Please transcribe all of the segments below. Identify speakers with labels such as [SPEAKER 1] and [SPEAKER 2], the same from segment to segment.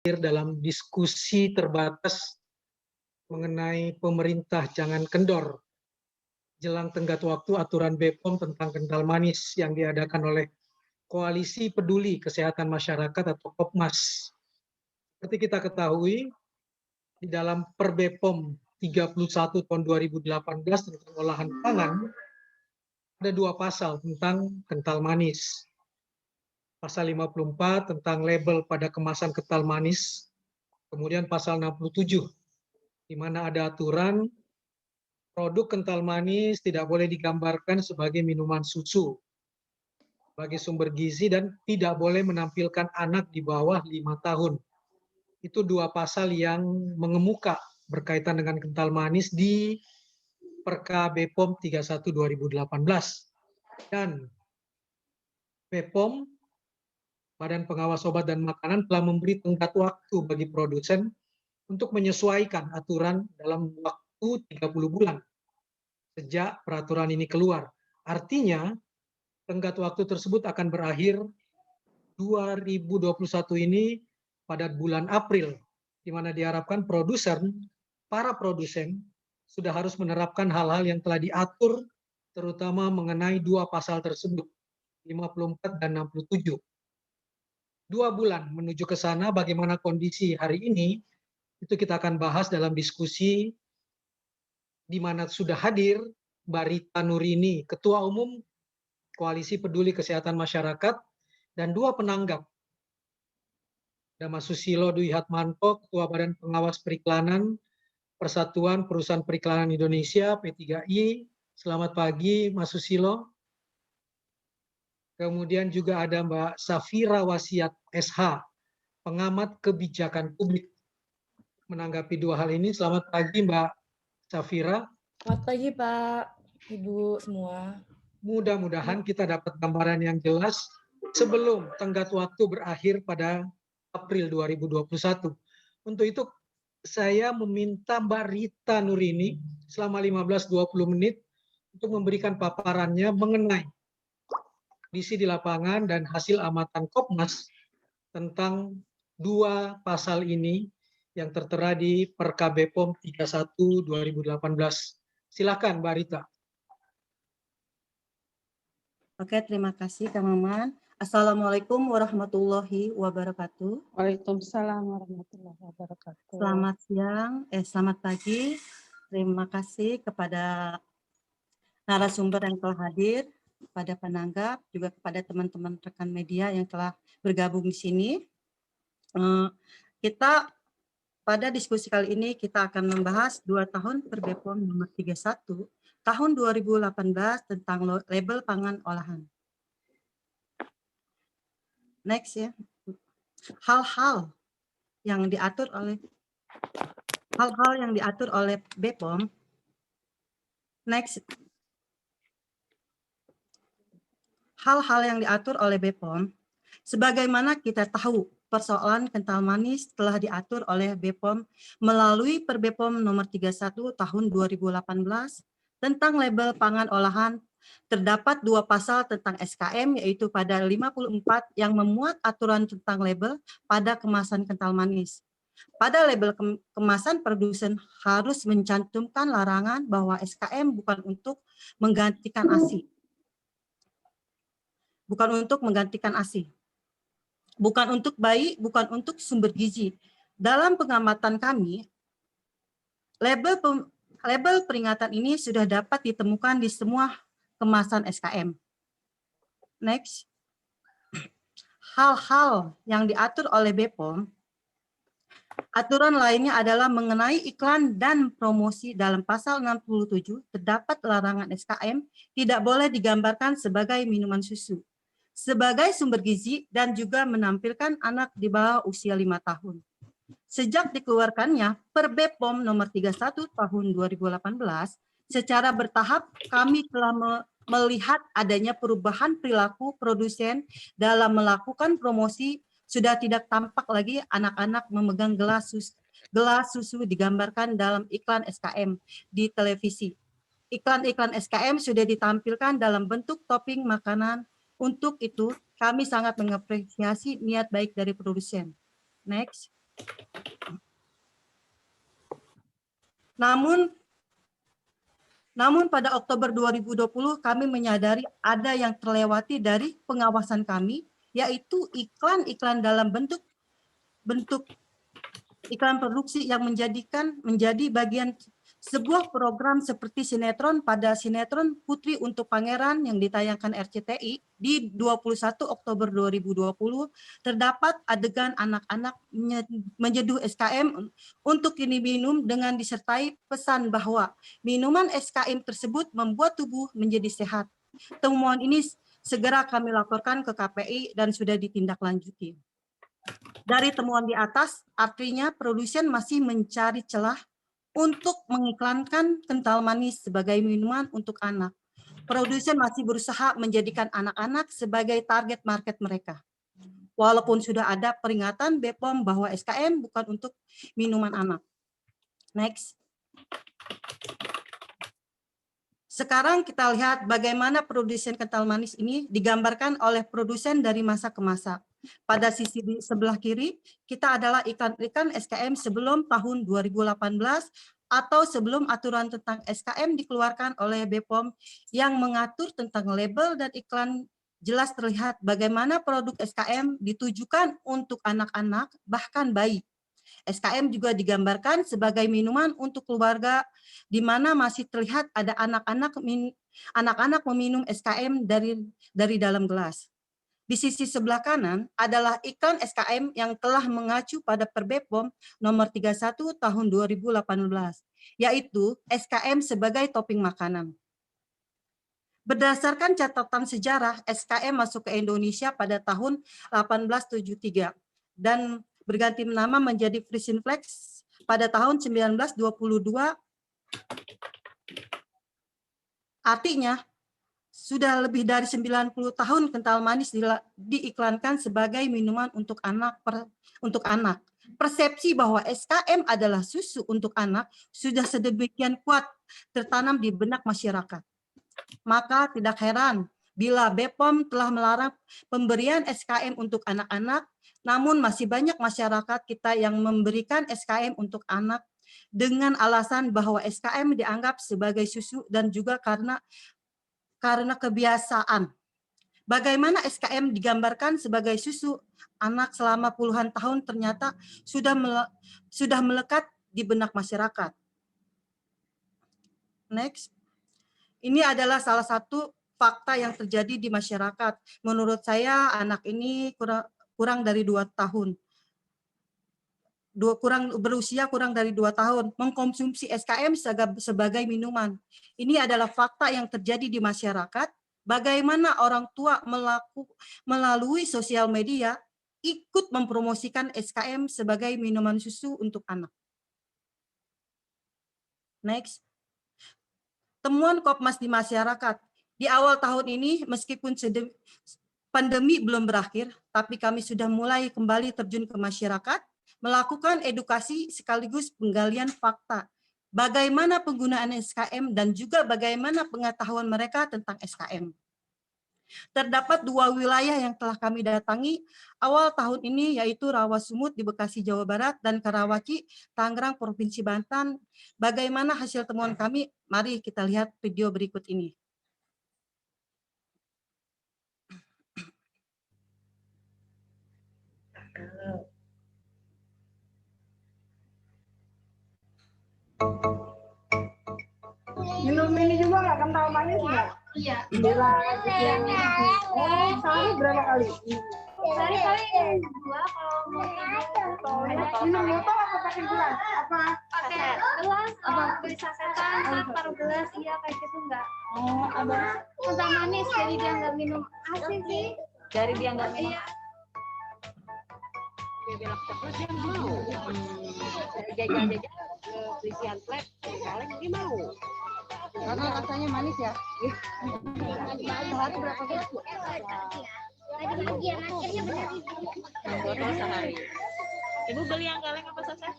[SPEAKER 1] dalam diskusi terbatas mengenai pemerintah jangan kendor jelang tenggat waktu aturan BPOM tentang kental manis yang diadakan oleh Koalisi Peduli Kesehatan Masyarakat atau Kopmas. Seperti kita ketahui, di dalam Per BPOM 31 tahun 2018 tentang olahan pangan, ada 2 pasal tentang kental manis. Pasal 54 tentang label pada kemasan kental manis, kemudian pasal 67, di mana ada aturan produk kental manis tidak boleh digambarkan sebagai minuman susu, sebagai sumber gizi, dan tidak boleh menampilkan anak di bawah 5 tahun. Itu 2 pasal yang mengemuka berkaitan dengan kental manis di Perka BPOM 31 2018. Dan BPOM, Badan Pengawas Obat dan Makanan, telah memberi tenggat waktu bagi produsen untuk menyesuaikan aturan dalam waktu 30 bulan sejak peraturan ini keluar. Artinya, tenggat waktu tersebut akan berakhir 2021 ini pada bulan April, di mana diharapkan para produsen sudah harus menerapkan hal-hal yang telah diatur, terutama mengenai 2 pasal tersebut, 54 dan 67. 2 bulan menuju ke sana, bagaimana kondisi hari ini, itu kita akan bahas dalam diskusi di mana sudah hadir Mbak Rita Nurini, Ketua Umum Koalisi Peduli Kesehatan Masyarakat, dan 2 penanggap. Ada Mas Susilo Dwi Hatmanto, Ketua Badan Pengawas Periklanan Persatuan Perusahaan Periklanan Indonesia, P3I. Selamat pagi, Mas Susilo. Kemudian juga ada Mbak Safira Wasiat SH, pengamat kebijakan publik. Menanggapi 2 hal ini, selamat pagi Mbak Safira.
[SPEAKER 2] Selamat pagi Pak, Ibu semua.
[SPEAKER 1] Mudah-mudahan kita dapat gambaran yang jelas sebelum tenggat waktu berakhir pada April 2021. Untuk itu saya meminta Mbak Rita Nurini selama 15-20 menit untuk memberikan paparannya mengenai kondisi di lapangan dan hasil amatan Kopmas tentang 2 pasal ini yang tertera di Perka BPOM 31 2018. Silakan Mbak Rita.
[SPEAKER 3] Oke, terima kasih Kang Maman. Assalamualaikum warahmatullahi wabarakatuh.
[SPEAKER 4] Waalaikumsalam warahmatullahi wabarakatuh.
[SPEAKER 3] Selamat siang, selamat pagi. Terima kasih kepada narasumber yang telah hadir, kepada penanggap, juga kepada teman-teman rekan media yang telah bergabung di sini. Kita pada diskusi kali ini kita akan membahas 2 tahun Per BPOM nomor 31 tahun 2018 tentang label pangan olahan. Next ya. Hal-hal yang diatur oleh BPOM. Next. Hal-hal yang diatur oleh BPOM, sebagaimana kita tahu persoalan kental manis telah diatur oleh BPOM melalui Per BPOM nomor 31 tahun 2018 tentang label pangan olahan. Terdapat 2 pasal tentang SKM, yaitu pada 54 yang memuat aturan tentang label pada kemasan kental manis. Pada label kemasan, produsen harus mencantumkan larangan bahwa SKM bukan untuk menggantikan ASI. Bukan untuk menggantikan ASI. Bukan untuk bayi, bukan untuk sumber gizi. Dalam pengamatan kami, label peringatan ini sudah dapat ditemukan di semua kemasan SKM. Next. Hal-hal yang diatur oleh BPOM, aturan lainnya adalah mengenai iklan dan promosi. Dalam pasal 67 terdapat larangan SKM tidak boleh digambarkan sebagai minuman susu, sebagai sumber gizi, dan juga menampilkan anak di bawah usia 5 tahun. Sejak dikeluarkannya Per BPOM nomor 31 tahun 2018, secara bertahap kami telah melihat adanya perubahan perilaku produsen dalam melakukan promosi. Sudah tidak tampak lagi anak-anak memegang gelas susu digambarkan dalam iklan SKM di televisi. Iklan-iklan SKM sudah ditampilkan dalam bentuk topping makanan. Untuk itu, kami sangat mengapresiasi niat baik dari produsen. Next. Namun pada Oktober 2020 kami menyadari ada yang terlewati dari pengawasan kami, yaitu iklan-iklan dalam bentuk iklan produksi yang menjadi bagian sebuah program seperti sinetron pada sinetron Putri untuk Pangeran yang ditayangkan RCTI di 21 Oktober 2020 terdapat adegan anak-anak menyeduh SKM untuk ini minum dengan disertai pesan bahwa minuman SKM tersebut membuat tubuh menjadi sehat. Temuan ini segera kami laporkan ke KPI dan sudah ditindaklanjuti. Dari temuan di atas, artinya produsen masih mencari celah untuk mengiklankan kental manis sebagai minuman untuk anak. Produsen masih berusaha menjadikan anak-anak sebagai target market mereka. Walaupun sudah ada peringatan BPOM bahwa SKM bukan untuk minuman anak. Next. Sekarang kita lihat bagaimana produsen kental manis ini digambarkan oleh produsen dari masa ke masa. Pada sisi di sebelah kiri, kita adalah iklan-iklan SKM sebelum tahun 2018 atau sebelum aturan tentang SKM dikeluarkan oleh BPOM yang mengatur tentang label dan iklan. Jelas terlihat bagaimana produk SKM ditujukan untuk anak-anak, bahkan bayi. SKM juga digambarkan sebagai minuman untuk keluarga, di mana masih terlihat ada anak-anak meminum SKM dari dalam gelas. Di sisi sebelah kanan adalah iklan SKM yang telah mengacu pada Perbepom nomor 31 tahun 2018, yaitu SKM sebagai topping makanan. Berdasarkan catatan sejarah, SKM masuk ke Indonesia pada tahun 1873 dan berganti nama menjadi Frisian Flex pada tahun 1922. Artinya, sudah lebih dari 90 tahun kental manis diiklankan sebagai minuman untuk anak. Persepsi bahwa SKM adalah susu untuk anak sudah sedemikian kuat tertanam di benak masyarakat. Maka tidak heran bila BPOM telah melarang pemberian SKM untuk anak-anak, namun masih banyak masyarakat kita yang memberikan SKM untuk anak dengan alasan bahwa SKM dianggap sebagai susu dan juga karena kebiasaan. Bagaimana SKM digambarkan sebagai susu anak selama puluhan tahun ternyata sudah melekat di benak masyarakat. Next. Ini adalah salah satu fakta yang terjadi di masyarakat. Menurut saya anak ini kurang dari 2 tahun. Berusia kurang dari 2 tahun mengkonsumsi SKM sebagai minuman. Ini adalah fakta yang terjadi di masyarakat. Bagaimana orang tua melalui sosial media ikut mempromosikan SKM sebagai minuman susu untuk anak. Next. Temuan Kopmas di masyarakat. Di awal tahun ini, meskipun pandemi belum berakhir, tapi kami sudah mulai kembali terjun ke masyarakat, melakukan edukasi sekaligus penggalian fakta. Bagaimana penggunaan SKM dan juga bagaimana pengetahuan mereka tentang SKM. Terdapat 2 wilayah yang telah kami datangi awal tahun ini, yaitu Rawasumut di Bekasi, Jawa Barat, dan Karawaci, Tangerang, Provinsi Banten. Bagaimana hasil temuan kami? Mari kita lihat video berikut ini.
[SPEAKER 4] Minum ini juga nggak kental manis nggak?
[SPEAKER 5] Iya.
[SPEAKER 4] Sehari berapa kali?
[SPEAKER 5] Sehari paling 2 kalau mau
[SPEAKER 4] Minum botol apa pakai gelas? Apa?
[SPEAKER 5] pakai gelas, beli sasetan, taruh gelas, iya kayak gitu enggak.
[SPEAKER 4] Oh, ada.
[SPEAKER 5] Kental manis, jadi dia nggak minum asin sih.
[SPEAKER 6] Dari dia nggak minum.
[SPEAKER 5] Iya.
[SPEAKER 6] Dia bilang coklat dia mau. Jajan-jajan ke Frisian Flex, kaleng dia mau.
[SPEAKER 3] Karena rasanya manis ya.
[SPEAKER 6] Sehari berapa gelas bu?
[SPEAKER 5] Iya, akhirnya benar ibu.
[SPEAKER 6] Botol sehari. Ibu beli yang kaleng apa saset?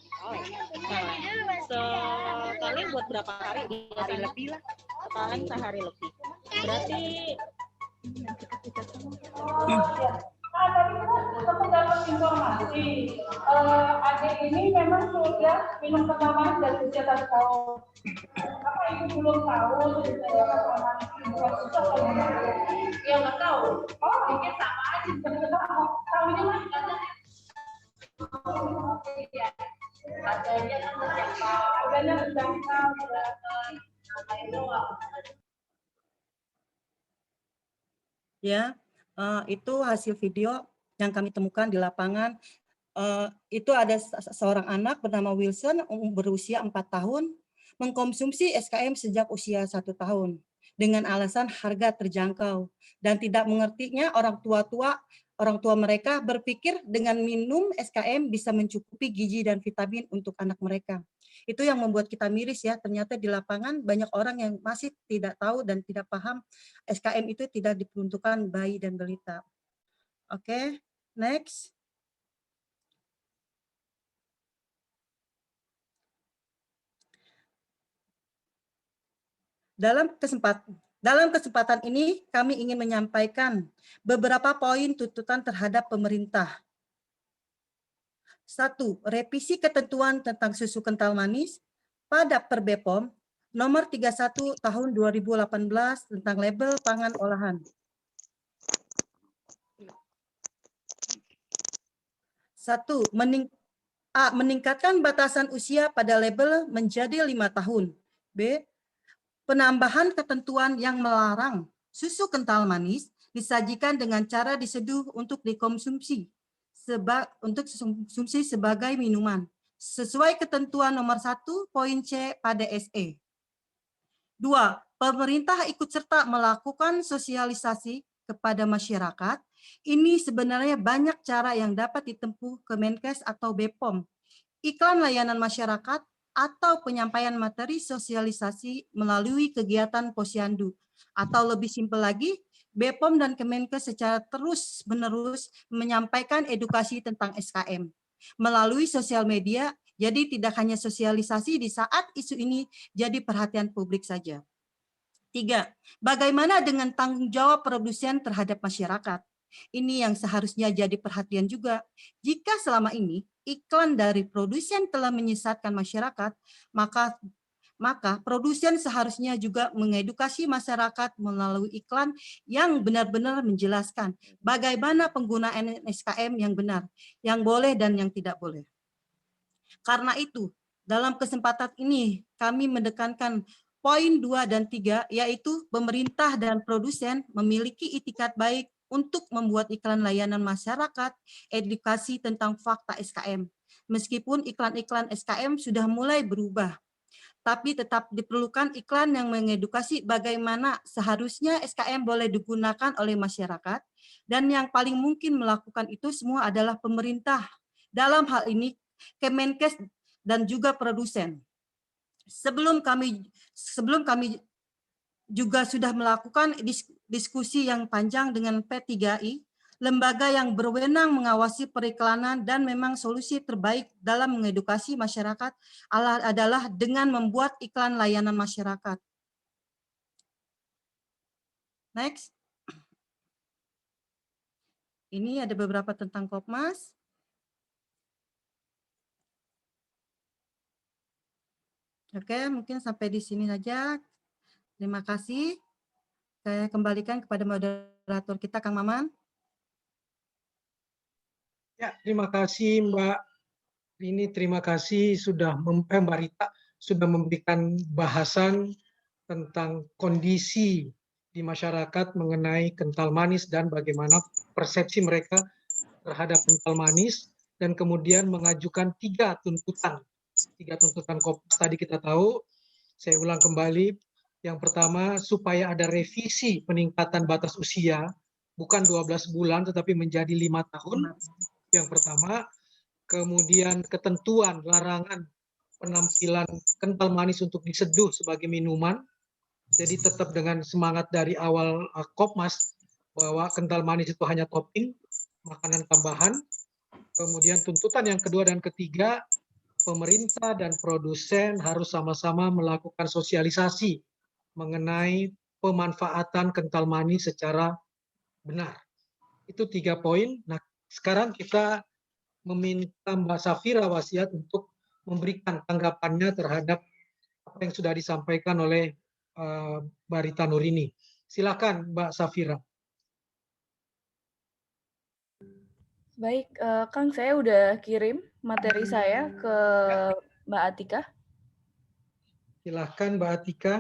[SPEAKER 6] Kaleng. Sekali buat berapa hari? 2 hari lebih lah. Kaleng sehari lebih. Berarti
[SPEAKER 4] Tadi kita sempat dapat informasi, adik ini memang sudah minum kental manis dari usia 1 tahun. Apa ibu belum tahu sebenarnya kental manis itu bukan susah atau gimana? Ya nggak tahu. Oh, pikir sama aja. Tahunya mas ada. Harganya kan terjangkau. Harganya terjangkau.
[SPEAKER 3] Ya, itu hasil video yang kami temukan di lapangan. Itu ada seorang anak bernama Wilson berusia 4 tahun mengkonsumsi SKM sejak usia 1 tahun dengan alasan harga terjangkau dan tidak mengertinya orang tua mereka berpikir dengan minum SKM bisa mencukupi gizi dan vitamin untuk anak mereka. Itu yang membuat kita miris ya, ternyata di lapangan banyak orang yang masih tidak tahu dan tidak paham SKM itu tidak diperuntukkan bayi dan balita. Oke, next. Dalam kesempatan ini kami ingin menyampaikan beberapa poin tuntutan terhadap pemerintah. 1. Revisi ketentuan tentang susu kental manis pada Per-BPOM nomor 31 tahun 2018 tentang label pangan olahan. 1. Meningkatkan batasan usia pada label menjadi 5 tahun. B. Penambahan ketentuan yang melarang susu kental manis disajikan dengan cara diseduh untuk dikonsumsi sebagai minuman sesuai ketentuan nomor 1 poin C pada SE. 2. Pemerintah ikut serta melakukan sosialisasi kepada masyarakat. Ini sebenarnya banyak cara yang dapat ditempuh Kemenkes atau BPOM. Iklan layanan masyarakat atau penyampaian materi sosialisasi melalui kegiatan posyandu. Atau lebih simpel lagi, BPOM dan Kemenkes secara terus-menerus menyampaikan edukasi tentang SKM melalui sosial media, jadi tidak hanya sosialisasi di saat isu ini jadi perhatian publik saja. 3. Bagaimana dengan tanggung jawab produsen terhadap masyarakat? Ini yang seharusnya jadi perhatian juga. Jika selama ini iklan dari produsen telah menyesatkan masyarakat, maka produsen seharusnya juga mengedukasi masyarakat melalui iklan yang benar-benar menjelaskan bagaimana penggunaan SKM yang benar, yang boleh dan yang tidak boleh. Karena itu, dalam kesempatan ini kami menekankan poin 2 dan 3, yaitu pemerintah dan produsen memiliki itikat baik untuk membuat iklan layanan masyarakat, edukasi tentang fakta SKM. Meskipun iklan-iklan SKM sudah mulai berubah, tapi tetap diperlukan iklan yang mengedukasi bagaimana seharusnya SKM boleh digunakan oleh masyarakat, dan yang paling mungkin melakukan itu semua adalah pemerintah. Dalam hal ini, Kemenkes dan juga produsen. Sebelum kami juga sudah melakukan diskusi yang panjang dengan P3I, lembaga yang berwenang mengawasi periklanan, dan memang solusi terbaik dalam mengedukasi masyarakat adalah dengan membuat iklan layanan masyarakat. Next. Ini ada beberapa tentang Kopmas. Oke, mungkin sampai di sini saja. Terima kasih. Saya kembalikan kepada moderator kita, Kang Maman.
[SPEAKER 1] Ya, terima kasih Mbak Rini, terima kasih sudah Mbak Rita sudah memberikan bahasan tentang kondisi di masyarakat mengenai kental manis dan bagaimana persepsi mereka terhadap kental manis, dan kemudian mengajukan tiga tuntutan Kopmas tadi kita tahu. Saya ulang kembali. Yang pertama, supaya ada revisi peningkatan batas usia, bukan 12 bulan tetapi menjadi 5 tahun. Yang pertama, kemudian ketentuan larangan penampilan kental manis untuk diseduh sebagai minuman. Jadi tetap dengan semangat dari awal Kopmas bahwa kental manis itu hanya topping, makanan tambahan. Kemudian tuntutan yang kedua dan ketiga, pemerintah dan produsen harus sama-sama melakukan sosialisasi mengenai pemanfaatan kental manis secara benar. Itu 3 poin. Nah, sekarang kita meminta Mbak Safira Wasiat untuk memberikan tanggapannya terhadap apa yang sudah disampaikan oleh Mbak Rita Nurini. Silakan Mbak Safira.
[SPEAKER 2] Baik, Kang, saya udah kirim materi saya ke Mbak Atika.
[SPEAKER 1] Silakan Mbak Atika.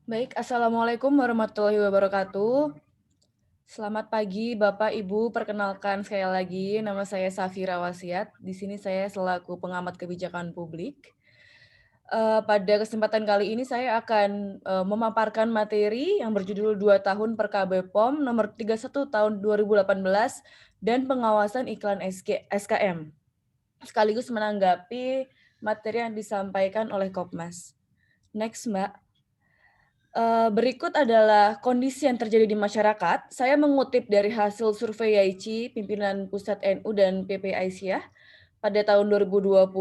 [SPEAKER 2] Baik, Assalamualaikum warahmatullahi wabarakatuh. Selamat pagi Bapak Ibu, perkenalkan sekali lagi nama saya Safira Wasiat. Di sini saya selaku pengamat kebijakan publik. Pada kesempatan kali ini saya akan memaparkan materi yang berjudul 2 tahun Perka BPOM nomor 31 tahun 2018 dan pengawasan iklan SKM. Sekaligus menanggapi materi yang disampaikan oleh Kopmas. Next, Mbak. Berikut adalah kondisi yang terjadi di masyarakat. Saya mengutip dari hasil survei YAICI, Pimpinan Pusat NU dan PP Aisyah pada tahun 2020,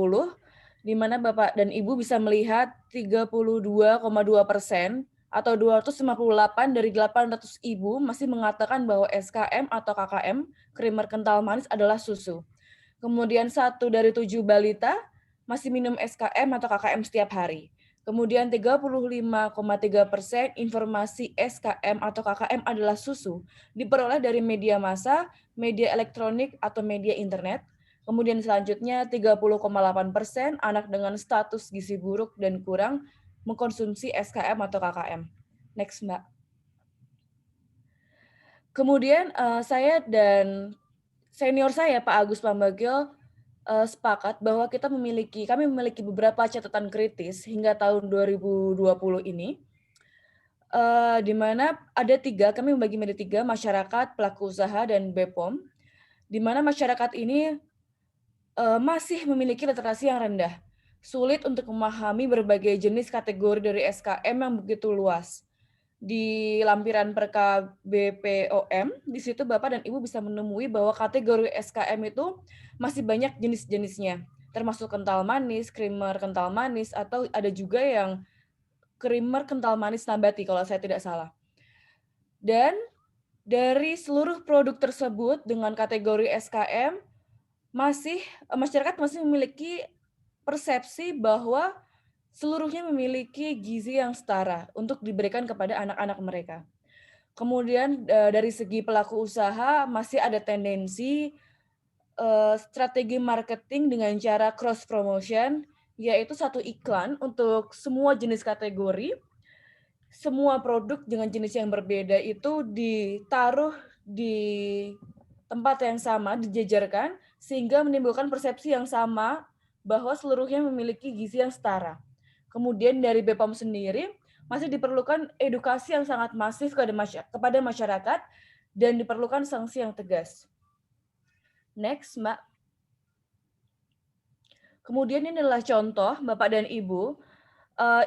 [SPEAKER 2] di mana Bapak dan Ibu bisa melihat 32,2% atau 258 dari 800 ibu masih mengatakan bahwa SKM atau KKM, creamer kental manis adalah susu. Kemudian 1 dari 7 balita masih minum SKM atau KKM setiap hari. Kemudian 35,3% informasi SKM atau KKM adalah susu diperoleh dari media massa, media elektronik atau media internet. Kemudian selanjutnya 30,8% anak dengan status gizi buruk dan kurang mengkonsumsi SKM atau KKM. Next, Mbak. Kemudian saya dan senior saya Pak Agus Pambagio sepakat bahwa kami memiliki beberapa catatan kritis hingga tahun 2020 ini, di mana ada 3, kami membagi menjadi 3, masyarakat, pelaku usaha, dan BPOM, di mana masyarakat ini masih memiliki literasi yang rendah, sulit untuk memahami berbagai jenis kategori dari SKM yang begitu luas. Di lampiran Perka BPOM, di situ Bapak dan Ibu bisa menemui bahwa kategori SKM itu masih banyak jenis-jenisnya, termasuk kental manis, creamer kental manis, atau ada juga yang creamer kental manis nabati kalau saya tidak salah. Dan dari seluruh produk tersebut dengan kategori SKM, masyarakat masih memiliki persepsi bahwa seluruhnya memiliki gizi yang setara untuk diberikan kepada anak-anak mereka. Kemudian dari segi pelaku usaha masih ada tendensi strategi marketing dengan cara cross promotion, yaitu satu iklan untuk semua jenis kategori, semua produk dengan jenis yang berbeda itu ditaruh di tempat yang sama, dijejerkan, sehingga menimbulkan persepsi yang sama bahwa seluruhnya memiliki gizi yang setara. Kemudian dari BPOM sendiri masih diperlukan edukasi yang sangat masif kepada masyarakat dan diperlukan sanksi yang tegas. Next, Mbak. Kemudian ini adalah contoh Bapak dan Ibu.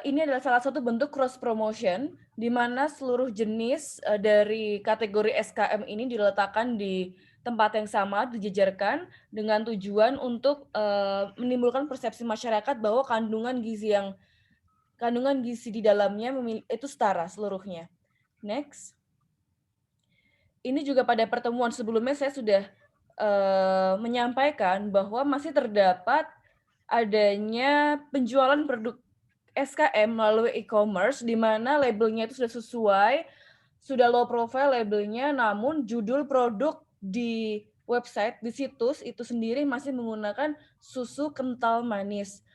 [SPEAKER 2] Ini adalah salah satu bentuk cross promotion di mana seluruh jenis dari kategori SKM ini diletakkan di tempat yang sama, dijejerkan dengan tujuan untuk menimbulkan persepsi masyarakat bahwa kandungan gizi di dalamnya itu setara seluruhnya. Next. Ini juga pada pertemuan sebelumnya saya sudah menyampaikan bahwa masih terdapat adanya penjualan produk SKM melalui e-commerce di mana labelnya itu sudah sesuai, sudah low profile labelnya, namun judul produk di website, di situs itu sendiri masih menggunakan susu kental manis.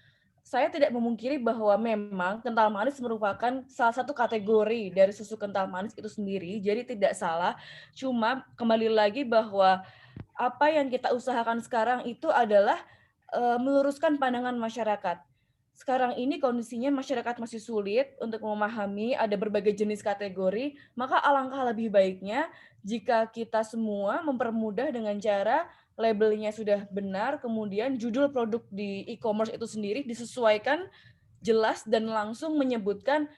[SPEAKER 2] Saya tidak memungkiri bahwa memang kental manis merupakan salah satu kategori dari susu kental manis itu sendiri, jadi tidak salah. Cuma kembali lagi bahwa apa yang kita usahakan sekarang itu adalah meluruskan pandangan masyarakat. Sekarang ini kondisinya masyarakat masih sulit untuk memahami ada berbagai jenis kategori, maka alangkah lebih baiknya jika kita semua mempermudah dengan cara labelnya sudah benar, kemudian judul produk di e-commerce itu sendiri disesuaikan jelas dan langsung menyebutkan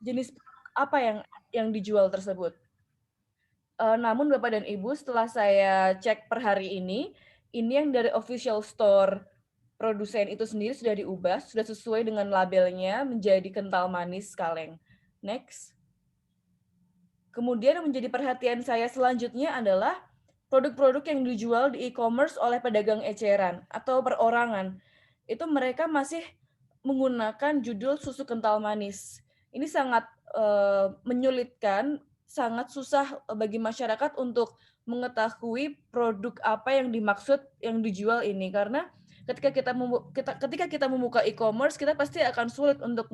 [SPEAKER 2] jenis apa yang dijual tersebut. Namun Bapak dan Ibu, setelah saya cek per hari ini yang dari official store produsen itu sendiri sudah diubah, sudah sesuai dengan labelnya menjadi kental manis kaleng. Next. Kemudian yang menjadi perhatian saya selanjutnya adalah produk-produk yang dijual di e-commerce oleh pedagang eceran atau perorangan. Itu mereka masih menggunakan judul susu kental manis. Ini sangat menyulitkan, sangat susah bagi masyarakat untuk mengetahui produk apa yang dimaksud yang dijual ini, karena ketika kita membuka e-commerce, kita pasti akan sulit untuk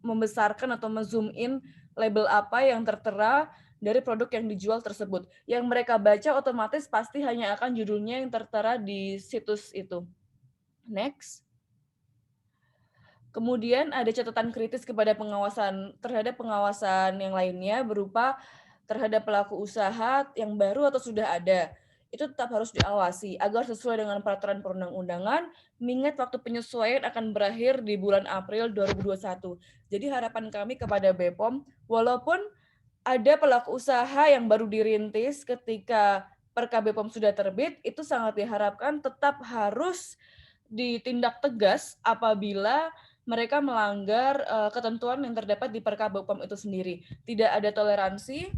[SPEAKER 2] membesarkan atau zoom in label apa yang tertera dari produk yang dijual tersebut. Yang mereka baca otomatis pasti hanya akan judulnya yang tertera di situs itu. Next. Kemudian ada catatan kritis terhadap pengawasan yang lainnya berupa terhadap pelaku usaha yang baru atau sudah ada. Itu tetap harus diawasi agar sesuai dengan peraturan perundang-undangan, mengingat waktu penyesuaian akan berakhir di bulan April 2021. Jadi harapan kami kepada BPOM, walaupun ada pelaku usaha yang baru dirintis ketika Perka BPOM sudah terbit, itu sangat diharapkan tetap harus ditindak tegas apabila mereka melanggar ketentuan yang terdapat di Perka BPOM itu sendiri. Tidak ada toleransi,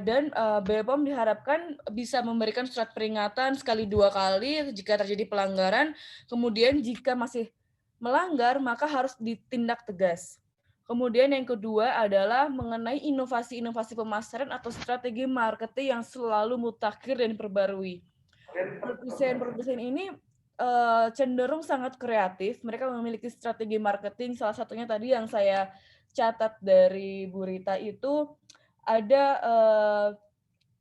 [SPEAKER 2] dan BPOM diharapkan bisa memberikan surat peringatan sekali 2 kali jika terjadi pelanggaran. Kemudian jika masih melanggar, maka harus ditindak tegas. Kemudian yang kedua adalah mengenai inovasi-inovasi pemasaran atau strategi marketing yang selalu mutakhir dan diperbarui. Produsen-produsen ini cenderung sangat kreatif. Mereka memiliki strategi marketing. Salah satunya tadi yang saya catat dari Bu Rita itu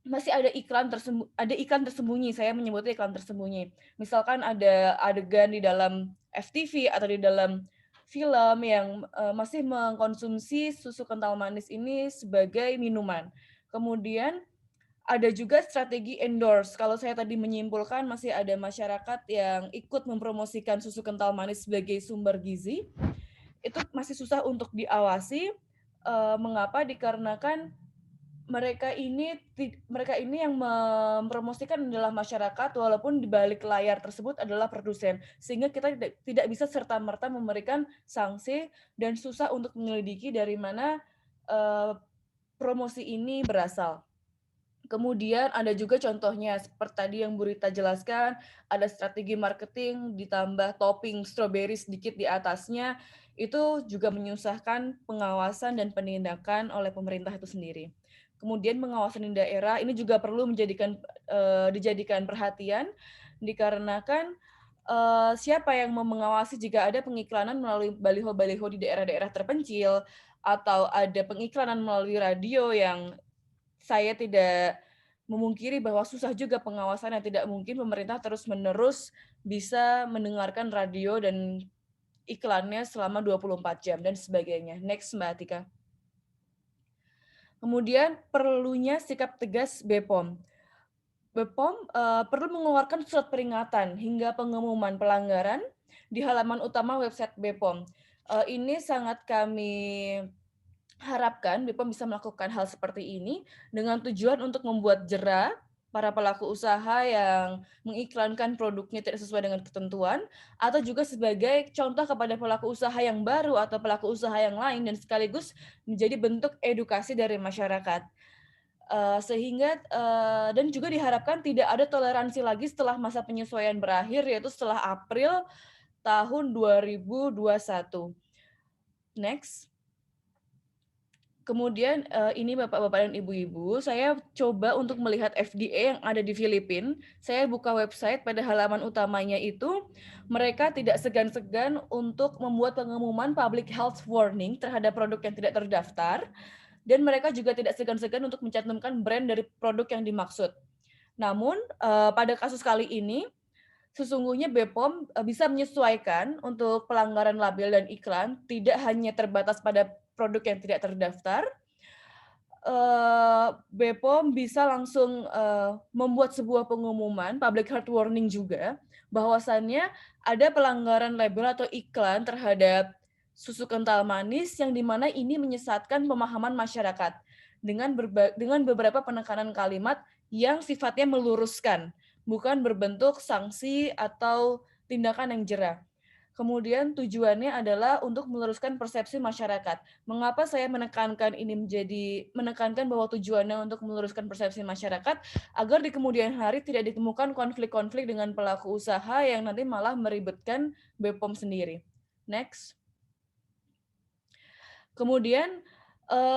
[SPEAKER 2] masih ada iklan tersembunyi. Saya menyebutnya iklan tersembunyi. Misalkan ada adegan di dalam FTV atau di dalam film yang masih mengkonsumsi susu kental manis ini sebagai minuman. Kemudian ada juga strategi endorse. Kalau saya tadi menyimpulkan masih ada masyarakat yang ikut mempromosikan susu kental manis sebagai sumber gizi. Itu masih susah untuk diawasi. Mengapa? Dikarenakan mereka ini yang mempromosikan adalah masyarakat, walaupun di balik layar tersebut adalah produsen, sehingga kita tidak bisa serta-merta memberikan sanksi dan susah untuk menyelidiki dari mana promosi ini berasal. Kemudian ada juga contohnya seperti tadi yang Bu Rita jelaskan, ada strategi marketing ditambah topping strawberry sedikit di atasnya, itu juga menyusahkan pengawasan dan penindakan oleh pemerintah itu sendiri. Kemudian pengawasan di daerah ini juga perlu dijadikan perhatian, dikarenakan siapa yang mengawasi jika ada pengiklanan melalui baliho-baliho di daerah-daerah terpencil, atau ada pengiklanan melalui radio yang saya tidak memungkiri bahwa susah juga pengawasannya, tidak mungkin pemerintah terus-menerus bisa mendengarkan radio dan iklannya selama 24 jam dan sebagainya. Next, Mbak Atika. Kemudian perlunya sikap tegas BPOM. BPOM perlu mengeluarkan surat peringatan hingga pengumuman pelanggaran di halaman utama website BPOM. Ini sangat kami harapkan BPOM bisa melakukan hal seperti ini dengan tujuan untuk membuat jera para pelaku usaha yang mengiklankan produknya tidak sesuai dengan ketentuan, atau juga sebagai contoh kepada pelaku usaha yang baru atau pelaku usaha yang lain, dan sekaligus menjadi bentuk edukasi dari masyarakat. Sehingga dan juga diharapkan tidak ada toleransi lagi setelah masa penyesuaian berakhir, yaitu setelah April tahun 2021. Next. Kemudian ini Bapak-Bapak dan Ibu-Ibu, saya coba untuk melihat FDA yang ada di Filipina. Saya buka website, pada halaman utamanya itu mereka tidak segan-segan untuk membuat pengumuman public health warning terhadap produk yang tidak terdaftar, dan mereka juga tidak segan-segan untuk mencantumkan brand dari produk yang dimaksud. Namun pada kasus kali ini, sesungguhnya BPOM bisa menyesuaikan untuk pelanggaran label dan iklan, tidak hanya terbatas pada produk yang tidak terdaftar. BPOM bisa langsung membuat sebuah pengumuman, public health warning juga, bahwasannya ada pelanggaran label atau iklan terhadap susu kental manis yang dimana ini menyesatkan pemahaman masyarakat dengan beberapa penekanan kalimat yang sifatnya meluruskan, bukan berbentuk sanksi atau tindakan yang jera. Kemudian tujuannya adalah untuk meluruskan persepsi masyarakat. Mengapa saya menekankan bahwa tujuannya untuk meluruskan persepsi masyarakat agar di kemudian hari tidak ditemukan konflik-konflik dengan pelaku usaha yang nanti malah meribetkan BPOM sendiri. Next. Kemudian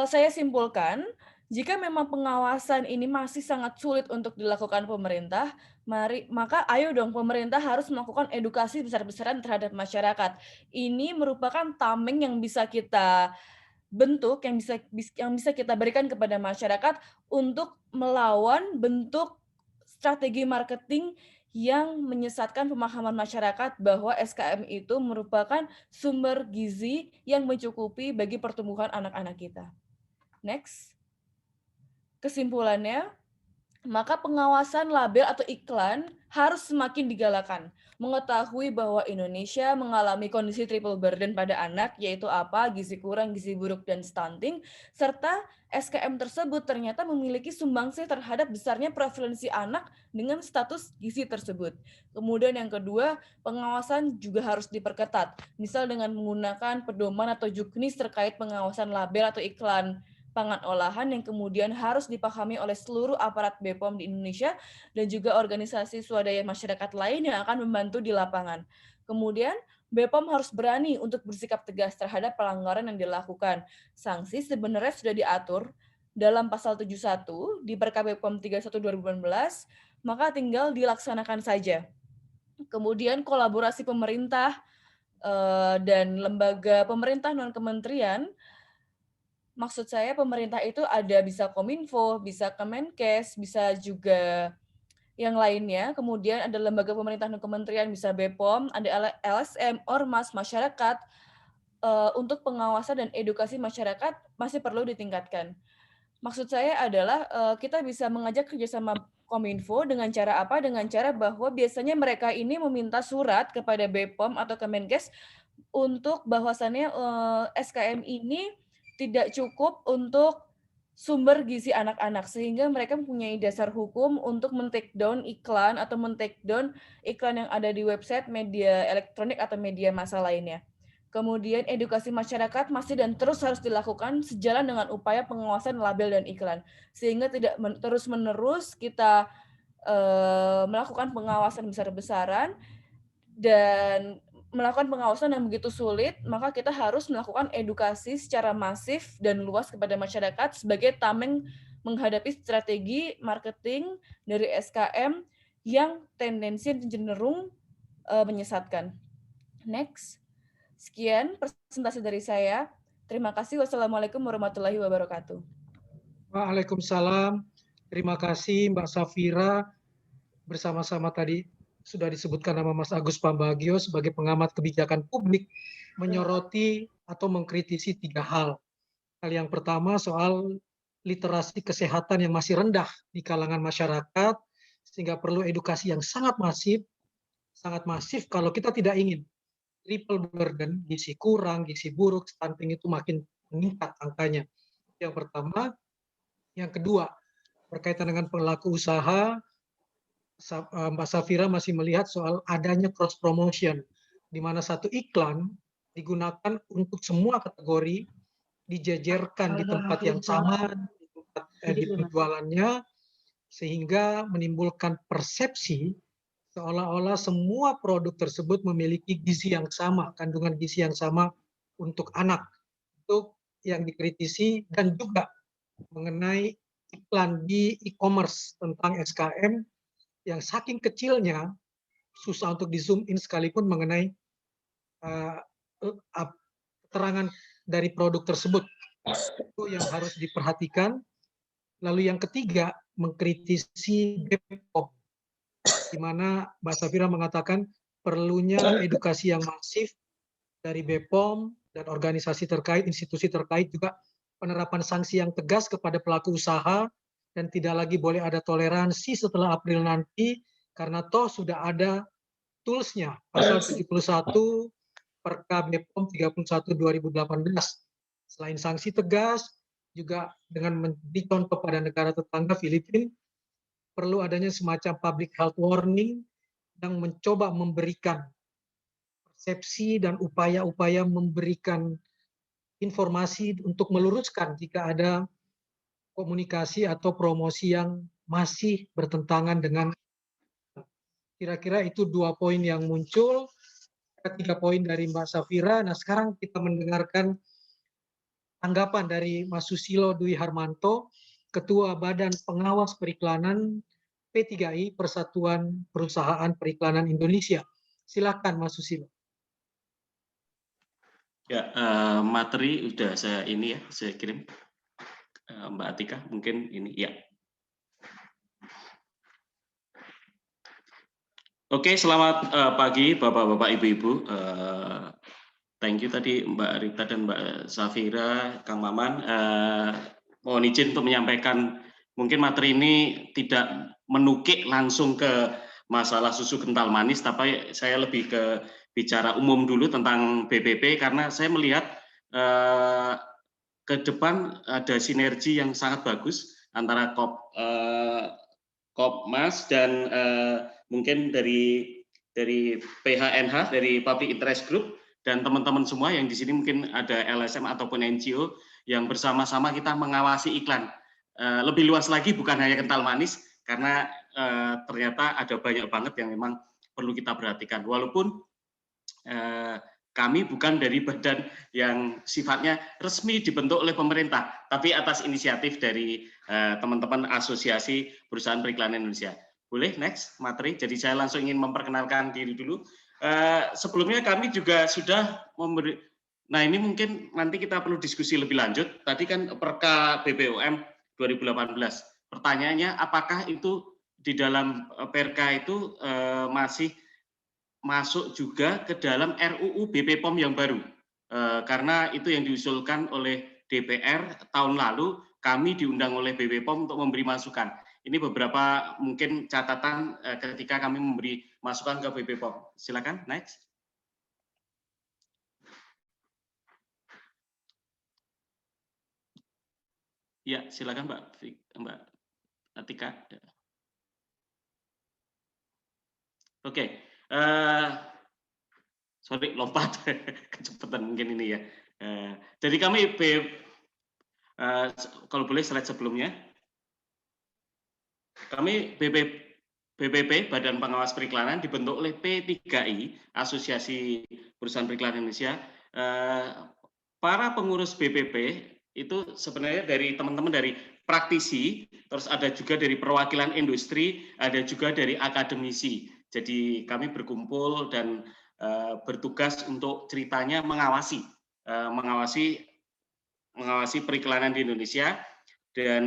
[SPEAKER 2] saya simpulkan, jika memang pengawasan ini masih sangat sulit untuk dilakukan pemerintah, maka ayo dong pemerintah harus melakukan edukasi besar-besaran terhadap masyarakat. Ini merupakan tameng yang bisa kita bentuk, yang bisa kita berikan kepada masyarakat untuk melawan bentuk strategi marketing yang menyesatkan pemahaman masyarakat bahwa SKM itu merupakan sumber gizi yang mencukupi bagi pertumbuhan anak-anak kita. Next. Kesimpulannya, maka pengawasan label atau iklan harus semakin digalakan. Mengetahui bahwa Indonesia mengalami kondisi triple burden pada anak, yaitu apa? Gizi kurang, gizi buruk, dan stunting, serta SKM tersebut ternyata memiliki sumbangsih terhadap besarnya prevalensi anak dengan status gizi tersebut. Kemudian yang kedua, pengawasan juga harus diperketat, misal dengan menggunakan pedoman atau juknis terkait pengawasan label atau iklan pangan olahan yang kemudian harus dipahami oleh seluruh aparat BPOM di Indonesia dan juga organisasi swadaya masyarakat lain yang akan membantu di lapangan. Kemudian BPOM harus berani untuk bersikap tegas terhadap pelanggaran yang dilakukan. Sanksi sebenarnya sudah diatur dalam pasal 71 di Perka BPOM 31 2018, maka tinggal dilaksanakan saja. Kemudian kolaborasi pemerintah dan lembaga pemerintah non-kementerian, maksud saya pemerintah itu ada bisa Kominfo, bisa Kemenkes, bisa juga yang lainnya. Kemudian ada lembaga pemerintah non kementerian, bisa BPOM, ada LSM, Ormas, masyarakat. Untuk pengawasan dan edukasi masyarakat masih perlu ditingkatkan. Maksud saya adalah kita bisa mengajak kerjasama Kominfo dengan cara apa? Dengan cara bahwa biasanya mereka ini meminta surat kepada BPOM atau Kemenkes untuk bahwasannya SKM ini tidak cukup untuk sumber gizi anak-anak, sehingga mereka mempunyai dasar hukum untuk men-take down iklan atau men-take down iklan yang ada di website, media elektronik, atau media massa lainnya. Kemudian edukasi masyarakat masih dan terus harus dilakukan sejalan dengan upaya pengawasan label dan iklan, sehingga tidak terus-menerus kita melakukan pengawasan besar-besaran dan melakukan pengawasan yang begitu sulit, maka kita harus melakukan edukasi secara masif dan luas kepada masyarakat sebagai tameng menghadapi strategi marketing dari SKM yang tendensi cenderung menyesatkan. Next. Sekian presentasi dari saya. Terima kasih. Wassalamualaikum warahmatullahi wabarakatuh.
[SPEAKER 1] Waalaikumsalam. Terima kasih Mbak Safira. Bersama-sama tadi sudah disebutkan nama Mas Agus Pambagio sebagai pengamat kebijakan publik, menyoroti atau mengkritisi 3 hal. Hal yang pertama soal literasi kesehatan yang masih rendah di kalangan masyarakat, sehingga perlu edukasi yang sangat masif kalau kita tidak ingin triple burden, gizi kurang, gizi buruk, stunting itu makin meningkat angkanya. Yang pertama. Yang kedua, berkaitan dengan pelaku usaha, Mbak Safira masih melihat soal adanya cross promotion, di mana satu iklan digunakan untuk semua kategori, dijejerkan di tempat yang sama, di tempat di penjualannya, sehingga menimbulkan persepsi seolah-olah semua produk tersebut memiliki gizi yang sama, kandungan gizi yang sama untuk anak. Itu yang dikritisi, dan juga mengenai iklan di e-commerce tentang SKM yang saking kecilnya susah untuk di zoom in sekalipun mengenai keterangan dari produk tersebut. Itu yang harus diperhatikan. Lalu yang ketiga, mengkritisi BPOM, di mana Mbak Safira mengatakan perlunya edukasi yang masif dari BPOM dan organisasi terkait, institusi terkait, juga penerapan sanksi yang tegas kepada pelaku usaha, dan tidak lagi boleh ada toleransi setelah April nanti, karena toh sudah ada tools-nya, pasal 71 Perka BPOM 31 2018. Selain sanksi tegas, juga dengan memberi contoh pada negara tetangga Filipina, perlu adanya semacam public health warning yang mencoba memberikan persepsi dan upaya-upaya memberikan informasi untuk meluruskan jika ada komunikasi atau promosi yang masih bertentangan dengan. Kira-kira itu 2 poin yang muncul, 3 poin dari Mbak Safira. Nah, sekarang kita mendengarkan tanggapan dari Mas Susilo Dwi Harmanto, Ketua Badan Pengawas Periklanan P3I, Persatuan Perusahaan Periklanan Indonesia. Silakan Mas Susilo.
[SPEAKER 7] Ya, materi udah saya kirim. Mbak Atika mungkin ini ya. Oke, selamat pagi Bapak-bapak, Ibu-ibu. Thank you tadi Mbak Rita dan Mbak Safira, Kang Maman. Mohon izin untuk menyampaikan, mungkin materi ini tidak menukik langsung ke masalah susu kental manis, tapi saya lebih ke bicara umum dulu tentang BPP, karena saya melihat ke depan ada sinergi yang sangat bagus antara Kopmas dan mungkin dari PHNH, dari Public Interest Group, dan teman-teman semua yang di sini mungkin ada LSM ataupun NGO yang bersama-sama kita mengawasi iklan. Lebih luas lagi, bukan hanya kental manis, karena ternyata ada banyak banget yang memang perlu kita perhatikan. Walaupun kami bukan dari badan yang sifatnya resmi dibentuk oleh pemerintah, tapi atas inisiatif dari teman-teman Asosiasi Perusahaan Periklanan Indonesia. Boleh next materi. Jadi saya langsung ingin memperkenalkan diri dulu. Sebelumnya kami juga sudah memberi. Nah, ini mungkin nanti kita perlu diskusi lebih lanjut. Tadi kan Perka BPOM 2018. Pertanyaannya, apakah itu di dalam Perka itu masih masuk juga ke dalam RUU BPOM yang baru? Karena itu yang diusulkan oleh DPR tahun lalu, kami diundang oleh BPOM untuk memberi masukan. Ini beberapa mungkin catatan ketika kami memberi masukan ke BPOM. Silakan, next. Ya, silakan Mbak Atika. Oke, sorry lompat kecepatan mungkin ini ya. Jadi kami kalau boleh slide sebelumnya. Kami BPP, Badan Pengawas Periklanan, dibentuk oleh P3I, Asosiasi Perusahaan Periklanan Indonesia. Para pengurus BPP itu sebenarnya dari teman-teman dari praktisi, terus ada juga dari perwakilan industri, ada juga dari akademisi. Jadi kami berkumpul dan bertugas untuk ceritanya mengawasi periklanan di Indonesia, dan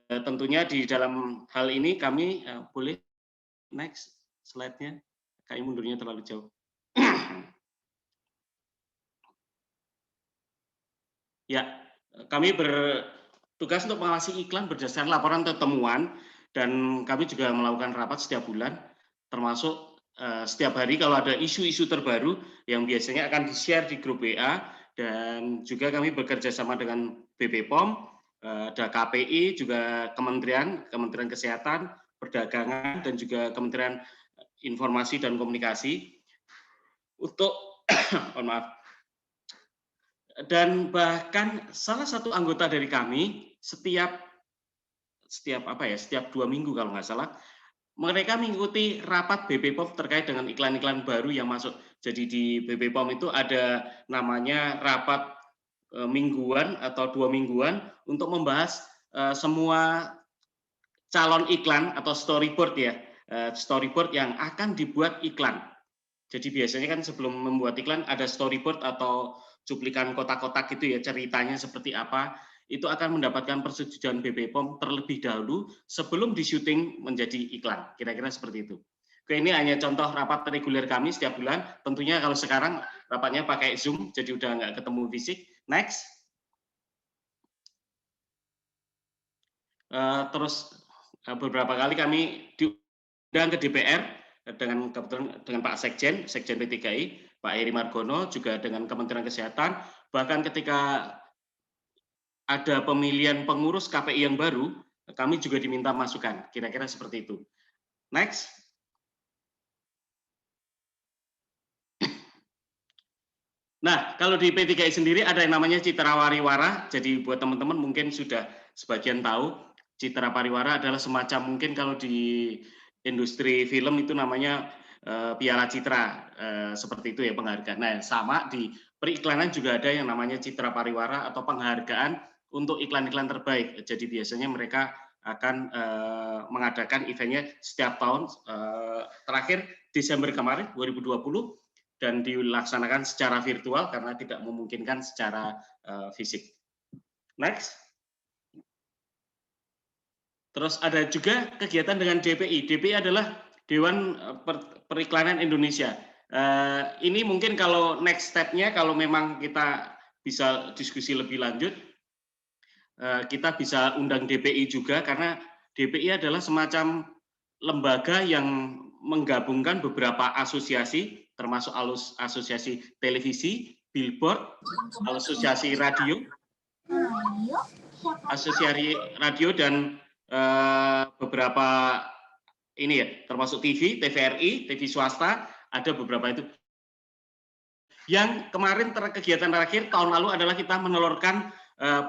[SPEAKER 7] tentunya di dalam hal ini kami boleh next slide-nya, kayak mundurnya terlalu jauh. Ya, kami bertugas untuk mengawasi iklan berdasarkan laporan atau temuan, dan kami juga melakukan rapat setiap bulan, termasuk setiap hari kalau ada isu-isu terbaru yang biasanya akan di-share di grup WA, dan juga kami bekerja sama dengan BPOM, ada KPI, juga Kementerian Kesehatan, Perdagangan, dan juga Kementerian Informasi dan Komunikasi untuk mohon maaf. Dan bahkan salah satu anggota dari kami setiap 2 minggu kalau nggak salah, mereka mengikuti rapat BPOM terkait dengan iklan-iklan baru yang masuk. Jadi di BPOM itu ada namanya rapat mingguan atau 2 mingguan untuk membahas semua calon iklan atau storyboard ya, storyboard yang akan dibuat iklan. Jadi biasanya kan sebelum membuat iklan ada storyboard atau cuplikan kotak-kotak gitu ya, ceritanya seperti apa, itu akan mendapatkan persetujuan BPOM terlebih dahulu sebelum di-syuting menjadi iklan. Kira-kira seperti itu. Oke, ini hanya contoh rapat reguler kami setiap bulan. Tentunya kalau sekarang rapatnya pakai Zoom, jadi udah nggak ketemu fisik. Next. Terus beberapa kali kami diundang ke DPR dengan Pak Sekjen P3I, Pak Heri Margono, juga dengan Kementerian Kesehatan. Bahkan ketika ada pemilihan pengurus KPI yang baru, kami juga diminta masukan. Kira-kira seperti itu. Next. Nah, kalau di P3I sendiri ada yang namanya Citra Pariwara. Jadi buat teman-teman mungkin sudah sebagian tahu, Citra Pariwara adalah semacam mungkin kalau di industri film itu namanya Piala Citra, seperti itu ya penghargaan. Nah, sama di periklanan juga ada yang namanya Citra Pariwara atau penghargaan untuk iklan-iklan terbaik. Jadi biasanya mereka akan mengadakan eventnya setiap tahun. Terakhir Desember kemarin 2020. Dan dilaksanakan secara virtual karena tidak memungkinkan secara fisik. Next. Terus ada juga kegiatan dengan DPI. DPI adalah Dewan Periklanan Indonesia. Ini mungkin kalau next step-nya, kalau memang kita bisa diskusi lebih lanjut, kita bisa undang DPI juga, karena DPI adalah semacam lembaga yang menggabungkan beberapa asosiasi, termasuk asosiasi televisi, billboard, asosiasi radio, dan beberapa ini ya, termasuk TV, TVRI, TV swasta, ada beberapa itu. Yang kemarin kegiatan terakhir tahun lalu adalah kita menelurkan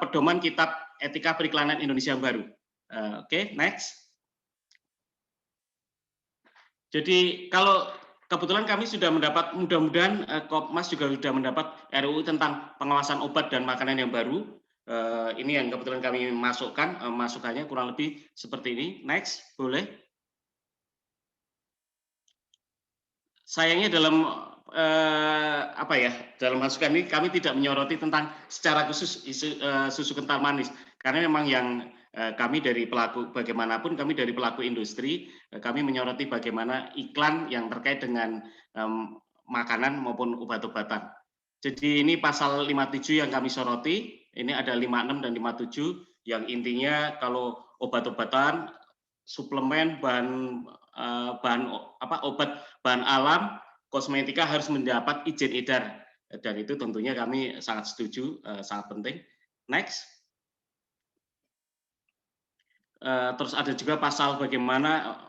[SPEAKER 7] pedoman Kitab Etika Periklanan Indonesia yang baru. Oke, next. Jadi kalau kebetulan kami sudah mendapat, mudah-mudahan Kopmas juga sudah mendapat RUU tentang pengawasan obat dan makanan yang baru. Ini yang kebetulan kami masukkan, masukannya kurang lebih seperti ini. Next, boleh. Sayangnya dalam dalam masukan ini kami tidak menyoroti tentang secara khusus isu susu kental manis, karena memang yang kami dari pelaku, bagaimanapun kami dari pelaku industri, kami menyoroti bagaimana iklan yang terkait dengan makanan maupun obat-obatan. Jadi ini pasal 57 yang kami soroti, ini ada 56 dan 57 yang intinya kalau obat-obatan, suplemen, obat bahan alam, kosmetika harus mendapat izin edar, dan itu tentunya kami sangat setuju, sangat penting. Next. Terus ada juga pasal bagaimana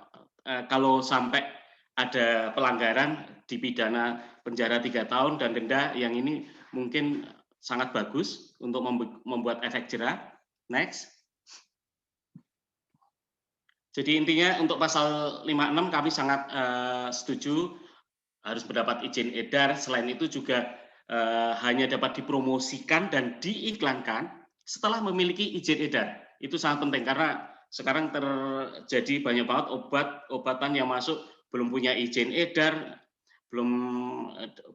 [SPEAKER 7] kalau sampai ada pelanggaran dipidana penjara 3 tahun dan denda, yang ini mungkin sangat bagus untuk membuat efek jerah. Next. Jadi intinya untuk pasal 56 kami sangat setuju harus mendapat izin edar. Selain itu juga hanya dapat dipromosikan dan diiklankan setelah memiliki izin edar. Itu sangat penting karena sekarang terjadi banyak banget obat-obatan yang masuk belum punya izin edar, belum,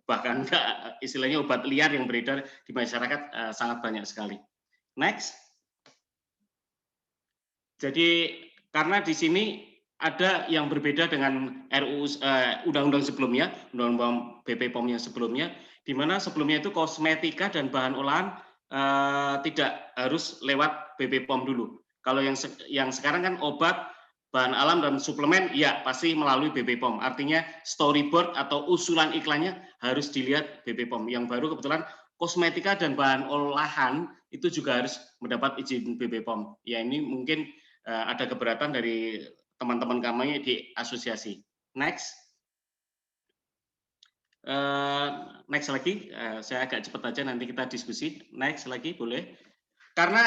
[SPEAKER 7] bahkan istilahnya obat liar yang beredar di masyarakat sangat banyak sekali. Next. Jadi karena di sini ada yang berbeda dengan RUU undang-undang sebelumnya, undang-undang BPOM yang sebelumnya, di mana sebelumnya itu kosmetika dan bahan olahan tidak harus lewat BPOM dulu. Kalau yang sekarang kan obat, bahan alam dan suplemen, ya pasti melalui BPOM. Artinya storyboard atau usulan iklannya harus dilihat BPOM. Yang baru kebetulan kosmetika dan bahan olahan itu juga harus mendapat izin BPOM. Ya ini mungkin ada keberatan dari teman-teman kami di asosiasi. Next. Next lagi, saya agak cepat aja nanti kita diskusi. Next lagi boleh. Karena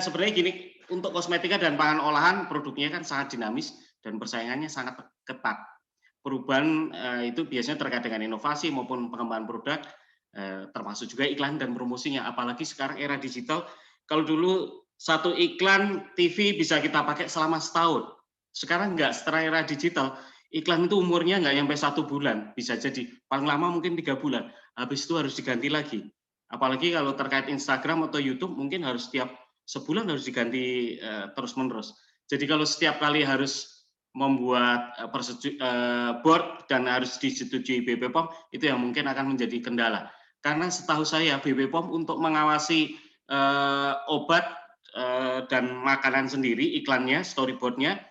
[SPEAKER 7] sebenarnya gini, untuk kosmetika dan bahan olahan produknya kan sangat dinamis dan persaingannya sangat ketat. Perubahan itu biasanya terkait dengan inovasi maupun pengembangan produk, termasuk juga iklan dan promosinya. Apalagi sekarang era digital, kalau dulu satu iklan TV bisa kita pakai selama setahun. Sekarang enggak, setelah era digital, iklan itu umurnya enggak sampai 1 bulan, bisa jadi paling lama mungkin 3 bulan. Habis itu harus diganti lagi. Apalagi kalau terkait Instagram atau YouTube mungkin harus setiap sebulan harus diganti terus-menerus. Jadi kalau setiap kali harus membuat board dan harus disetujui BPOM, itu yang mungkin akan menjadi kendala. Karena setahu saya BPOM untuk mengawasi obat dan makanan sendiri, iklannya, storyboardnya,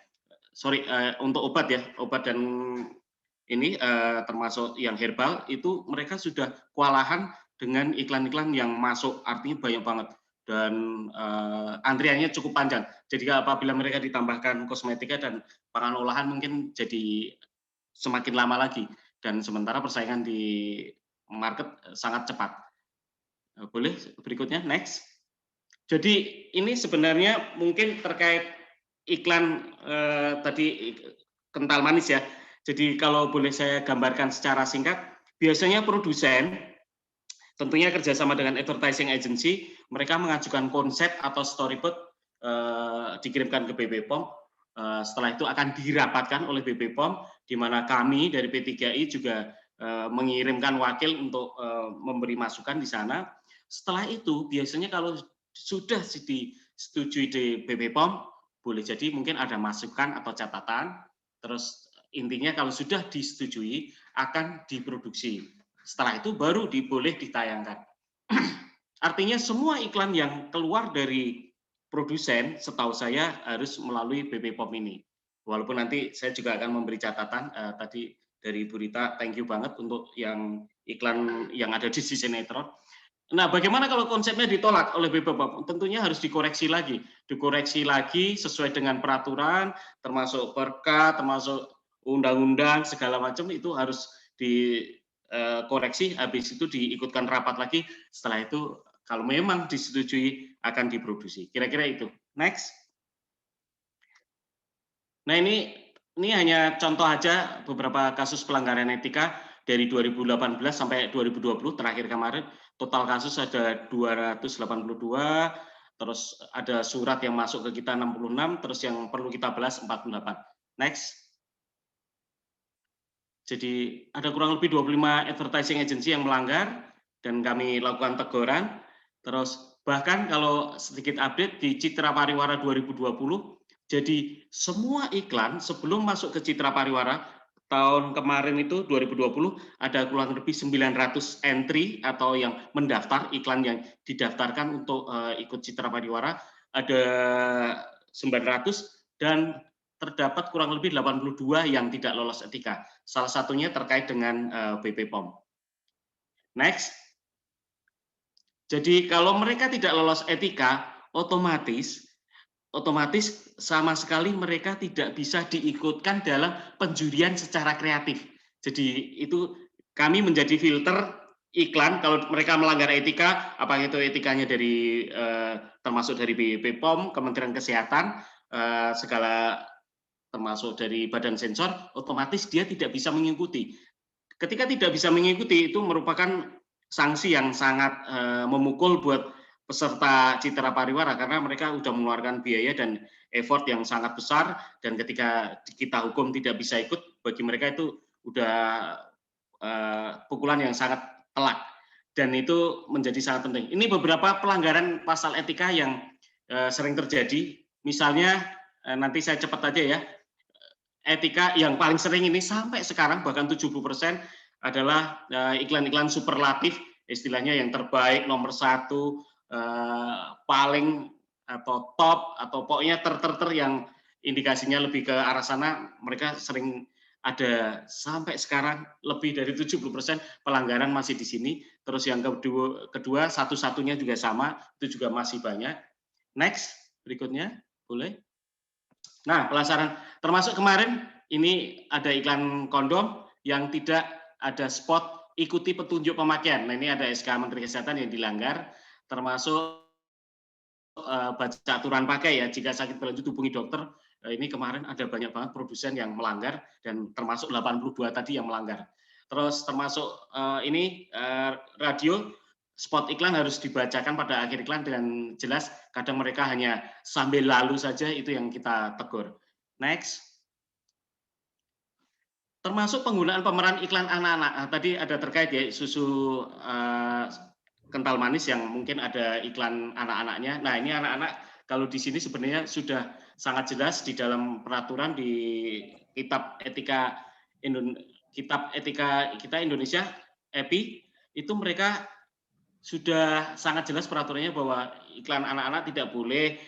[SPEAKER 7] untuk obat ya, obat dan ini termasuk yang herbal, itu mereka sudah kewalahan dengan iklan-iklan yang masuk, artinya banyak banget. Dan antriannya cukup panjang. Jadi apabila mereka ditambahkan kosmetika dan pangan olahan mungkin jadi semakin lama lagi. Dan sementara persaingan di market sangat cepat. Boleh berikutnya, next. Jadi ini sebenarnya mungkin terkait iklan tadi kental manis ya. Jadi kalau boleh saya gambarkan secara singkat, biasanya produsen tentunya kerjasama dengan advertising agency, mereka mengajukan konsep atau storyboard dikirimkan ke BPOM. Setelah itu akan dirapatkan oleh BPOM, di mana kami dari P3I juga mengirimkan wakil untuk memberi masukan di sana. Setelah itu biasanya kalau sudah disetujui di BPOM, boleh jadi mungkin ada masukan atau catatan. Terus intinya kalau sudah disetujui akan diproduksi. Setelah itu baru boleh ditayangkan. Artinya semua iklan yang keluar dari produsen setahu saya harus melalui BPOM ini. Walaupun nanti saya juga akan memberi catatan tadi dari Bu Rita, thank you banget untuk yang iklan yang ada di sinetron. Nah, bagaimana kalau konsepnya ditolak oleh BPOM? Tentunya harus dikoreksi lagi sesuai dengan peraturan, termasuk perka, termasuk undang-undang segala macam itu harus dikoreksi. Habis itu diikutkan rapat lagi. Setelah itu kalau memang disetujui akan diproduksi. Kira-kira itu. Next. Nah, ini hanya contoh aja beberapa kasus pelanggaran etika dari 2018 sampai 2020 terakhir kemarin. Total kasus ada 282, terus ada surat yang masuk ke kita 66, terus yang perlu kita balas 48. Next. Jadi ada kurang lebih 25 advertising agency yang melanggar dan kami lakukan teguran. Terus bahkan kalau sedikit update di Citra Pariwara 2020, jadi semua iklan sebelum masuk ke Citra Pariwara tahun kemarin itu 2020 ada kurang lebih 900 entry atau yang mendaftar, iklan yang didaftarkan untuk ikut Citra Pariwara ada 900 dan terdapat kurang lebih 82 yang tidak lolos etika. Salah satunya terkait dengan BPOM. Next. Jadi kalau mereka tidak lolos etika, otomatis sama sekali mereka tidak bisa diikutkan dalam penjurian secara kreatif. Jadi itu kami menjadi filter iklan kalau mereka melanggar etika, apakah itu etikanya dari termasuk dari BPOM, Kementerian Kesehatan, segala termasuk dari badan sensor, otomatis dia tidak bisa mengikuti. Ketika tidak bisa mengikuti itu merupakan sanksi yang sangat memukul buat peserta Citra Pariwara karena mereka sudah mengeluarkan biaya dan effort yang sangat besar dan ketika kita hukum tidak bisa ikut bagi mereka itu udah pukulan yang sangat telak dan itu menjadi sangat penting. Ini beberapa pelanggaran pasal etika yang sering terjadi. Misalnya nanti saya cepat aja ya. Etika yang paling sering ini sampai sekarang bahkan 70% adalah iklan-iklan superlatif, istilahnya yang terbaik, nomor 1, paling atau top atau pokoknya ter yang indikasinya lebih ke arah sana, mereka sering ada sampai sekarang lebih dari 70% pelanggaran masih di sini. Terus yang kedua satu-satunya juga sama, itu juga masih banyak. Next, berikutnya boleh. Nah, pelasaran termasuk kemarin ini ada iklan kondom yang tidak ada spot ikuti petunjuk pemakaian. Nah, ini ada SK Menteri Kesehatan yang dilanggar, termasuk baca aturan pakai ya. Jika sakit berlanjut hubungi dokter. Ini kemarin ada banyak banget produsen yang melanggar dan termasuk 82 tadi yang melanggar. Terus termasuk ini radio spot iklan harus dibacakan pada akhir iklan dengan jelas. Kadang mereka hanya sambil lalu saja, itu yang kita tegur. Next. Termasuk penggunaan pemeran iklan anak-anak. Tadi ada terkait ya susu kental manis yang mungkin ada iklan anak-anaknya. Nah, ini anak-anak kalau di sini sebenarnya sudah sangat jelas di dalam peraturan di Kitab Etika kita Indonesia EPI itu mereka sudah sangat jelas peraturannya bahwa iklan anak-anak tidak boleh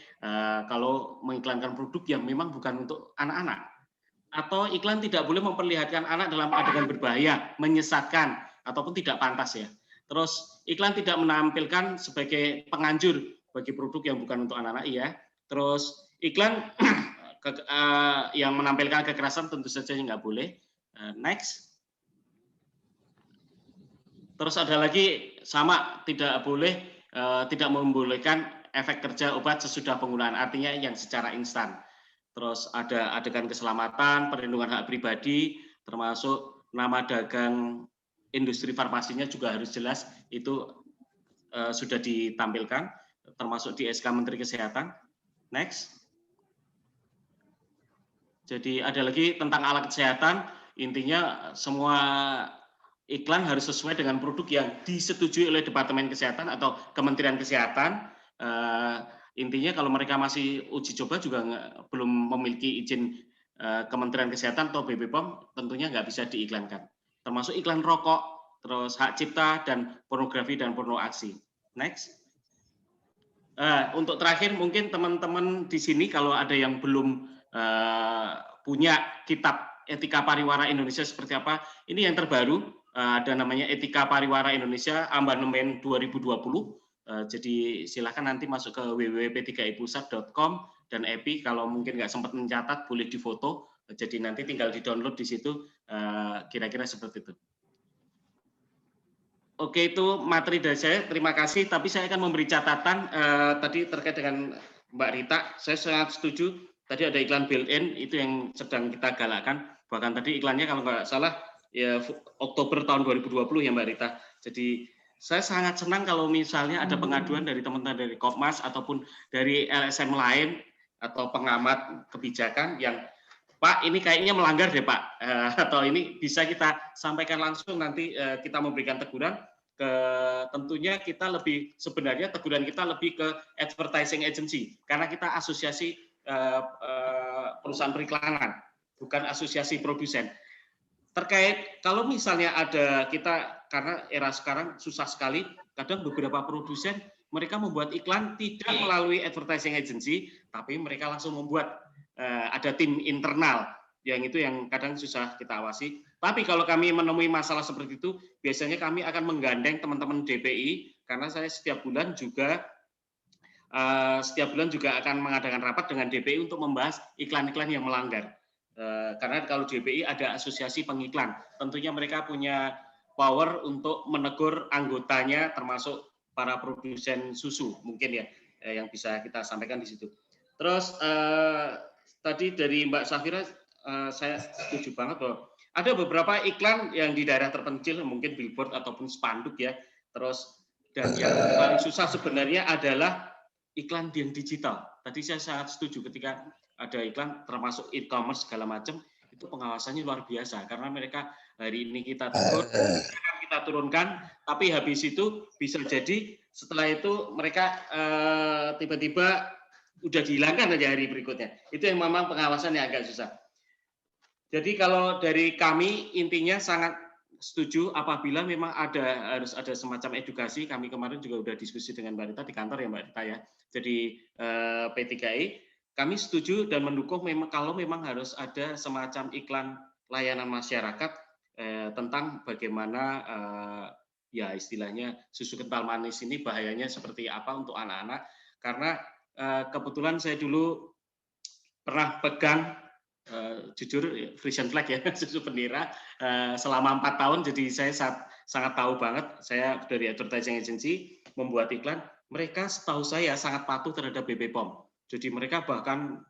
[SPEAKER 7] kalau mengiklankan produk yang memang bukan untuk anak-anak. Atau iklan tidak boleh memperlihatkan anak dalam adegan berbahaya, menyesatkan, ataupun tidak pantas ya. Terus iklan tidak menampilkan sebagai penganjur bagi produk yang bukan untuk anak-anak ya. Terus iklan yang menampilkan kekerasan tentu saja nggak boleh. Next. Terus ada lagi sama tidak boleh tidak membolehkan efek kerja obat sesudah penggunaan, artinya yang secara instan. Terus ada adegan keselamatan, perlindungan hak pribadi, termasuk nama dagang industri farmasinya juga harus jelas, itu sudah ditampilkan, termasuk di SK Menteri Kesehatan. Next. Jadi ada lagi tentang alat kesehatan, intinya semua iklan harus sesuai dengan produk yang disetujui oleh Departemen Kesehatan atau Kementerian Kesehatan. Intinya kalau mereka masih uji coba juga belum memiliki izin Kementerian Kesehatan atau BPOM, tentunya nggak bisa diiklankan. Termasuk iklan rokok, terus hak cipta, dan pornografi dan porno aksi. Next. Untuk terakhir mungkin teman-teman di sini kalau ada yang belum punya kitab Etika Pariwara Indonesia seperti apa, ini yang terbaru, ada namanya Etika Pariwara Indonesia Amandemen 2020. Jadi silakan nanti masuk ke www.p3ipusat.com dan EPI, kalau mungkin nggak sempat mencatat boleh difoto, jadi nanti tinggal di-download di situ, kira-kira seperti itu. Oke, itu materi dari saya, terima kasih, tapi saya akan memberi catatan tadi terkait dengan Mbak Rita, saya sangat setuju, tadi ada iklan built-in, itu yang sedang kita galakkan, bahkan tadi iklannya kalau nggak salah, ya Oktober tahun 2020 ya Mbak Rita, jadi saya sangat senang kalau misalnya ada pengaduan dari teman-teman dari Kopmas ataupun dari LSM lain atau pengamat kebijakan yang Pak ini kayaknya melanggar deh Pak, atau ini bisa kita sampaikan langsung, nanti kita memberikan teguran. Tentunya kita lebih, sebenarnya teguran kita lebih ke advertising agency karena kita asosiasi perusahaan periklanan, bukan asosiasi produsen. Terkait kalau misalnya ada kita, karena era sekarang susah sekali, kadang beberapa produsen mereka membuat iklan tidak melalui advertising agency, tapi mereka langsung membuat ada tim internal, yang itu yang kadang susah kita awasi. Tapi kalau kami menemui masalah seperti itu, biasanya kami akan menggandeng teman-teman DPI, karena saya setiap bulan juga akan mengadakan rapat dengan DPI untuk membahas iklan-iklan yang melanggar. Karena kalau DPI ada asosiasi pengiklan, tentunya mereka punya power untuk menegur anggotanya, termasuk para produsen susu mungkin ya, yang bisa kita sampaikan di situ. Terus tadi dari Mbak Safira, saya setuju banget bahwa ada beberapa iklan yang di daerah terpencil, mungkin billboard ataupun spanduk ya. Terus dan yang paling susah sebenarnya adalah iklan yang digital. Tadi saya sangat setuju ketika ada iklan termasuk e-commerce segala macam, itu pengawasannya luar biasa karena mereka hari ini kita tegur, kita turunkan, tapi habis itu bisa jadi setelah itu mereka tiba-tiba udah dihilangkan aja hari berikutnya. Itu yang memang pengawasannya agak susah. Jadi kalau dari kami intinya sangat setuju apabila memang harus ada semacam edukasi. Kami kemarin juga udah diskusi dengan Mbak Rita di kantor ya Mbak Rita ya. Jadi P3I kami setuju dan mendukung memang kalau memang harus ada semacam iklan layanan masyarakat tentang bagaimana ya istilahnya susu kental manis ini bahayanya seperti apa untuk anak-anak, karena kebetulan saya dulu pernah pegang jujur Frisian Flag ya, susu bendera selama 4 tahun, jadi saya sangat tahu banget. Saya dari advertising agency membuat iklan, mereka setahu saya sangat patuh terhadap BPOM. Jadi mereka bahkan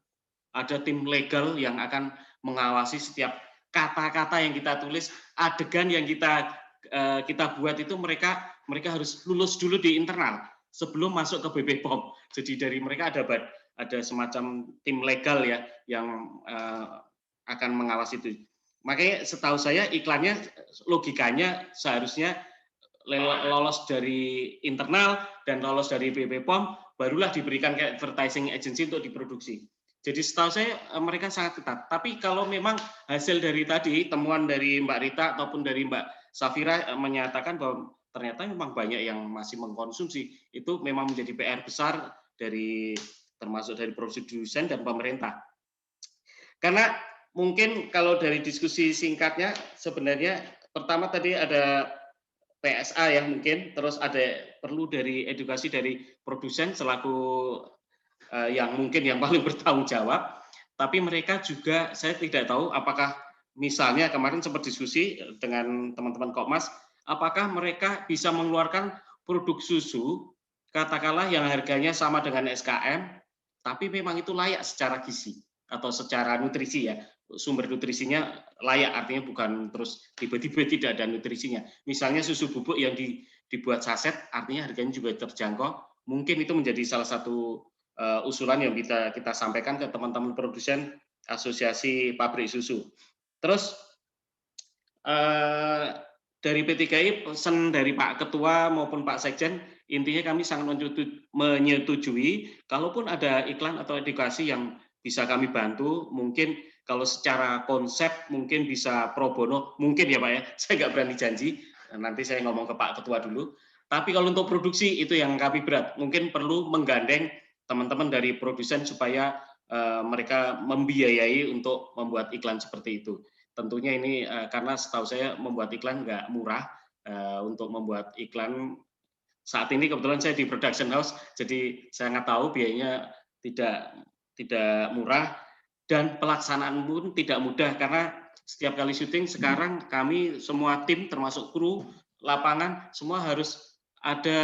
[SPEAKER 7] ada tim legal yang akan mengawasi setiap kata-kata yang kita tulis, adegan yang kita buat itu mereka harus lulus dulu di internal sebelum masuk ke BPOM. Jadi dari mereka ada semacam tim legal ya yang akan mengawasi itu. Makanya setahu saya iklannya logikanya seharusnya lolos dari internal dan lolos dari BPOM, barulah diberikan ke advertising agency untuk diproduksi. Jadi setahu saya mereka sangat ketat. Tapi kalau memang hasil dari tadi, temuan dari Mbak Rita ataupun dari Mbak Safira menyatakan bahwa ternyata memang banyak yang masih mengkonsumsi, itu memang menjadi PR besar termasuk dari produsen dan pemerintah. Karena mungkin kalau dari diskusi singkatnya, sebenarnya pertama tadi ada PSA ya mungkin, terus ada perlu dari edukasi dari produsen selaku yang mungkin yang paling bertanggung jawab, tapi mereka juga saya tidak tahu apakah misalnya kemarin sempat diskusi dengan teman-teman Kopmas, apakah mereka bisa mengeluarkan produk susu, katakanlah yang harganya sama dengan SKM, tapi memang itu layak secara gizi atau secara nutrisi ya, sumber nutrisinya layak, artinya bukan terus tiba-tiba tidak ada nutrisinya. Misalnya susu bubuk yang dibuat saset, artinya harganya juga terjangkau. Mungkin itu menjadi salah satu usulan yang bisa kita sampaikan ke teman-teman produsen Asosiasi Pabrik Susu. Terus dari P3I pesan dari Pak Ketua maupun Pak Sekjen, intinya kami sangat menyetujui kalaupun ada iklan atau edukasi yang bisa kami bantu, mungkin kalau secara konsep mungkin bisa pro bono, mungkin ya Pak ya, saya nggak berani janji, nanti saya ngomong ke Pak Ketua dulu. Tapi kalau untuk produksi itu yang kami berat, mungkin perlu menggandeng teman-teman dari produsen supaya mereka membiayai untuk membuat iklan seperti itu. Tentunya ini karena setahu saya membuat iklan nggak murah, untuk membuat iklan saat ini kebetulan saya di production house, jadi saya nggak tahu biayanya tidak murah dan pelaksanaan pun tidak mudah karena setiap kali syuting sekarang kami semua tim termasuk kru lapangan semua harus ada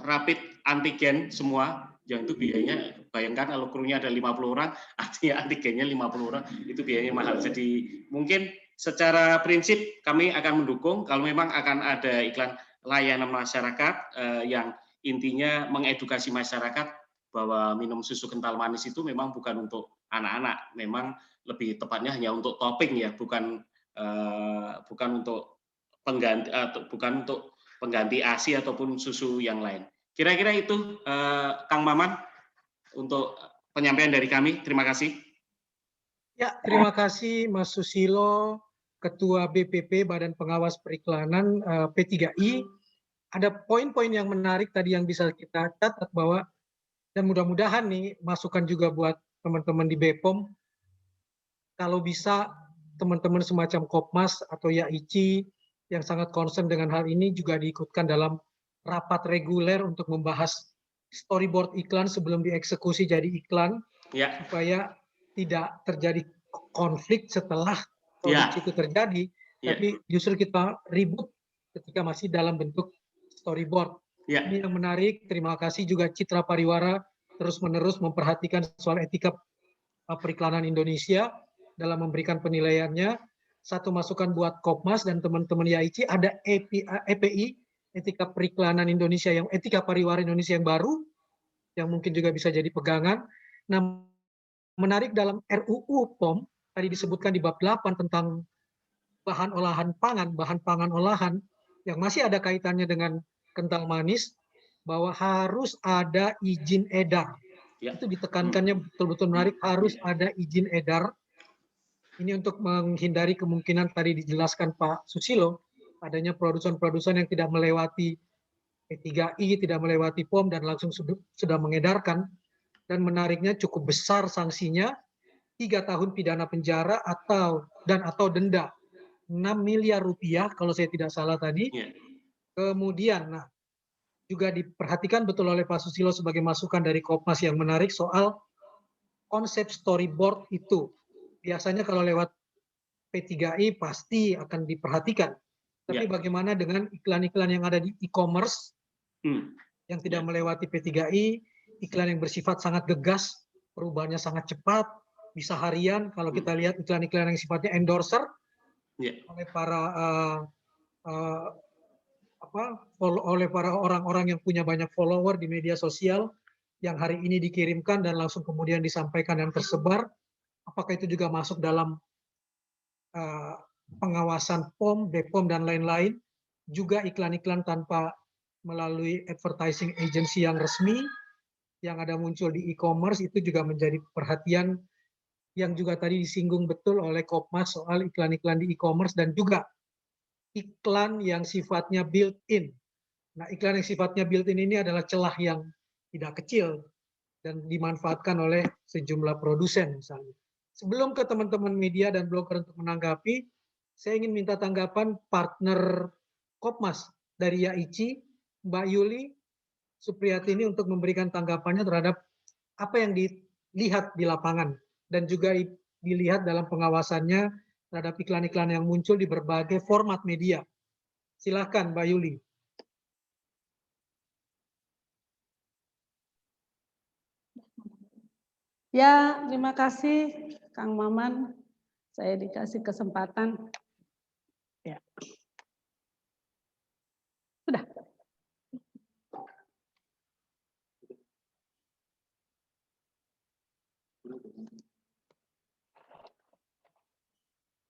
[SPEAKER 7] rapid antigen semua, yang itu biayanya bayangkan kalau krunya ada 50 orang artinya antigennya 50 orang itu biayanya mahal. Jadi mungkin secara prinsip kami akan mendukung kalau memang akan ada iklan layanan masyarakat yang intinya mengedukasi masyarakat bahwa minum susu kental manis itu memang bukan untuk anak-anak, memang lebih tepatnya hanya untuk topping ya, bukan untuk pengganti bukan untuk pengganti ASI ataupun susu yang lain. Kira-kira itu Kang Maman untuk penyampaian dari kami. Terima kasih.
[SPEAKER 1] Ya, terima kasih Mas Susilo, Ketua BPP Badan Pengawas Periklanan P3I. Ada poin-poin yang menarik tadi yang bisa kita catat bahwa dan mudah-mudahan nih masukan juga buat teman-teman di BPOM, kalau bisa teman-teman semacam Kopmas atau YAICI yang sangat concern dengan hal ini juga diikutkan dalam rapat reguler untuk membahas storyboard iklan sebelum dieksekusi jadi iklan, ya, supaya tidak terjadi konflik setelah produksi itu terjadi, tapi justru kita ribut ketika masih dalam bentuk storyboard. Ini yang menarik. Terima kasih juga Citra Pariwara terus-menerus memperhatikan soal etika periklanan Indonesia dalam memberikan penilaiannya. Satu masukan buat Kopmas dan teman-teman YAICI, ada EPI, Etika Periklanan Indonesia, yang Etika Pariwara Indonesia yang baru, yang mungkin juga bisa jadi pegangan. Nah, menarik dalam RUU POM, tadi disebutkan di bab 8 tentang bahan pangan olahan, yang masih ada kaitannya dengan kental manis, bahwa harus ada izin edar. Itu ditekankannya betul-betul menarik, harus ada izin edar. Ini untuk menghindari kemungkinan tadi dijelaskan Pak Susilo, adanya produsen-produsen yang tidak melewati P3I, tidak melewati POM, dan langsung sudah mengedarkan. Dan menariknya cukup besar sanksinya, 3 tahun pidana penjara atau denda 6 miliar rupiah, kalau saya tidak salah tadi. Kemudian, juga diperhatikan betul oleh Pak Susilo sebagai masukan dari Kopmas yang menarik soal konsep storyboard itu. Biasanya kalau lewat P3I pasti akan diperhatikan. Tapi bagaimana dengan iklan-iklan yang ada di e-commerce yang tidak melewati P3I, iklan yang bersifat sangat gegas, perubahannya sangat cepat, bisa harian. Kalau kita lihat iklan-iklan yang sifatnya endorser oleh para orang-orang yang punya banyak follower di media sosial, yang hari ini dikirimkan dan langsung kemudian disampaikan dan tersebar, apakah itu juga masuk dalam pengawasan POM, BPOM, dan lain-lain. Juga iklan-iklan tanpa melalui advertising agency yang resmi, yang ada muncul di e-commerce, itu juga menjadi perhatian yang juga tadi disinggung betul oleh Kopmas soal iklan-iklan di e-commerce, dan juga iklan yang sifatnya built-in. Nah, iklan yang sifatnya built-in ini adalah celah yang tidak kecil dan dimanfaatkan oleh sejumlah produsen misalnya. Sebelum ke teman-teman media dan blogger untuk menanggapi, saya ingin minta tanggapan partner Kopmas dari YAICI, Mbak Yuli Supriyatini, untuk memberikan tanggapannya terhadap apa yang dilihat di lapangan dan juga dilihat dalam pengawasannya terhadap iklan-iklan yang muncul di berbagai format media. Silakan Mbak Yuli.
[SPEAKER 8] Ya, terima kasih Kang Maman. Saya dikasih kesempatan. Ya. Sudah.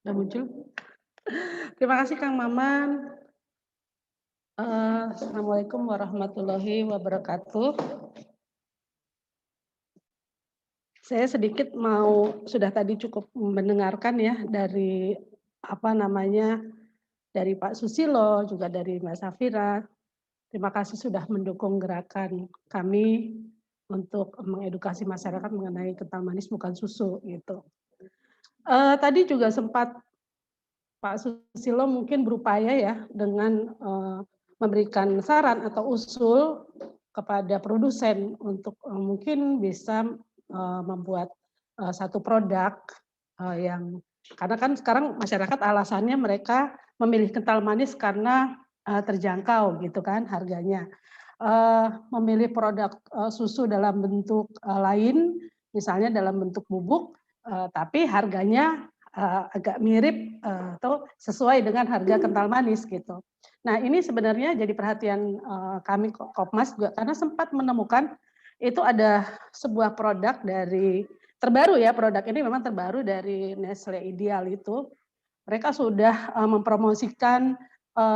[SPEAKER 8] Sudah muncul. Terima kasih Kang Maman. Assalamualaikum warahmatullahi wabarakatuh. Saya sedikit sudah tadi cukup mendengarkan ya dari dari Pak Susilo, juga dari Mbak Safira. Terima kasih sudah mendukung gerakan kami untuk mengedukasi masyarakat mengenai kental manis bukan susu gitu. Tadi juga sempat Pak Susilo mungkin berupaya ya dengan memberikan saran atau usul kepada produsen untuk mungkin bisa membuat satu produk yang, karena kan sekarang masyarakat alasannya mereka memilih kental manis karena terjangkau gitu kan harganya. Memilih produk susu dalam bentuk lain, misalnya dalam bentuk bubuk, tapi harganya agak mirip atau sesuai dengan harga kental manis gitu. Nah ini sebenarnya jadi perhatian kami Kopmas juga, karena sempat menemukan itu ada sebuah produk dari terbaru ya, produk ini memang terbaru dari Nestle Ideal itu. Mereka sudah mempromosikan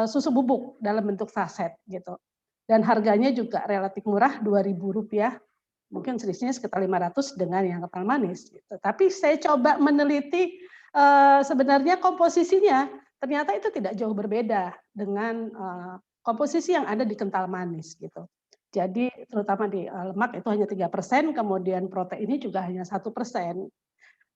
[SPEAKER 8] susu bubuk dalam bentuk saset gitu. Dan harganya juga relatif murah, Rp2.000. Mungkin selisihnya sekitar 500 dengan yang kental manis gitu. Tapi saya coba meneliti sebenarnya komposisinya, ternyata itu tidak jauh berbeda dengan komposisi yang ada di kental manis gitu. Jadi terutama di lemak itu hanya 3%, kemudian proteinnya juga hanya 1%.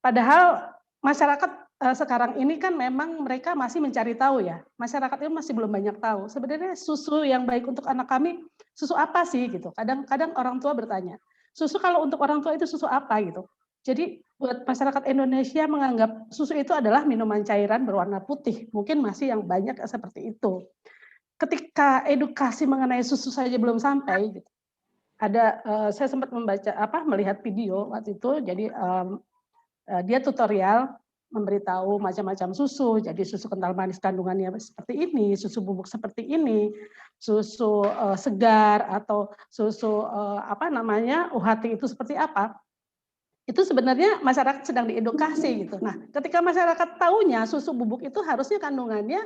[SPEAKER 8] Padahal masyarakat sekarang ini kan memang mereka masih mencari tahu ya. Masyarakat itu masih belum banyak tahu. Sebenarnya susu yang baik untuk anak kami, susu apa sih gitu. Kadang-kadang orang tua bertanya, susu kalau untuk orang tua itu susu apa gitu. Jadi buat masyarakat Indonesia menganggap susu itu adalah minuman cairan berwarna putih. Mungkin masih yang banyak seperti itu. Ketika edukasi mengenai susu saja belum sampai, gitu. Saya sempat melihat video waktu itu, jadi dia tutorial memberitahu macam-macam susu, jadi susu kental manis kandungannya seperti ini, susu bubuk seperti ini, susu segar atau susu UHT itu seperti apa. Itu sebenarnya masyarakat sedang diedukasi gitu. Nah, ketika masyarakat tahunya susu bubuk itu harusnya kandungannya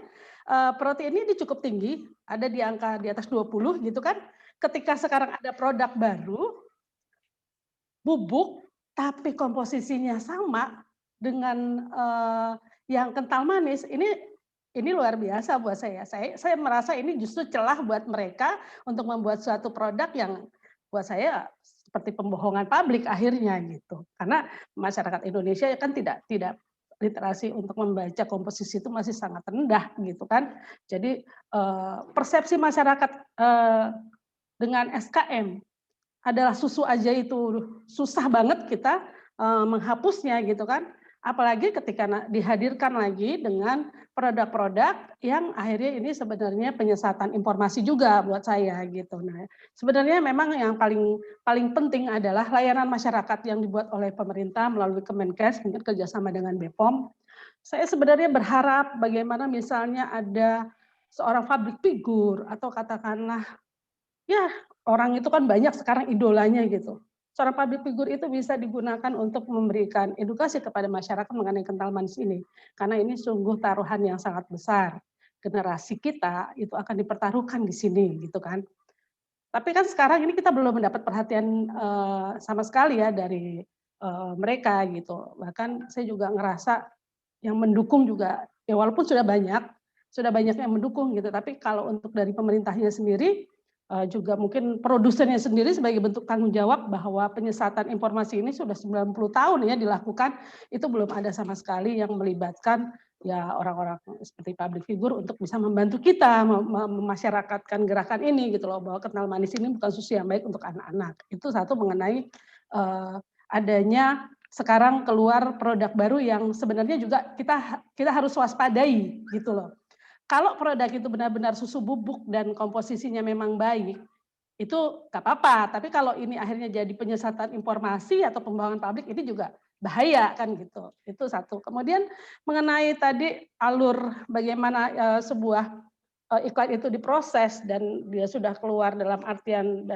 [SPEAKER 8] proteinnya cukup tinggi, ada di angka di atas 20 gitu kan. Ketika sekarang ada produk baru bubuk tapi komposisinya sama dengan yang kental manis, ini luar biasa buat saya. Saya merasa ini justru celah buat mereka untuk membuat suatu produk yang buat saya seperti pembohongan publik akhirnya gitu. Karena masyarakat Indonesia kan tidak literasi untuk membaca komposisi itu masih sangat rendah gitu kan. Jadi persepsi masyarakat dengan SKM adalah susu aja itu susah banget kita menghapusnya gitu kan. Apalagi ketika dihadirkan lagi dengan produk-produk yang akhirnya ini sebenarnya penyesatan informasi juga buat saya gitu. Nah, sebenarnya memang yang paling penting adalah layanan masyarakat yang dibuat oleh pemerintah melalui Kemenkes, mungkin kerjasama dengan BPOM. Saya sebenarnya berharap bagaimana misalnya ada seorang public figure atau katakanlah ya orang itu kan banyak sekarang idolanya gitu. Seorang public figure itu bisa digunakan untuk memberikan edukasi kepada masyarakat mengenai kental manis ini. Karena ini sungguh taruhan yang sangat besar. Generasi kita itu akan dipertaruhkan di sini gitu kan. Tapi kan sekarang ini kita belum mendapat perhatian sama sekali ya dari mereka gitu. Bahkan saya juga ngerasa yang mendukung juga, ya walaupun sudah banyak yang mendukung gitu. Tapi kalau untuk dari pemerintahnya sendiri, juga mungkin produsennya sendiri sebagai bentuk tanggung jawab bahwa penyesatan informasi ini sudah 90 tahun ya dilakukan, itu belum ada sama sekali yang melibatkan ya orang-orang seperti public figure untuk bisa membantu kita memasyarakatkan gerakan ini gitu loh, bahwa kental manis ini bukan susu yang baik untuk anak-anak. Itu satu mengenai adanya sekarang keluar produk baru yang sebenarnya juga kita harus waspadai gitu loh. kalau produk itu benar-benar susu bubuk dan komposisinya memang baik, itu nggak apa-apa. Tapi kalau ini akhirnya jadi penyesatan informasi atau pembohongan publik, ini juga bahaya kan gitu. Itu satu. Kemudian mengenai tadi alur bagaimana sebuah iklan itu diproses dan dia sudah keluar dalam artian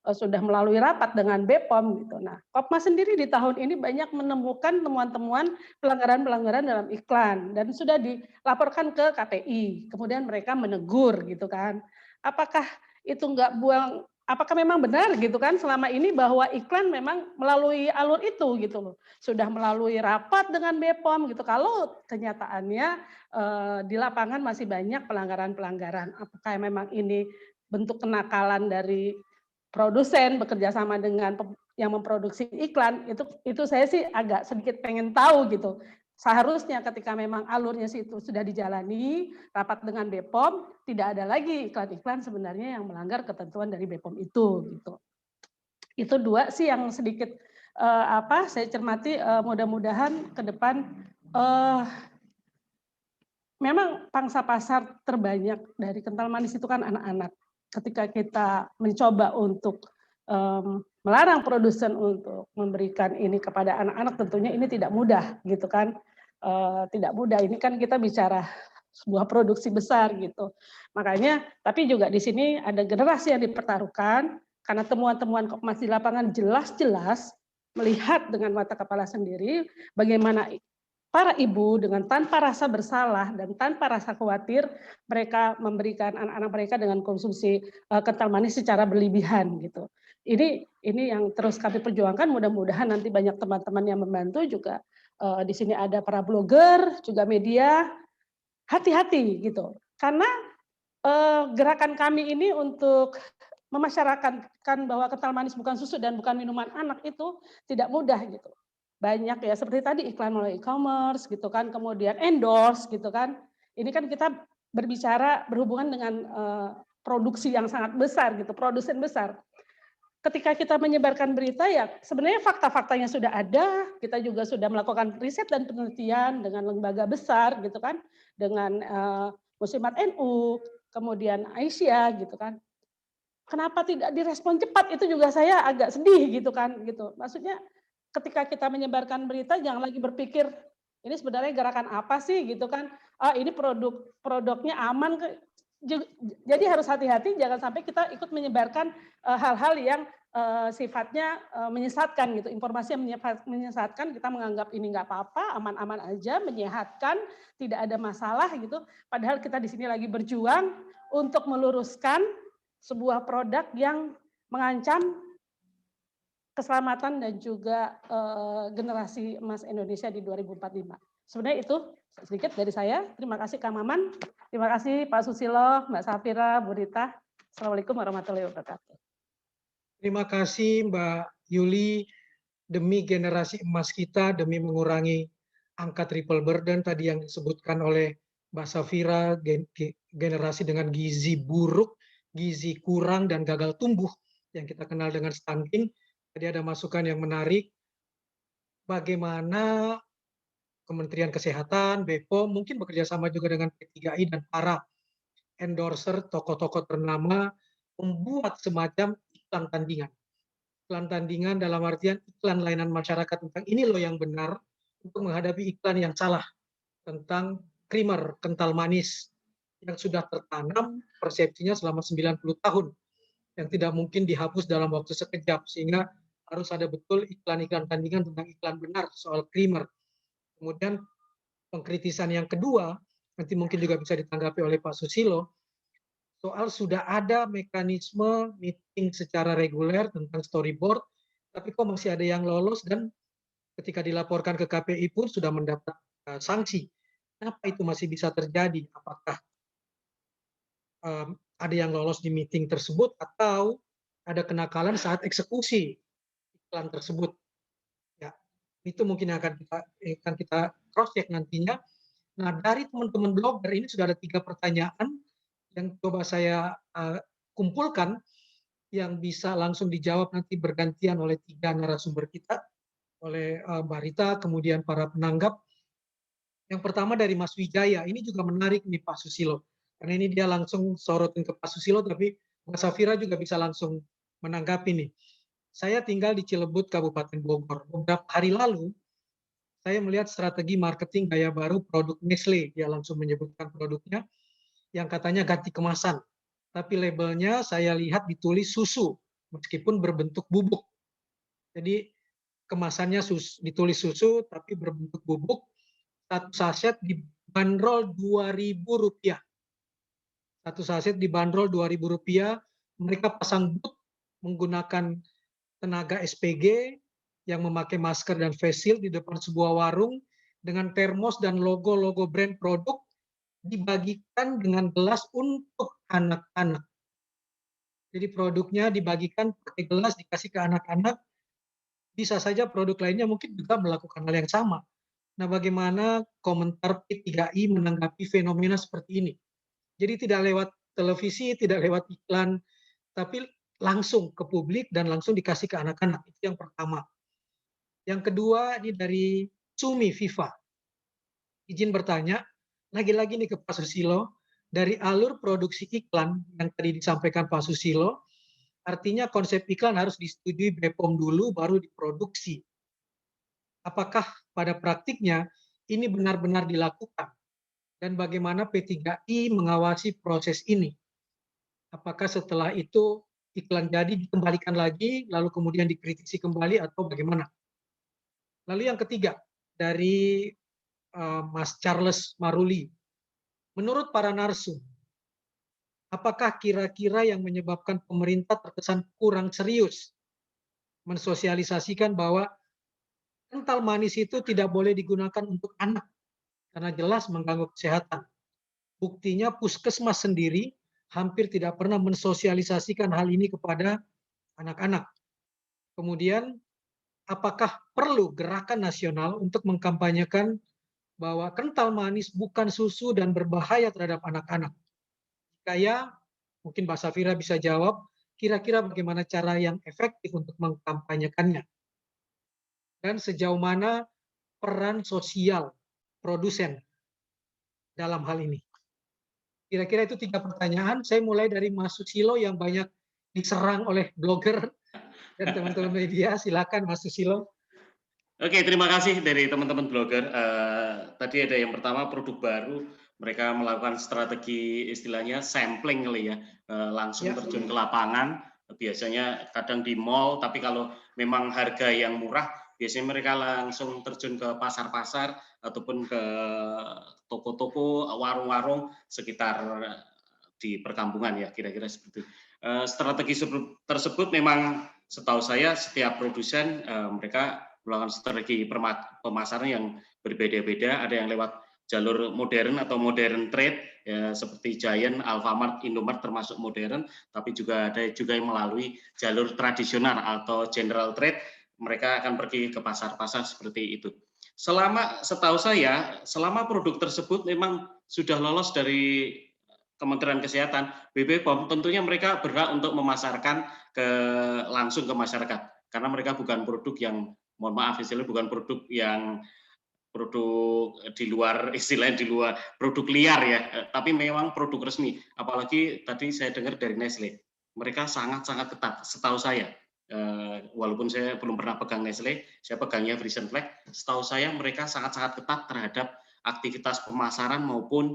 [SPEAKER 8] sudah melalui rapat dengan BPOM gitu. Nah, Kopmas sendiri di tahun ini banyak menemukan temuan-temuan pelanggaran-pelanggaran dalam iklan dan sudah dilaporkan ke KPI. Kemudian mereka menegur gitu kan. Apakah itu nggak buang? Apakah memang benar gitu kan selama ini bahwa iklan memang melalui alur itu gitu loh. Sudah melalui rapat dengan BPOM gitu. Kalau kenyataannya di lapangan masih banyak pelanggaran-pelanggaran. Apakah memang ini bentuk kenakalan dari produsen bekerja sama dengan yang memproduksi iklan? Itu saya sih agak sedikit pengen tahu gitu. Seharusnya ketika memang alurnya itu sudah dijalani, rapat dengan BPOM, tidak ada lagi iklan-iklan sebenarnya yang melanggar ketentuan dari BPOM itu gitu. Itu dua sih yang sedikit saya cermati, mudah-mudahan ke depan memang pangsa pasar terbanyak dari kental manis itu kan anak-anak. Ketika kita mencoba untuk melarang produsen untuk memberikan ini kepada anak-anak, tentunya ini tidak mudah gitu kan. Tidak mudah, ini kan kita bicara sebuah produksi besar gitu. Makanya, tapi juga di sini ada generasi yang dipertaruhkan, karena temuan-temuan Kopmas di lapangan jelas-jelas melihat dengan mata kepala sendiri bagaimana para ibu dengan tanpa rasa bersalah dan tanpa rasa khawatir mereka memberikan anak-anak mereka dengan konsumsi kental manis secara berlebihan gitu. Ini yang terus kami perjuangkan, mudah-mudahan nanti banyak teman-teman yang membantu juga. Di sini ada para blogger, juga media, hati-hati gitu. Karena gerakan kami ini untuk memasyarakatkan bahwa kental manis bukan susu dan bukan minuman anak itu tidak mudah gitu. Banyak ya seperti tadi iklan melalui e-commerce gitu kan, kemudian endorse gitu kan. Ini kan kita berbicara berhubungan dengan produksi yang sangat besar gitu, produsen besar. Ketika kita menyebarkan berita ya sebenarnya fakta-faktanya sudah ada, kita juga sudah melakukan riset dan penelitian dengan lembaga besar gitu kan, dengan Muslimat NU, kemudian Aisyah gitu kan. Kenapa tidak direspon cepat? Itu juga saya agak sedih gitu kan gitu. Maksudnya ketika kita menyebarkan berita jangan lagi berpikir ini sebenarnya gerakan apa sih gitu kan. Ini produknya aman. Jadi harus hati-hati jangan sampai kita ikut menyebarkan hal-hal yang sifatnya menyesatkan gitu. Informasi yang menyesatkan kita menganggap ini nggak apa-apa, aman-aman aja, menyehatkan, tidak ada masalah gitu. Padahal kita di sini lagi berjuang untuk meluruskan sebuah produk yang mengancam keselamatan dan juga generasi emas Indonesia di 2045. Sebenarnya itu sedikit dari saya. Terima kasih Kang Maman, terima kasih Pak Susilo, Mbak Safira, Bu Rita. Assalamualaikum warahmatullahi wabarakatuh.
[SPEAKER 1] Terima kasih Mbak Yuli, demi generasi emas kita, demi mengurangi angka triple burden tadi yang disebutkan oleh Mbak Safira, generasi dengan gizi buruk, gizi kurang dan gagal tumbuh yang kita kenal dengan stunting. Tadi ada masukan yang menarik, bagaimana Kementerian Kesehatan, BPOM, mungkin bekerja sama juga dengan P3I dan para endorser, tokoh-tokoh ternama, membuat semacam iklan tandingan. Iklan tandingan dalam artian iklan layanan masyarakat tentang ini loh yang benar untuk menghadapi iklan yang salah tentang creamer, kental manis yang sudah tertanam persepsinya selama 90 tahun yang tidak mungkin dihapus dalam waktu sekejap, sehingga harus ada betul iklan-iklan tandingan tentang iklan benar soal creamer. Kemudian pengkritisan yang kedua, nanti mungkin juga bisa ditanggapi oleh Pak Susilo, soal sudah ada mekanisme meeting secara reguler tentang storyboard, tapi kok masih ada yang lolos dan ketika dilaporkan ke KPI pun sudah mendapat sanksi. Kenapa itu masih bisa terjadi? Apakah ada yang lolos di meeting tersebut atau ada kenakalan saat eksekusi iklan tersebut? Ya, itu mungkin akan kita cross check nantinya. Nah, dari teman-teman blogger ini sudah ada 3 pertanyaan yang coba saya kumpulkan yang bisa langsung dijawab nanti bergantian oleh 3 narasumber kita, oleh Mbak Rita, kemudian para penanggap. Yang pertama dari Mas Wijaya, ini juga menarik nih Pak Susilo. Karena ini dia langsung sorotin ke Pak Susilo, tapi Mbak Safira juga bisa langsung menanggapi nih. Saya tinggal di Cilebut, Kabupaten Bogor. Beberapa hari lalu, saya melihat strategi marketing gaya baru produk Nestle. Dia langsung menyebutkan produknya yang katanya ganti kemasan. Tapi labelnya saya lihat ditulis susu, meskipun berbentuk bubuk. Jadi kemasannya ditulis susu, tapi berbentuk bubuk. Satu saset dibanderol Rp2.000. Satu saset dibanderol Rp2.000. Mereka pasang booth menggunakan tenaga SPG yang memakai masker dan face shield di depan sebuah warung dengan termos dan logo-logo brand produk dibagikan dengan gelas untuk anak-anak. Jadi produknya dibagikan pakai gelas dikasih ke anak-anak. Bisa saja produk lainnya mungkin juga melakukan hal yang sama. Nah, bagaimana komentar P3I menanggapi fenomena seperti ini? Jadi tidak lewat televisi, tidak lewat iklan, tapi langsung ke publik dan langsung dikasih ke anak-anak. Itu yang pertama. Yang kedua, ini dari Sumi Viva. Izin bertanya, lagi-lagi nih ke Pak Susilo, dari alur produksi iklan yang tadi disampaikan Pak Susilo, artinya konsep iklan harus disetujui BPOM dulu, baru diproduksi. Apakah pada praktiknya ini benar-benar dilakukan? Dan bagaimana P3I mengawasi proses ini? Apakah setelah itu iklan jadi dikembalikan lagi, lalu kemudian dikritisi kembali, atau bagaimana? Lalu yang ketiga, dari Mas Charles Maruli. Menurut para narsum, apakah kira-kira yang menyebabkan pemerintah terkesan kurang serius mensosialisasikan bahwa kental manis itu tidak boleh digunakan untuk anak karena jelas mengganggu kesehatan. Buktinya puskesmas sendiri hampir tidak pernah mensosialisasikan hal ini kepada anak-anak. Kemudian, apakah perlu gerakan nasional untuk mengkampanyekan bahwa kental manis bukan susu dan berbahaya terhadap anak-anak? Jika ya, mungkin Mbak Safira bisa jawab, kira-kira bagaimana cara yang efektif untuk mengkampanyekannya? Dan sejauh mana peran sosial produsen dalam hal ini? Kira-kira itu 3 pertanyaan. Saya mulai dari Mas Susilo yang banyak diserang oleh blogger dan teman-teman media. Silakan Mas Susilo.
[SPEAKER 7] Oke, terima kasih dari teman-teman blogger. Tadi ada yang pertama produk baru, mereka melakukan strategi istilahnya sampling kali ya, langsung terjun ke lapangan. Biasanya kadang di mall, tapi kalau memang harga yang murah, biasanya mereka langsung terjun ke pasar-pasar ataupun ke toko-toko, warung-warung sekitar di perkampungan ya, kira-kira seperti itu. Strategi tersebut memang setahu saya setiap produsen mereka melakukan strategi pemasaran yang berbeda-beda. Ada yang lewat jalur modern atau modern trade ya, seperti Giant, Alfamart, Indomart termasuk modern, tapi juga ada juga yang melalui jalur tradisional atau general trade. Mereka akan pergi ke pasar-pasar seperti itu. Setahu saya, selama produk tersebut memang sudah lolos dari Kementerian Kesehatan, BPOM, tentunya mereka berhak untuk memasarkan langsung ke masyarakat, karena mereka bukan produk yang, mohon maaf istilahnya, bukan produk yang produk di luar, istilahnya di luar produk liar ya, tapi memang produk resmi. Apalagi tadi saya dengar dari Nestle, mereka sangat-sangat ketat, setahu saya. Walaupun saya belum pernah pegang Nestle, saya pegangnya Frisian Flag. Setahu saya mereka sangat-sangat ketat terhadap aktivitas pemasaran maupun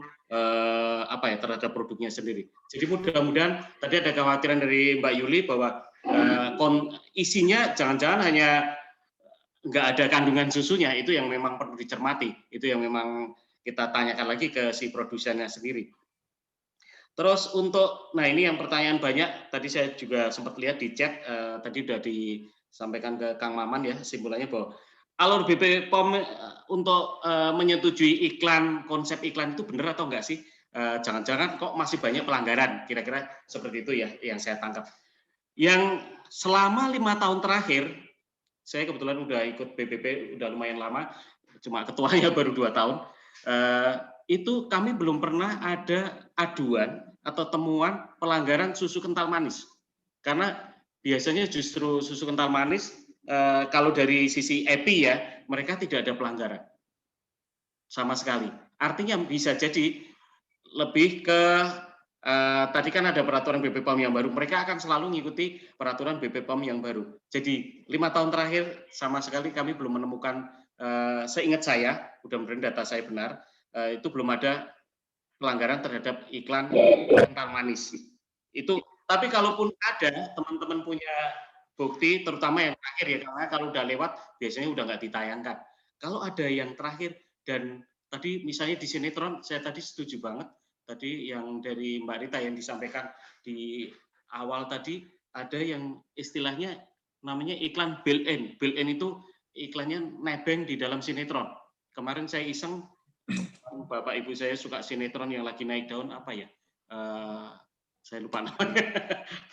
[SPEAKER 7] terhadap produknya sendiri. Jadi mudah-mudahan tadi ada kekhawatiran dari Mbak Yuli bahwa isinya jangan-jangan hanya nggak ada kandungan susunya, itu yang memang perlu dicermati, itu yang memang kita tanyakan lagi ke si produsennya sendiri. Terus nah ini yang pertanyaan banyak, tadi saya juga sempat lihat di chat, tadi sudah disampaikan ke Kang Maman ya, simpulannya bahwa alur BPOM untuk menyetujui iklan, konsep iklan itu benar atau enggak sih? Jangan-jangan kok masih banyak pelanggaran, kira-kira seperti itu ya yang saya tangkap. Yang selama 5 tahun terakhir, saya kebetulan udah ikut BPP udah lumayan lama, cuma ketuanya baru 2 tahun, itu kami belum pernah ada aduan atau temuan pelanggaran susu kental manis. Karena biasanya justru susu kental manis, kalau dari sisi EPI ya, mereka tidak ada pelanggaran. sama sekali. Artinya bisa jadi lebih ke tadi kan ada peraturan BPOM yang baru, mereka akan selalu mengikuti peraturan BPOM yang baru. Jadi 5 tahun terakhir sama sekali kami belum menemukan, seingat saya, mudah-mudahan data saya benar, itu belum ada pelanggaran terhadap iklan kental manis. Itu, tapi kalaupun ada, teman-teman punya bukti, terutama yang terakhir ya, karena kalau udah lewat biasanya udah nggak ditayangkan. Kalau ada yang terakhir dan tadi misalnya di sinetron, saya tadi setuju banget. Tadi yang dari Mbak Rita yang disampaikan di awal tadi, ada yang istilahnya namanya iklan built-in. Built-in itu iklannya nebeng di dalam sinetron. Kemarin saya iseng, Bapak Ibu saya suka sinetron yang lagi naik daun, apa ya? Saya lupa namanya.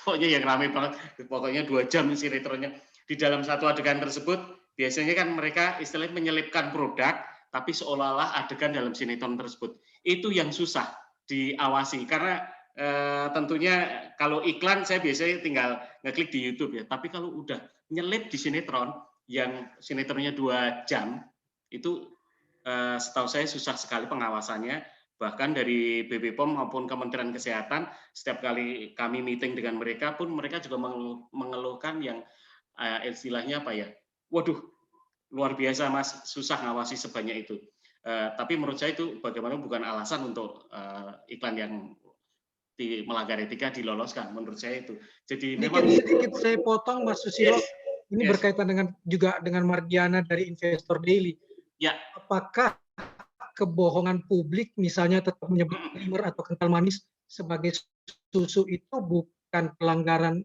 [SPEAKER 7] Pokoknya yang ramai banget, pokoknya 2 jam sinetronnya. Di dalam satu adegan tersebut, biasanya kan mereka istilahnya menyelipkan produk, tapi seolah-olah adegan dalam sinetron tersebut. Itu yang susah diawasi karena tentunya kalau iklan saya biasanya tinggal ngeklik di YouTube ya, tapi kalau udah nyelip di sinetron yang sinetronnya 2 jam itu setahu saya susah sekali pengawasannya. Bahkan dari BPOM maupun Kementerian Kesehatan setiap kali kami meeting dengan mereka pun mereka juga mengeluhkan yang istilahnya apa ya, waduh luar biasa Mas, susah ngawasi sebanyak itu. Tapi menurut saya itu bagaimana bukan alasan untuk iklan yang melanggar etika diloloskan, menurut saya itu. Jadi
[SPEAKER 1] sedikit saya potong Mas Susilo, ini berkaitan juga dengan Mardiana dari Investor Daily.
[SPEAKER 7] Ya.
[SPEAKER 1] Apakah kebohongan publik misalnya tetap menyebut primer atau kental manis sebagai susu itu bukan pelanggaran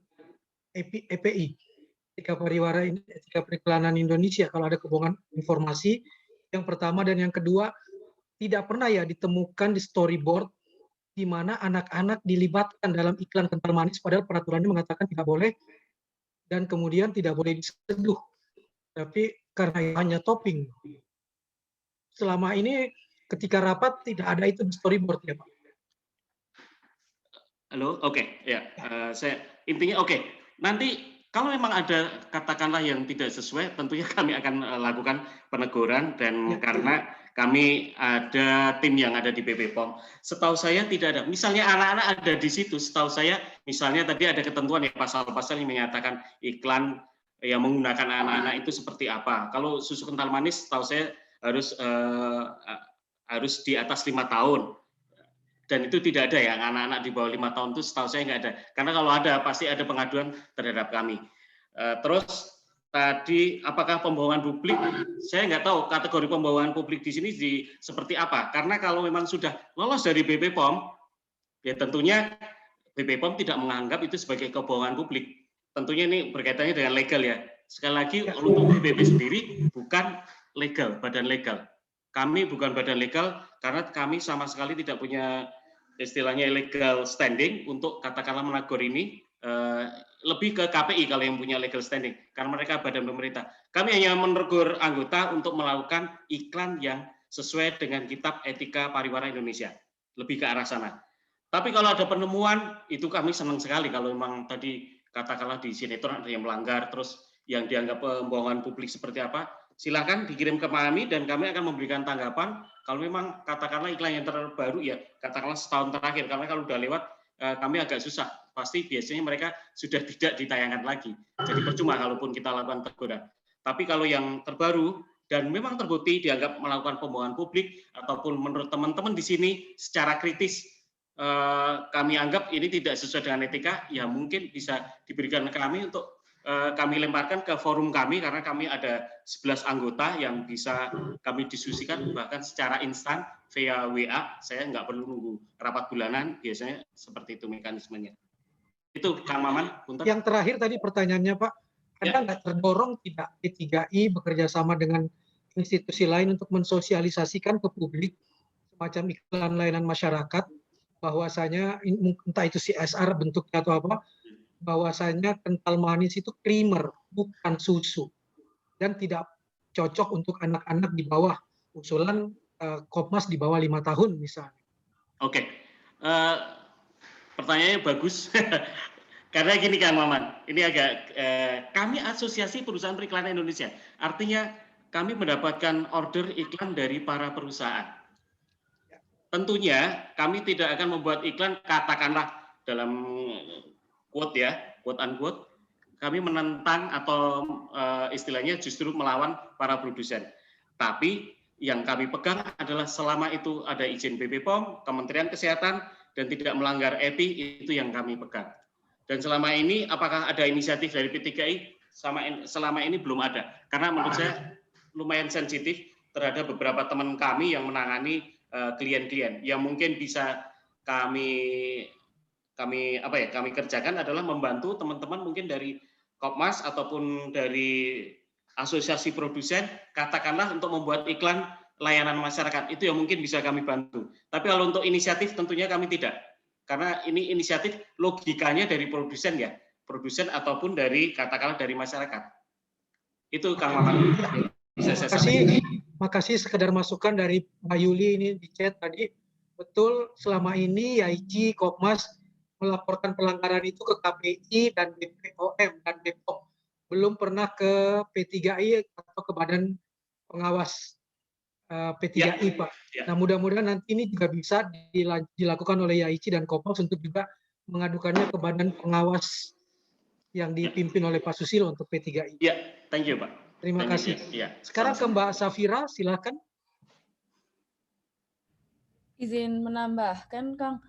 [SPEAKER 1] EPI, etika pariwara, etika periklanan Indonesia, kalau ada kebohongan informasi? Yang pertama, dan yang kedua, tidak pernah ya ditemukan di storyboard di mana anak-anak dilibatkan dalam iklan kental manis, padahal peraturannya mengatakan tidak boleh dan kemudian tidak boleh diseduh, tapi karena hanya topping. Selama ini ketika rapat tidak ada itu di storyboard ya Pak.
[SPEAKER 7] Halo, oke, ya, saya intinya oke. Nanti kalau memang ada katakanlah yang tidak sesuai, tentunya kami akan lakukan peneguran dan karena kami ada tim yang ada di BPOM. Setahu saya tidak ada. Misalnya anak-anak ada di situ. Setahu saya, misalnya tadi ada ketentuan ya pasal-pasal yang menyatakan iklan yang menggunakan anak-anak itu seperti apa. Kalau susu kental manis, setahu saya harus di atas 5 tahun. Dan itu tidak ada ya, anak-anak di bawah 5 tahun itu setahu saya nggak ada. Karena kalau ada, pasti ada pengaduan terhadap kami. Terus tadi, apakah pembohongan publik? Saya nggak tahu kategori pembohongan publik di sini seperti apa. Karena kalau memang sudah lolos dari BPOM, ya tentunya BPOM tidak menganggap itu sebagai kebohongan publik. Tentunya ini berkaitannya dengan legal ya. Sekali lagi, untuk BPP sendiri bukan legal, badan legal. Kami bukan badan legal karena kami sama sekali tidak punya istilahnya legal standing untuk katakanlah menegur ini, lebih ke KPI kalau yang punya legal standing karena mereka badan pemerintah. Kami hanya menegur anggota untuk melakukan iklan yang sesuai dengan Kitab Etika Pariwara Indonesia, lebih ke arah sana. Tapi kalau ada penemuan itu kami senang sekali kalau memang tadi katakanlah di sinetron ada yang melanggar terus yang dianggap pembohongan publik seperti apa. Silakan dikirim ke kami dan kami akan memberikan tanggapan kalau memang katakanlah iklan yang terbaru ya katakanlah setahun terakhir, karena kalau udah lewat kami agak susah, pasti biasanya mereka sudah tidak ditayangkan lagi, jadi percuma kalaupun kita lakukan teguran. Tapi kalau yang terbaru dan memang terbukti dianggap melakukan pembohongan publik ataupun menurut teman-teman di sini secara kritis kami anggap ini tidak sesuai dengan etika, ya mungkin bisa diberikan ke kami untuk kami lemparkan ke forum kami karena kami ada 11 anggota yang bisa kami diskusikan bahkan secara instan via WA. Saya nggak perlu nunggu rapat bulanan, biasanya seperti itu mekanismenya. Itu Kang Maman. Punten.
[SPEAKER 1] Yang terakhir tadi pertanyaannya Pak, ada nggak terdorong tidak P3I bekerja sama dengan institusi lain untuk mensosialisasikan ke publik semacam iklan layanan masyarakat bahwasanya entah itu CSR bentuknya atau apa, bahwasanya kental manis itu creamer bukan susu dan tidak cocok untuk anak-anak di bawah usulan Kopmas di bawah 5 tahun misalnya.
[SPEAKER 7] Oke, pertanyaannya bagus karena gini Kang Maman, ini agak kami Asosiasi Perusahaan Periklanan Indonesia, artinya kami mendapatkan order iklan dari para perusahaan. Tentunya kami tidak akan membuat iklan, katakanlah dalam quote ya, quote unquote, kami menentang atau istilahnya justru melawan para produsen. Tapi yang kami pegang adalah selama itu ada izin BP POM, Kementerian Kesehatan, dan tidak melanggar EPI, itu yang kami pegang. Dan selama ini apakah ada inisiatif dari P3I? Selama ini belum ada. Karena menurut saya lumayan sensitif terhadap beberapa teman kami yang menangani klien-klien. Yang mungkin bisa kami kerjakan adalah membantu teman-teman mungkin dari Kopmas ataupun dari asosiasi produsen, katakanlah untuk membuat iklan layanan masyarakat, itu yang mungkin bisa kami bantu. Tapi kalau untuk inisiatif tentunya kami tidak, karena ini inisiatif logikanya dari produsen ya, produsen ataupun dari katakanlah dari masyarakat. Itu Kang Maman.
[SPEAKER 1] Makasih sekedar masukan dari Mbak Yuli ini di chat tadi. Betul, selama ini YAICI, Kopmas melaporkan pelanggaran itu ke KPI dan BPOM dan BPOM. Belum pernah ke P3I atau ke Badan Pengawas P3I, Pak. Nah, mudah-mudahan nanti ini juga bisa dilakukan oleh YAICI dan Kopmas untuk juga mengadukannya ke Badan Pengawas yang dipimpin oleh Pak Susilo untuk P3I.
[SPEAKER 7] Ya, thank you, Pak.
[SPEAKER 1] Terima kasih. Sekarang ke Mbak Safira, silakan.
[SPEAKER 2] Izin menambahkan, Kang,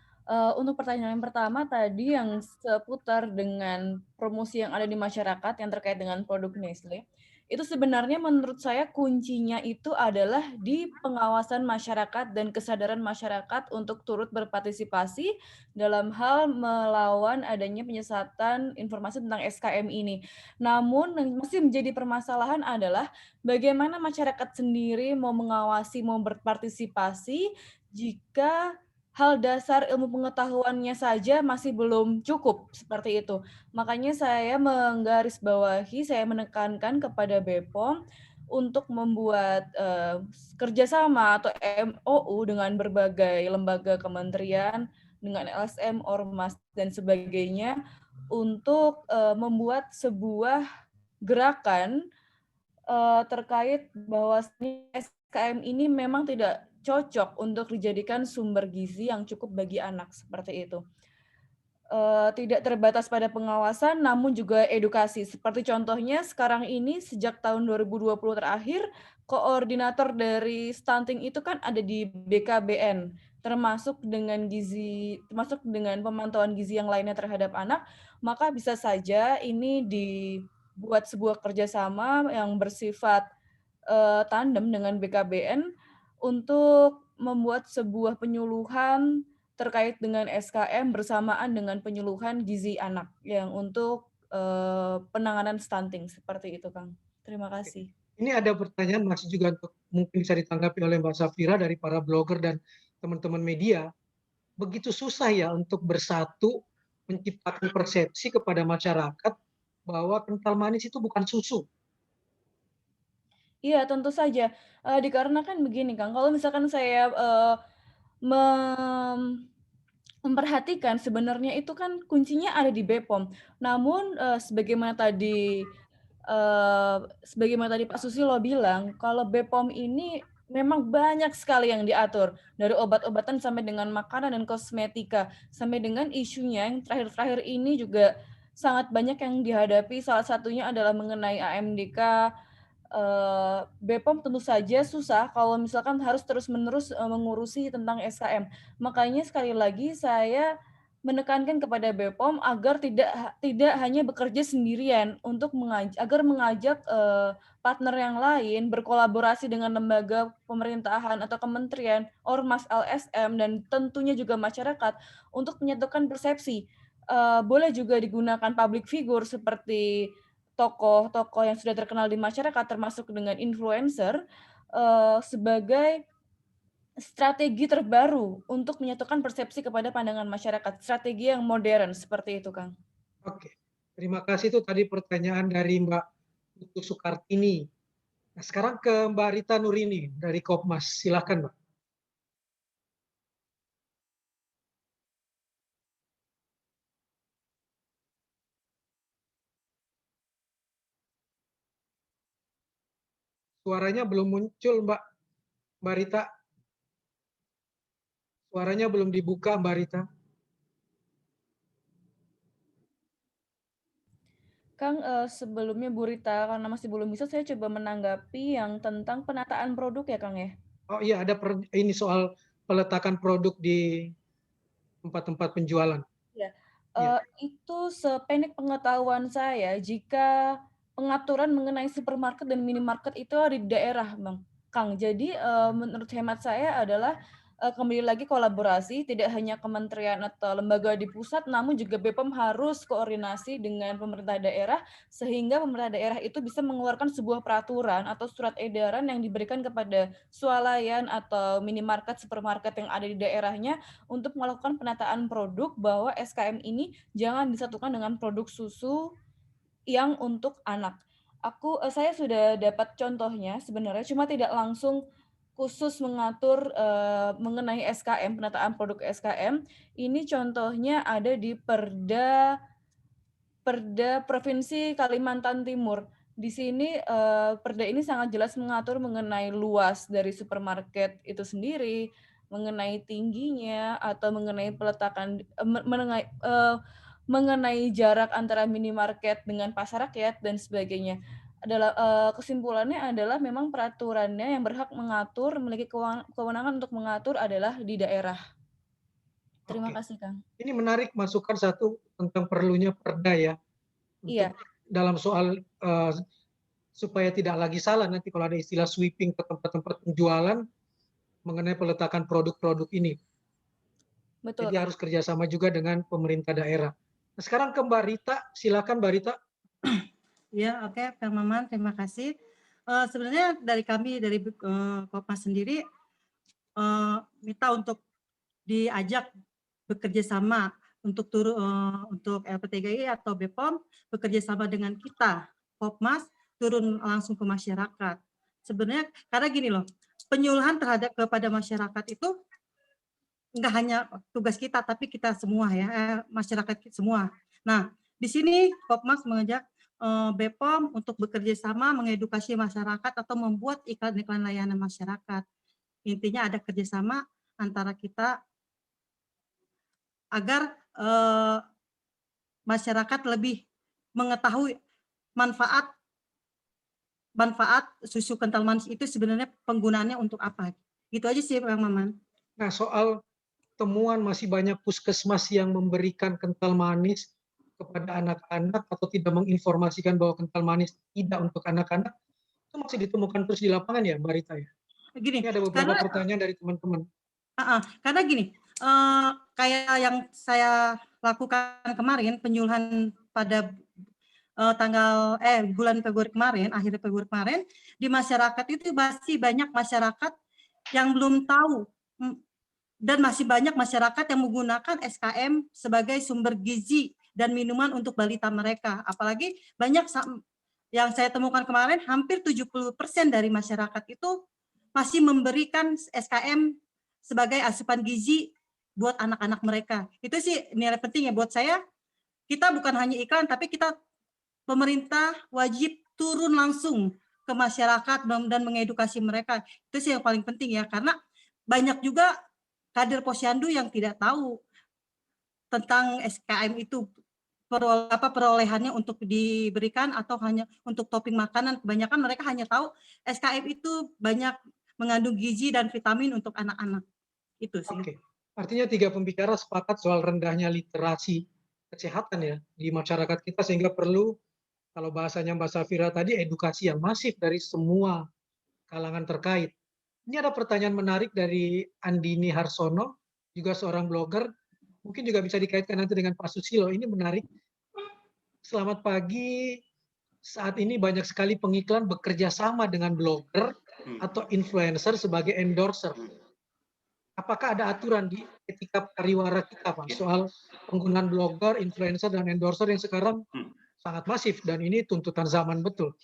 [SPEAKER 2] untuk pertanyaan yang pertama tadi yang seputar dengan promosi yang ada di masyarakat yang terkait dengan produk Nestle, itu sebenarnya menurut saya kuncinya itu adalah di pengawasan masyarakat dan kesadaran masyarakat untuk turut berpartisipasi dalam hal melawan adanya penyesatan informasi tentang SKM ini. Namun yang masih menjadi permasalahan adalah bagaimana masyarakat sendiri mau mengawasi, mau berpartisipasi jika hal dasar ilmu pengetahuannya saja masih belum cukup seperti itu. Makanya saya menggarisbawahi, saya menekankan kepada BPOM untuk membuat kerjasama atau MOU dengan berbagai lembaga kementerian, dengan LSM, Ormas, dan sebagainya untuk membuat sebuah gerakan terkait bahwa SKM ini memang tidak cocok untuk dijadikan sumber gizi yang cukup bagi anak, seperti itu. Tidak terbatas pada pengawasan, namun juga edukasi. Seperti contohnya sekarang ini sejak tahun 2020 terakhir, koordinator dari stunting itu kan ada di BKBN, termasuk dengan pemantauan gizi yang lainnya terhadap anak, maka bisa saja ini dibuat sebuah kerjasama yang bersifat tandem dengan BKBN untuk membuat sebuah penyuluhan terkait dengan SKM bersamaan dengan penyuluhan gizi anak yang untuk penanganan stunting seperti itu, Kang. Terima kasih.
[SPEAKER 1] Ini ada pertanyaan masih juga untuk mungkin bisa ditanggapi oleh Mbak Safira dari para blogger dan teman-teman media. Begitu susah ya untuk bersatu menciptakan persepsi kepada masyarakat bahwa kental manis itu bukan susu.
[SPEAKER 2] Iya, tentu saja. Dikarenakan begini, Kang, kalau misalkan saya memperhatikan sebenarnya itu kan kuncinya ada di BPOM. Namun sebagaimana tadi Pak Susilo bilang, kalau BPOM ini memang banyak sekali yang diatur, dari obat-obatan sampai dengan makanan dan kosmetika, sampai dengan isunya yang terakhir-terakhir ini juga sangat banyak yang dihadapi. Salah satunya adalah mengenai AMDK. BPOM tentu saja susah kalau misalkan harus terus-menerus mengurusi tentang SKM. Makanya sekali lagi saya menekankan kepada BPOM agar tidak hanya bekerja sendirian untuk mengajak partner yang lain berkolaborasi dengan lembaga pemerintahan atau kementerian, ormas, LSM, dan tentunya juga masyarakat untuk menyatukan persepsi. Boleh juga digunakan public figure seperti tokoh-tokoh yang sudah terkenal di masyarakat termasuk dengan influencer sebagai strategi terbaru untuk menyatukan persepsi kepada pandangan masyarakat, strategi yang modern seperti itu, Kang.
[SPEAKER 1] Oke, terima kasih. Itu tadi pertanyaan dari Mbak Putu Sukartini. Nah, sekarang ke Mbak Rita Nurini dari Kopmas. Silakan, Mbak. Suaranya belum muncul, Mbak Rita. Suaranya belum dibuka, Mbak Rita.
[SPEAKER 2] Kang, sebelumnya Bu Rita, karena masih belum bisa, saya coba menanggapi yang tentang penataan produk ya, Kang ya.
[SPEAKER 1] Oh iya, ada ini soal peletakan produk di tempat-tempat penjualan.
[SPEAKER 2] Ya,
[SPEAKER 1] Iya.
[SPEAKER 2] itu sependek pengetahuan saya, jika pengaturan mengenai supermarket dan minimarket itu ada di daerah, Kang. Jadi, menurut hemat saya adalah, kembali lagi kolaborasi, tidak hanya kementerian atau lembaga di pusat, namun juga BPOM harus koordinasi dengan pemerintah daerah, sehingga pemerintah daerah itu bisa mengeluarkan sebuah peraturan atau surat edaran yang diberikan kepada swalayan atau minimarket, supermarket yang ada di daerahnya, untuk melakukan penataan produk bahwa SKM ini jangan disatukan dengan produk susu yang untuk anak. Saya sudah dapat contohnya sebenarnya, cuma tidak langsung khusus mengatur mengenai SKM, penataan produk SKM. Ini contohnya ada di Perda Provinsi Kalimantan Timur. Di sini Perda ini sangat jelas mengatur mengenai luas dari supermarket itu sendiri, mengenai tingginya, atau mengenai peletakan mengenai jarak antara minimarket dengan pasar rakyat dan sebagainya. Kesimpulannya adalah memang peraturannya yang berhak mengatur, memiliki kewenangan untuk mengatur adalah di daerah. Terima
[SPEAKER 1] Oke.
[SPEAKER 2] kasih, Kang.
[SPEAKER 1] Ini menarik masukan satu tentang perlunya perda ya.
[SPEAKER 2] Iya.
[SPEAKER 1] Untuk dalam soal supaya tidak lagi salah nanti kalau ada istilah sweeping ke tempat-tempat penjualan mengenai peletakan produk-produk ini.
[SPEAKER 2] Betul,
[SPEAKER 1] Jadi
[SPEAKER 2] Kang.
[SPEAKER 1] harus kerjasama juga dengan pemerintah daerah. Nah, sekarang ke Mbak Rita, silakan Mbak Rita.
[SPEAKER 3] Ya, oke, Kang Maman, terima kasih. Sebenarnya dari kami dari Kopmas sendiri minta untuk diajak bekerja sama untuk untuk LP3I atau BPOM bekerja sama dengan kita Kopmas turun langsung ke masyarakat. Sebenarnya karena gini loh, penyuluhan terhadap kepada masyarakat itu enggak hanya tugas kita tapi kita semua ya, masyarakat semua. Nah, di sini Kopmas mengajak BPOM untuk bekerja sama mengedukasi masyarakat atau membuat iklan-iklan layanan masyarakat. Intinya ada kerjasama antara kita agar masyarakat lebih mengetahui manfaat susu kental manis itu sebenarnya penggunaannya untuk apa. Gitu aja sih, Bang Maman.
[SPEAKER 1] Nah, soal temuan masih banyak puskesmas yang memberikan kental manis kepada anak-anak atau tidak menginformasikan bahwa kental manis tidak untuk anak-anak, itu masih ditemukan terus di lapangan ya, Mbak Rita ya?
[SPEAKER 3] Gini,
[SPEAKER 1] Ini ada beberapa pertanyaan dari teman-teman.
[SPEAKER 3] Karena gini, kayak yang saya lakukan kemarin, penyuluhan pada bulan Februari kemarin, akhir Februari kemarin, di masyarakat itu masih banyak masyarakat yang belum tahu dan masih banyak masyarakat yang menggunakan SKM sebagai sumber gizi dan minuman untuk balita mereka. Apalagi banyak yang saya temukan kemarin, hampir 70% dari masyarakat itu masih memberikan SKM sebagai asupan gizi buat anak-anak mereka. Itu sih nilai penting ya buat saya. Kita bukan hanya iklan, tapi pemerintah wajib turun langsung ke masyarakat dan mengedukasi mereka. Itu sih yang paling penting ya, karena banyak juga kader posyandu yang tidak tahu tentang SKM itu, perolehannya untuk diberikan atau hanya untuk topping makanan. Kebanyakan mereka hanya tahu SKM itu banyak mengandung gizi dan vitamin untuk anak-anak. Itu sih.
[SPEAKER 1] Oke. Artinya 3 pembicara sepakat soal rendahnya literasi kesehatan ya di masyarakat kita, sehingga perlu, kalau bahasanya Mbak Safira tadi, edukasi yang masif dari semua kalangan terkait. Ini ada pertanyaan menarik dari Andini Harsono, juga seorang blogger. Mungkin juga bisa dikaitkan nanti dengan Pak Susilo. Ini menarik. Selamat pagi. Saat ini banyak sekali pengiklan bekerja sama dengan blogger atau influencer sebagai endorser. Apakah ada aturan di etika pariwara kita, Pak, soal penggunaan blogger, influencer, dan endorser yang sekarang sangat masif, dan ini tuntutan zaman betul.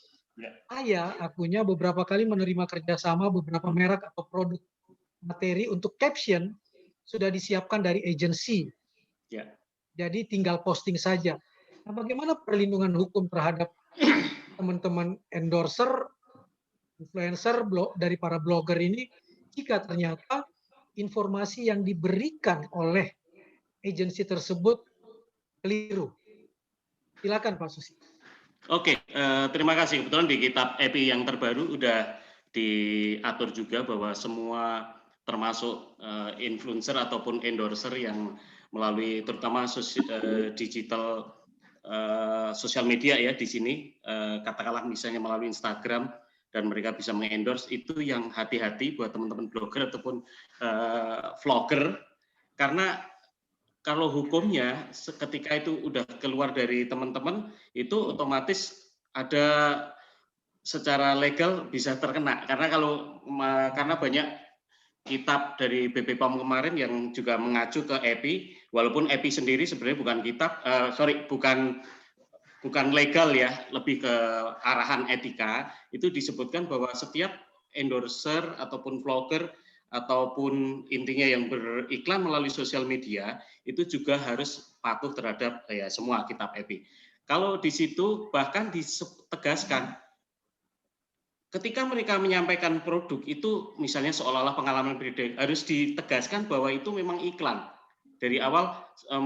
[SPEAKER 1] Saya akunya beberapa kali menerima kerjasama beberapa merek atau produk materi untuk caption sudah disiapkan dari agensi. Jadi tinggal posting saja. Nah, bagaimana perlindungan hukum terhadap teman-teman endorser influencer dari para blogger ini jika ternyata informasi yang diberikan oleh agensi tersebut keliru. Silakan Pak Susi.
[SPEAKER 7] Oke, terima kasih. Kebetulan di kitab EPI yang terbaru udah diatur juga bahwa semua termasuk influencer ataupun endorser yang melalui terutama digital sosial media ya di sini, katakanlah misalnya melalui Instagram dan mereka bisa mengendorse, itu yang hati-hati buat teman-teman blogger ataupun vlogger, karena kalau hukumnya ketika itu udah keluar dari teman-teman itu otomatis ada secara legal bisa terkena, karena banyak kitab dari BPOM kemarin yang juga mengacu ke EPI, walaupun EPI sendiri sebenarnya bukan kitab, bukan legal ya, lebih ke arahan etika. Itu disebutkan bahwa setiap endorser ataupun vlogger ataupun intinya yang beriklan melalui sosial media itu juga harus patuh terhadap semua kitab EPI. Kalau di situ bahkan ditegaskan ketika mereka menyampaikan produk itu misalnya seolah-olah pengalaman pribadi, harus ditegaskan bahwa itu memang iklan. Dari awal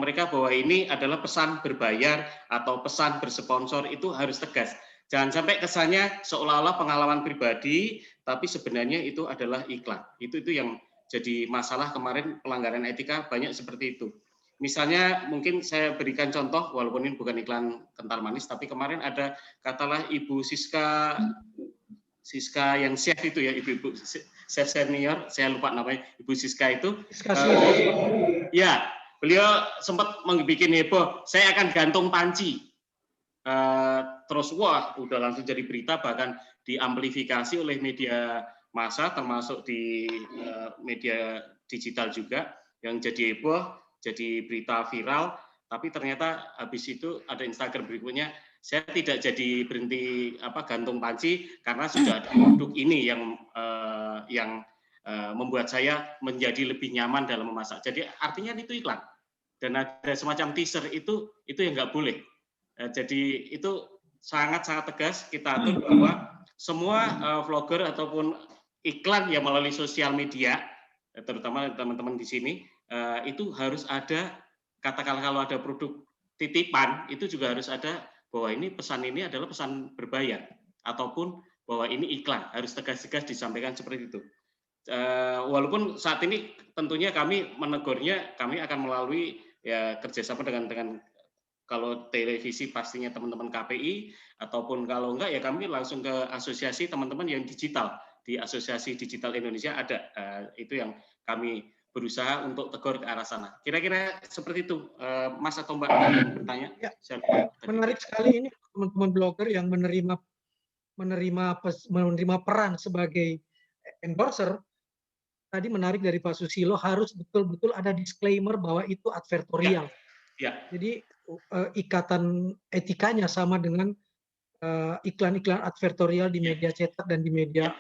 [SPEAKER 7] mereka bahwa ini adalah pesan berbayar atau pesan bersponsor, itu harus tegas. Jangan sampai kesannya seolah-olah pengalaman pribadi, tapi sebenarnya itu adalah iklan. Itu yang jadi masalah kemarin, pelanggaran etika banyak seperti itu. Misalnya mungkin saya berikan contoh, walaupun ini bukan iklan kental manis, tapi kemarin ada katalah Ibu Siska yang chef itu ya, ibu chef senior, saya lupa namanya, Ibu Siska itu. Ya, beliau sempat membuat heboh, saya akan gantung panci. Terus wah, udah langsung jadi berita, bahkan diamplifikasi oleh media massa, termasuk di media digital juga, yang jadi heboh, jadi berita viral. Tapi ternyata habis itu ada Instagram berikutnya, saya tidak jadi berhenti gantung panci karena sudah ada produk ini yang membuat saya menjadi lebih nyaman dalam memasak. Jadi artinya itu iklan dan ada semacam teaser itu yang nggak boleh. Jadi itu sangat-sangat tegas kita atur bahwa semua vlogger ataupun iklan yang melalui sosial media, terutama teman-teman di sini, itu harus ada, katakanlah kalau ada produk titipan itu juga harus ada bahwa pesan ini adalah pesan berbayar ataupun bahwa ini iklan, harus tegas-tegas disampaikan seperti itu. Walaupun saat ini tentunya kami menegurnya, kami akan melalui ya kerjasama dengan kalau televisi pastinya teman-teman KPI, ataupun kalau enggak ya kami langsung ke asosiasi teman-teman yang digital, di Asosiasi Digital Indonesia ada, itu yang kami berusaha untuk tegur ke arah sana. Kira-kira seperti itu, Mas atau Mbak bertanya?
[SPEAKER 1] Ya, menarik sekali ini teman-teman blogger yang menerima peran sebagai endorser. Tadi menarik dari Pak Susilo, harus betul-betul ada disclaimer bahwa itu advertorial.
[SPEAKER 7] Ya.
[SPEAKER 1] Jadi ikatan etikanya sama dengan iklan-iklan advertorial di media cetak dan di media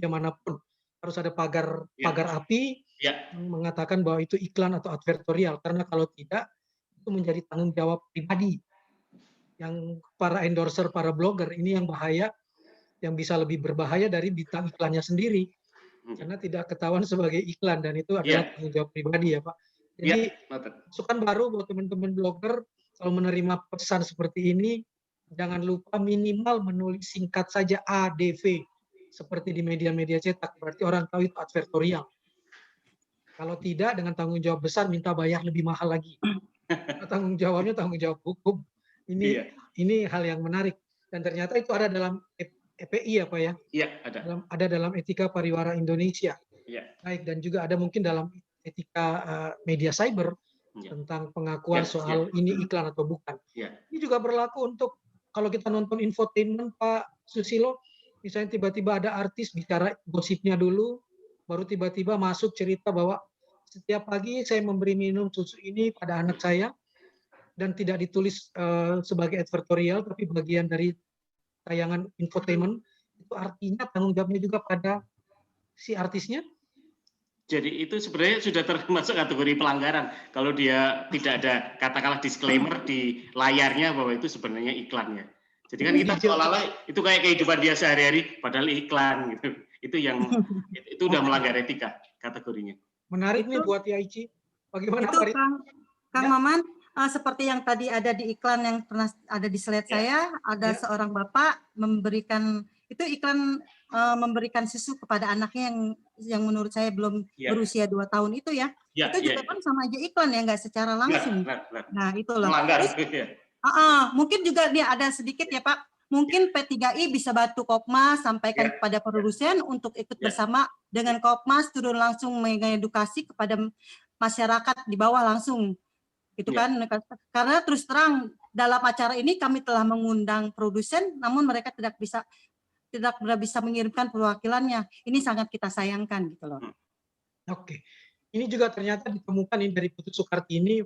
[SPEAKER 1] manapun. Harus ada pagar api mengatakan bahwa itu iklan atau advertorial, karena kalau tidak itu menjadi tanggung jawab pribadi yang para endorser, para blogger ini yang bahaya, yang bisa lebih berbahaya dari bintang iklannya sendiri, karena tidak ketahuan sebagai iklan dan itu adalah tanggung jawab pribadi ya Pak. Jadi masukan baru buat teman-teman blogger, kalau menerima pesan seperti ini jangan lupa minimal menulis singkat saja ADV seperti di media-media cetak, berarti orang tahu itu advertorial. Kalau tidak, dengan tanggung jawab besar minta bayar lebih mahal lagi. Tanggung jawabnya tanggung jawab hukum. Ini hal yang menarik dan ternyata itu ada dalam EPI ya Pak ya?
[SPEAKER 7] Iya, ada.
[SPEAKER 1] Ada dalam etika pariwara Indonesia.
[SPEAKER 7] Iya.
[SPEAKER 1] Baik, dan juga ada mungkin dalam etika media cyber tentang pengakuan soal ini iklan atau bukan. Ini juga berlaku untuk kalau kita nonton infotainment Pak Susilo, misalnya tiba-tiba ada artis bicara gosipnya dulu, baru tiba-tiba masuk cerita bahwa setiap pagi saya memberi minum susu ini pada anak saya dan tidak ditulis sebagai advertorial tapi bagian dari tayangan infotainment, itu artinya tanggung jawabnya juga pada si artisnya.
[SPEAKER 7] Jadi itu sebenarnya sudah termasuk kategori pelanggaran kalau dia tidak ada katakanlah disclaimer di layarnya bahwa itu sebenarnya iklannya. Jadi kan kita seolah-olah itu kayak kehidupan dia sehari-hari, padahal iklan gitu. Itu yang itu udah melanggar etika kategorinya.
[SPEAKER 1] Menarik nih buat Yaichi. Bagaimana
[SPEAKER 3] Itu
[SPEAKER 1] Farid?
[SPEAKER 3] Kang
[SPEAKER 1] Ya.
[SPEAKER 3] Maman, seperti yang tadi ada di iklan yang pernah ada di slide saya, ada seorang bapak memberikan itu iklan memberikan susu kepada anaknya yang menurut saya belum berusia 2 tahun itu ya. Itu juga kan sama aja iklan ya, nggak secara langsung. Nah itulah.
[SPEAKER 7] Melanggar.
[SPEAKER 3] Terus, mungkin juga dia ada sedikit ya Pak. Mungkin P3I bisa bantu Kopmas sampaikan kepada produsen untuk ikut bersama dengan Kopmas turun langsung mengedukasi kepada masyarakat di bawah langsung. Gitu kan. Karena terus terang dalam acara ini kami telah mengundang produsen namun mereka tidak bisa mengirimkan perwakilannya. Ini sangat kita sayangkan gitu loh.
[SPEAKER 1] Oke. Ini juga ternyata ditemukan ini dari Putu Soekartini,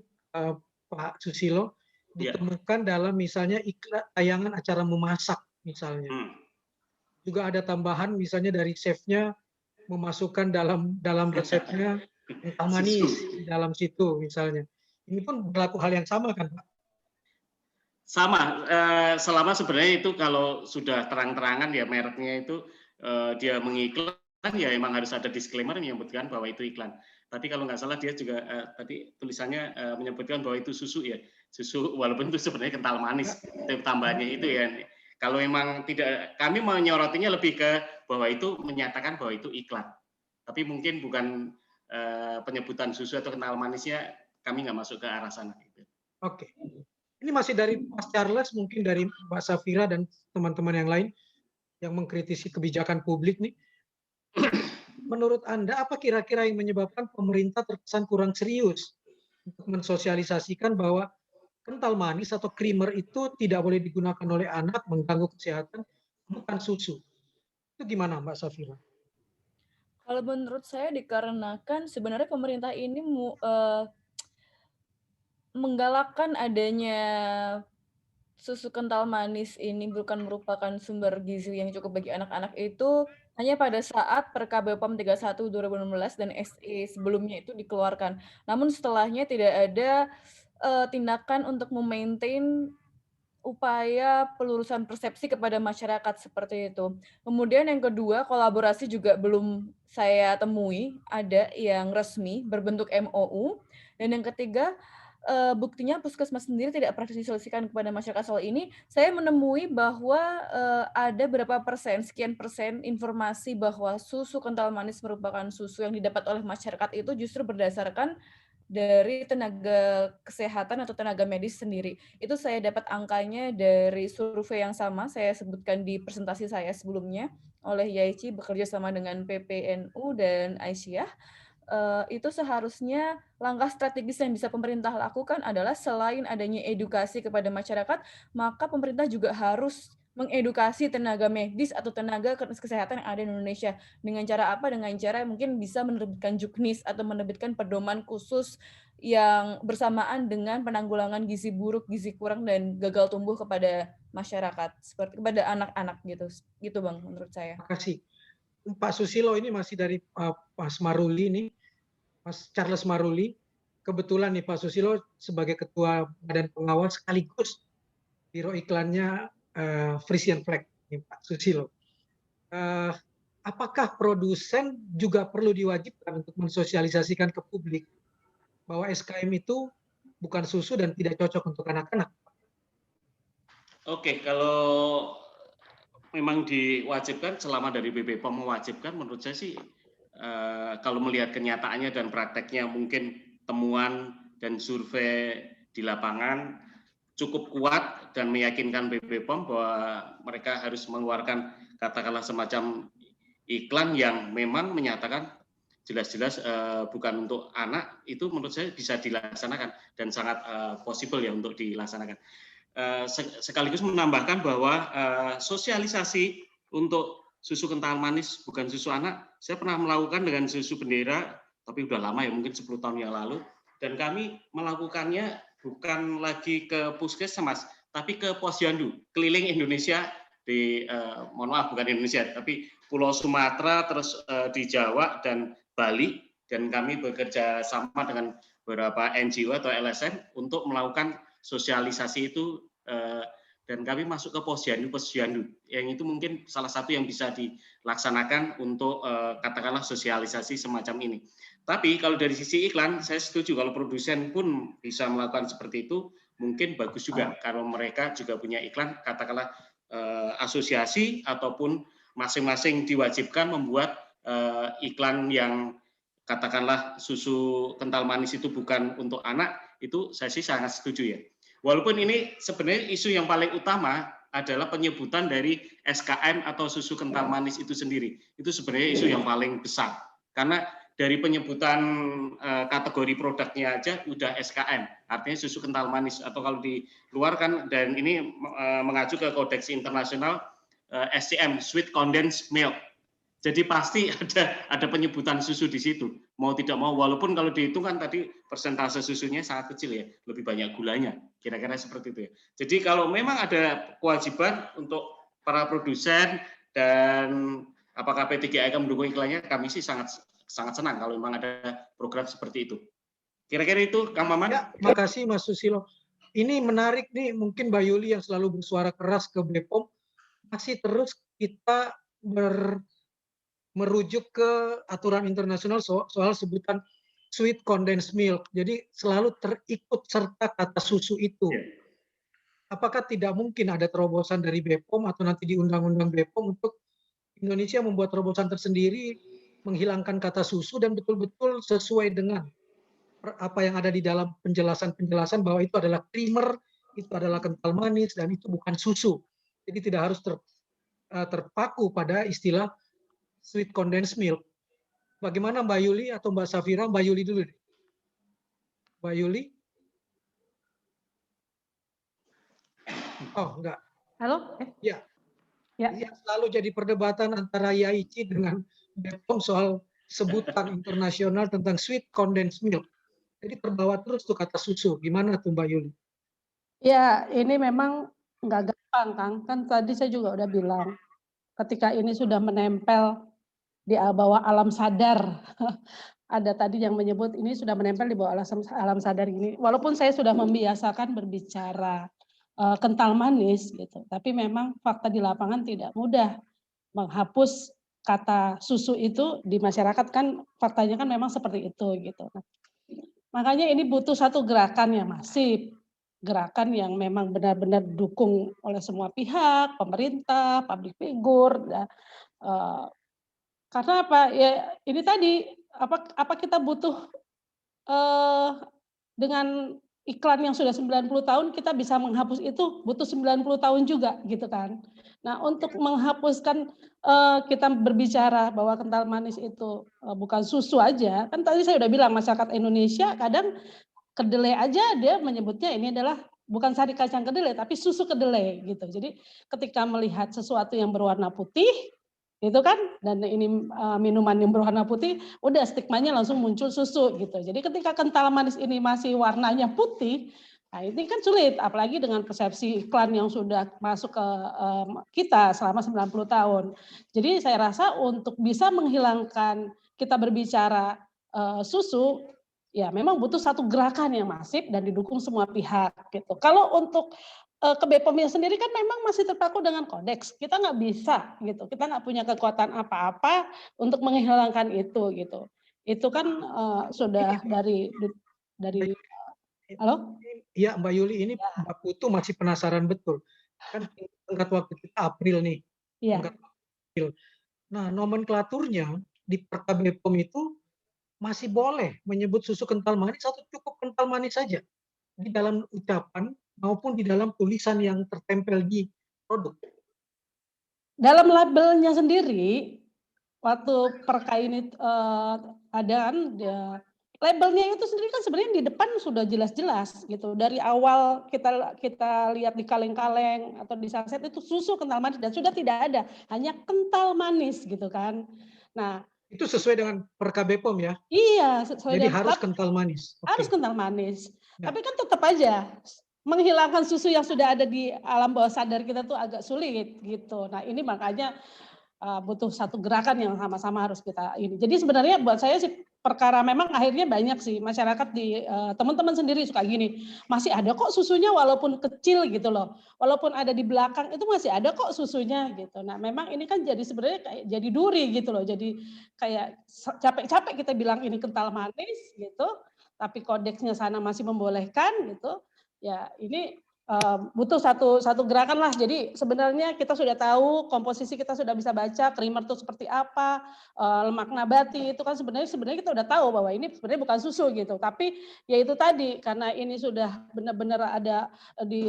[SPEAKER 1] Pak Susilo, ditemukan dalam misalnya iklan tayangan acara memasak misalnya. Juga ada tambahan misalnya dari chefnya memasukkan dalam resepnya kental manis di dalam situ misalnya. Ini pun berlaku hal yang sama kan Pak?
[SPEAKER 7] Sama, selama sebenarnya itu kalau sudah terang-terangan ya mereknya itu dia mengiklan ya emang harus ada disclaimer yang menyebutkan bahwa itu iklan. Tapi kalau nggak salah dia juga tadi tulisannya menyebutkan bahwa itu susu ya. Susu walaupun itu sebenarnya kental manis, itu tambahannya itu ya. Kalau memang tidak, kami menyorotinya lebih ke bahwa itu menyatakan bahwa itu iklan. Tapi mungkin bukan penyebutan susu atau kental manisnya, kami nggak masuk ke arah sana.
[SPEAKER 1] Oke. Ini masih dari Mas Charles, mungkin dari Mbak Safira dan teman-teman yang lain yang mengkritisi kebijakan publik nih. Menurut Anda, apa kira-kira yang menyebabkan pemerintah terkesan kurang serius untuk mensosialisasikan bahwa kental manis atau creamer itu tidak boleh digunakan oleh anak, mengganggu kesehatan, bukan susu. Itu gimana Mbak Safira?
[SPEAKER 2] Kalau menurut saya dikarenakan sebenarnya pemerintah ini menggalakkan adanya susu kental manis ini bukan merupakan sumber gizi yang cukup bagi anak-anak itu hanya pada saat Perka BPOM 31 2016 dan SE sebelumnya itu dikeluarkan. Namun setelahnya tidak ada tindakan untuk memaintain upaya pelurusan persepsi kepada masyarakat seperti itu. Kemudian yang kedua, kolaborasi juga belum saya temui ada yang resmi berbentuk MOU. Dan yang ketiga, buktinya puskesmas sendiri tidak pernah disosialisasikan kepada masyarakat soal ini. Saya menemui bahwa ada berapa persen, sekian persen informasi bahwa susu kental manis merupakan susu yang didapat oleh masyarakat itu justru berdasarkan dari tenaga kesehatan atau tenaga medis sendiri. Itu saya dapat angkanya dari survei yang sama, saya sebutkan di presentasi saya sebelumnya, oleh Yaichi bekerja sama dengan PPNU dan Aisyah. Itu seharusnya langkah strategis yang bisa pemerintah lakukan adalah selain adanya edukasi kepada masyarakat, maka pemerintah juga harus mengedukasi tenaga medis atau tenaga kesehatan yang ada di Indonesia. Dengan cara apa? Dengan cara mungkin bisa menerbitkan juknis atau menerbitkan pedoman khusus yang bersamaan dengan penanggulangan gizi buruk, gizi kurang, dan gagal tumbuh kepada masyarakat, seperti kepada anak-anak gitu. Gitu Bang, menurut saya.
[SPEAKER 1] Terima kasih. Pak Susilo ini masih dari Mas Maruli nih, Mas Charles Maruli. Kebetulan nih Pak Susilo sebagai Ketua Badan Pengawas sekaligus biro iklannya Frisian Flag, Pak Susilo. Apakah produsen juga perlu diwajibkan untuk mensosialisasikan ke publik bahwa SKM itu bukan susu dan tidak cocok untuk anak-anak?
[SPEAKER 7] Oke, kalau memang diwajibkan, selama dari BPOM mewajibkan, menurut saya sih kalau melihat kenyataannya dan prakteknya mungkin temuan dan survei di lapangan cukup kuat dan meyakinkan BPOM bahwa mereka harus mengeluarkan katakanlah semacam iklan yang memang menyatakan jelas-jelas bukan untuk anak, itu menurut saya bisa dilaksanakan dan sangat possible ya untuk dilaksanakan. Sekaligus menambahkan bahwa sosialisasi untuk susu kental manis bukan susu anak, saya pernah melakukan dengan susu bendera, tapi udah lama ya, mungkin 10 tahun yang lalu, dan kami melakukannya bukan lagi ke puskesmas, tapi ke posyandu keliling Indonesia di mohon maaf bukan Indonesia, tapi Pulau Sumatera, terus di Jawa dan Bali, dan kami bekerja sama dengan beberapa NGO atau LSM untuk melakukan sosialisasi itu dan kami masuk ke posyandu, yang itu mungkin salah satu yang bisa dilaksanakan untuk katakanlah sosialisasi semacam ini. Tapi kalau dari sisi iklan, saya setuju kalau produsen pun bisa melakukan seperti itu, mungkin bagus juga kalau mereka juga punya iklan, katakanlah asosiasi ataupun masing-masing diwajibkan membuat iklan yang katakanlah susu kental manis itu bukan untuk anak, itu saya sih sangat setuju ya. Walaupun ini sebenarnya isu yang paling utama adalah penyebutan dari SKM atau susu kental manis itu sendiri. Itu sebenarnya isu yang paling besar. Karena dari penyebutan kategori produknya aja udah SKM, artinya susu kental manis. Atau kalau di luar kan, dan ini mengacu ke kodeks internasional SCM, Sweet Condensed Milk. Jadi pasti ada penyebutan susu di situ, mau tidak mau, walaupun kalau dihitung kan tadi persentase susunya sangat kecil ya, lebih banyak gulanya, kira-kira seperti itu ya. Jadi kalau memang ada kewajiban untuk para produsen dan apakah P3I akan mendukung iklannya, kami sih sangat senang kalau memang ada program seperti itu. Kira-kira itu, Kang Maman.
[SPEAKER 1] Ya, makasih Mas Susilo. Ini menarik nih, mungkin Mbak Yuli yang selalu bersuara keras ke BPOM, masih terus kita merujuk ke aturan internasional soal sebutan sweet condensed milk. Jadi selalu terikut serta kata susu itu. Apakah tidak mungkin ada terobosan dari BPOM atau nanti di undang-undang BPOM untuk Indonesia membuat terobosan tersendiri, menghilangkan kata susu dan betul-betul sesuai dengan apa yang ada di dalam penjelasan-penjelasan bahwa itu adalah creamer, itu adalah kental manis, dan itu bukan susu. Jadi tidak harus terpaku pada istilah sweet condensed milk. Bagaimana Mbak Yuli atau Mbak Safira? Mbak Yuli dulu deh. Mbak Yuli? Oh, enggak.
[SPEAKER 8] Halo?
[SPEAKER 1] Ya.
[SPEAKER 8] Ya.
[SPEAKER 1] Yang selalu jadi perdebatan antara YAICI dengan BPOM soal sebutan internasional tentang sweet condensed milk. Jadi terbawa terus tuh kata susu. Gimana tuh Mbak Yuli?
[SPEAKER 8] Ya, ini memang nggak gampang, Kang. Kan tadi saya juga udah bilang, ketika ini sudah menempel di bawah alam sadar, ada tadi yang menyebut ini sudah menempel di bawah alam sadar ini. Walaupun saya sudah membiasakan berbicara kental manis, gitu, tapi memang fakta di lapangan tidak mudah menghapus kata susu itu di masyarakat, kan faktanya kan memang seperti itu, gitu. Nah, makanya ini butuh satu gerakan yang masif, gerakan yang memang benar-benar didukung oleh semua pihak, pemerintah, public figure, karena apa? Ya ini tadi, apa kita butuh dengan iklan yang sudah 90 tahun kita bisa menghapus itu, butuh 90 tahun juga gitu kan. Nah, untuk menghapuskan kita berbicara bahwa kental manis itu bukan susu aja, kan tadi saya udah bilang masyarakat Indonesia kadang kedelai aja dia menyebutnya ini adalah bukan sari kacang kedelai tapi susu kedelai gitu. Jadi ketika melihat sesuatu yang berwarna putih itu kan, dan ini minuman yang berwarna putih, udah stigmanya langsung muncul susu gitu. Jadi ketika kental manis ini masih warnanya putih, nah ini kan sulit, apalagi dengan persepsi iklan yang sudah masuk ke kita selama 90 tahun. Jadi saya rasa untuk bisa menghilangkan kita berbicara susu, ya memang butuh satu gerakan yang masif dan didukung semua pihak gitu. Kalau untuk ke BPOM sendiri kan memang masih terpaku dengan kodeks. Kita nggak bisa gitu. Kita nggak punya kekuatan apa-apa untuk menghilangkan itu gitu. Itu kan sudah dari halo?
[SPEAKER 1] Iya Mbak Yuli, ini ya. Mbak Putu masih penasaran betul. Kan tenggat waktu kita April nih.
[SPEAKER 8] Iya.
[SPEAKER 1] April. Nah, nomenklaturnya di Perka BPOM itu masih boleh menyebut susu kental manis atau cukup kental manis saja di dalam ucapan maupun di dalam tulisan yang tertempel di produk.
[SPEAKER 8] Dalam labelnya sendiri, waktu Perka ini ada kan, labelnya itu sendiri kan sebenarnya di depan sudah jelas-jelas gitu. Dari awal kita lihat di kaleng-kaleng atau di saset itu susu kental manis dan sudah tidak ada, hanya kental manis gitu kan. Nah,
[SPEAKER 1] itu sesuai dengan Perka BPOM ya?
[SPEAKER 8] Iya, sesuai.
[SPEAKER 1] Jadi harus kental manis.
[SPEAKER 8] Harus kental manis. Ya. Tapi kan tetap aja menghilangkan susu yang sudah ada di alam bawah sadar kita tuh agak sulit gitu. Nah, ini makanya butuh satu gerakan yang sama-sama harus kita ini. Jadi sebenarnya buat saya sih perkara memang akhirnya banyak sih masyarakat di teman-teman sendiri suka gini, masih ada kok susunya walaupun kecil gitu loh, walaupun ada di belakang itu masih ada kok susunya gitu. Nah memang ini kan jadi sebenarnya kayak jadi duri gitu loh, jadi kayak capek-capek kita bilang ini kental manis gitu, tapi kodeksnya sana masih membolehkan gitu. Ya ini butuh satu gerakan lah. Jadi sebenarnya kita sudah tahu komposisi, kita sudah bisa baca creamer itu seperti apa, lemak nabati itu kan sebenarnya kita udah tahu bahwa ini sebenarnya bukan susu gitu. Tapi ya itu tadi karena ini sudah benar-benar ada di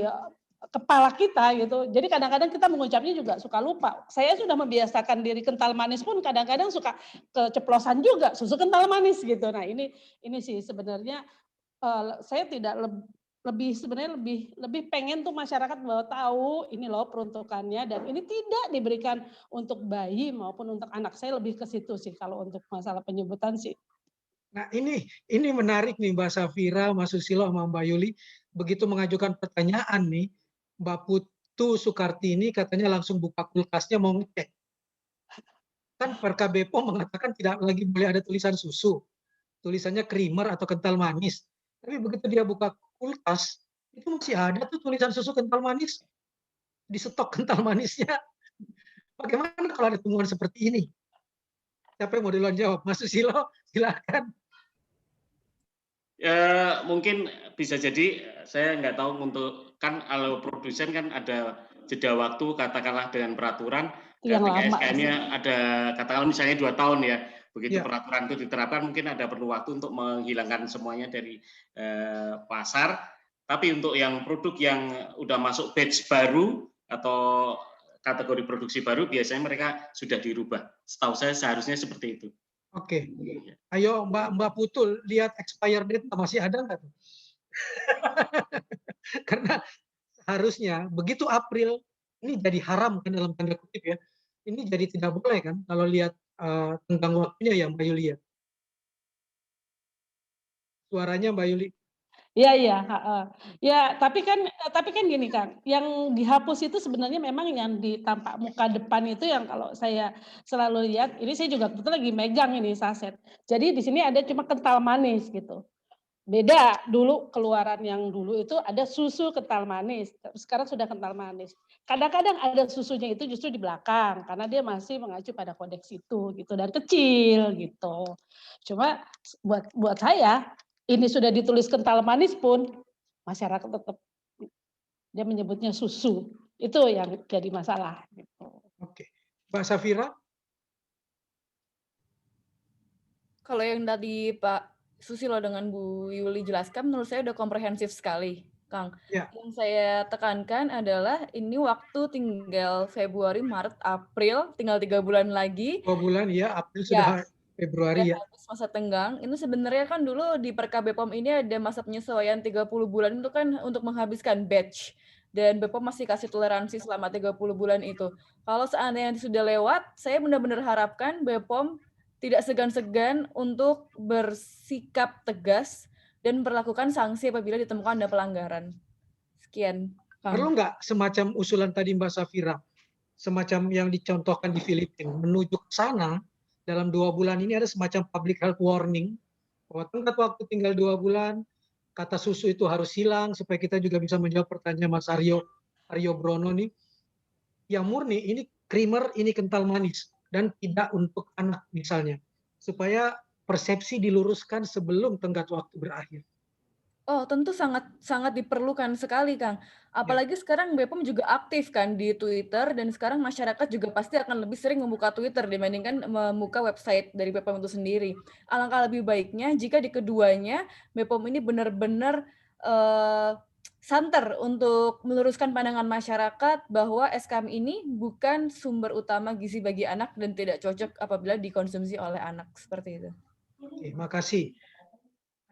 [SPEAKER 8] kepala kita gitu. Jadi kadang-kadang kita mengucapnya juga suka lupa. Saya sudah membiasakan diri kental manis pun kadang-kadang suka keceplosan juga susu kental manis gitu. Nah ini sih sebenarnya saya tidak sebenarnya lebih pengen tuh masyarakat bahwa tahu ini loh peruntukannya dan ini tidak diberikan untuk bayi maupun untuk anak. Saya lebih ke situ sih kalau untuk masalah penyebutan sih.
[SPEAKER 1] Nah ini menarik nih Mbak Safira, Mas Susilo, sama Mbak Yuli. Begitu mengajukan pertanyaan nih, Mbak Putu Soekartini katanya langsung buka kulkasnya mau ngecek. Kan Perka BPOM mengatakan tidak lagi boleh ada tulisan susu. Tulisannya creamer atau kental manis. Tapi begitu dia buka kulkas, itu masih ada tuh tulisan susu kental manis. Di stok kental manisnya. Bagaimana kalau ada temuan seperti ini? Siapa yang mau duluan jawab? Mas Susilo, silakan.
[SPEAKER 7] Ya, mungkin bisa jadi saya nggak tahu untuk kan kalau produsen kan ada jeda waktu katakanlah dengan peraturan ketika SKM-nya ada katakanlah misalnya 2 tahun ya. Begitu peraturan itu diterapkan mungkin ada perlu waktu untuk menghilangkan semuanya dari pasar. Tapi untuk yang produk yang udah masuk batch baru atau kategori produksi baru biasanya mereka sudah dirubah. Setahu saya seharusnya seperti itu.
[SPEAKER 1] Oke, ayo Mbak Putul lihat expired date masih ada nggak tuh? Karena harusnya begitu April ini jadi haram kan dalam tanda kutip ya. Ini jadi tidak boleh kan kalau lihat tentang waktunya ya Mbak Yuli ya. Suaranya Mbak Yuli.
[SPEAKER 8] Iya. Ya, tapi kan gini Kang, yang dihapus itu sebenarnya memang yang di tampak muka depan itu yang kalau saya selalu lihat, ini saya juga kebetulan lagi megang ini saset. Jadi di sini ada cuma kental manis gitu. Beda dulu keluaran yang dulu itu ada susu kental manis, sekarang sudah kental manis. Kadang-kadang ada susunya itu justru di belakang karena dia masih mengacu pada kodeks itu gitu dan kecil gitu. Cuma buat saya ini sudah ditulis kental manis pun masyarakat tetap dia menyebutnya susu. Itu yang jadi masalah gitu.
[SPEAKER 1] Oke. Mbak Safira?
[SPEAKER 2] Kalau yang tadi Pak Susilo dengan Bu Yuli jelaskan menurut saya udah komprehensif sekali, Kang.
[SPEAKER 1] Ya.
[SPEAKER 2] Yang saya tekankan adalah ini waktu tinggal Februari, Maret, April, tinggal 3 bulan lagi.
[SPEAKER 1] 2 bulan ya, April sudah Februari ya.
[SPEAKER 2] Habis masa tenggang. Ini sebenarnya kan dulu di Perka BPOM ini ada masa penyesuaian 30 bulan itu kan untuk menghabiskan batch. Dan BPOM masih kasih toleransi selama 30 bulan itu. Kalau seandainya sudah lewat, saya benar-benar harapkan BPOM tidak segan-segan untuk bersikap tegas dan memperlakukan sanksi apabila ditemukan ada pelanggaran. Sekian.
[SPEAKER 1] Perlu nggak semacam usulan tadi Mbak Safira, semacam yang dicontohkan di Filipina, menuju ke sana dalam 2 bulan ini ada semacam public health warning, bahwa tenggat waktu tinggal 2 bulan, kata susu itu harus hilang, supaya kita juga bisa menjawab pertanyaan Mas Aryo Brono nih, yang murni ini creamer, ini kental manis, dan tidak untuk anak misalnya, supaya persepsi diluruskan sebelum tenggat waktu berakhir.
[SPEAKER 2] Oh, tentu sangat diperlukan sekali, Kang. Apalagi sekarang BPOM juga aktif kan di Twitter dan sekarang masyarakat juga pasti akan lebih sering membuka Twitter dibandingkan membuka website dari BPOM itu sendiri. Alangkah lebih baiknya jika di keduanya BPOM ini benar-benar santer untuk meluruskan pandangan masyarakat bahwa SKM ini bukan sumber utama gizi bagi anak dan tidak cocok apabila dikonsumsi oleh anak seperti itu.
[SPEAKER 1] Oke, makasih.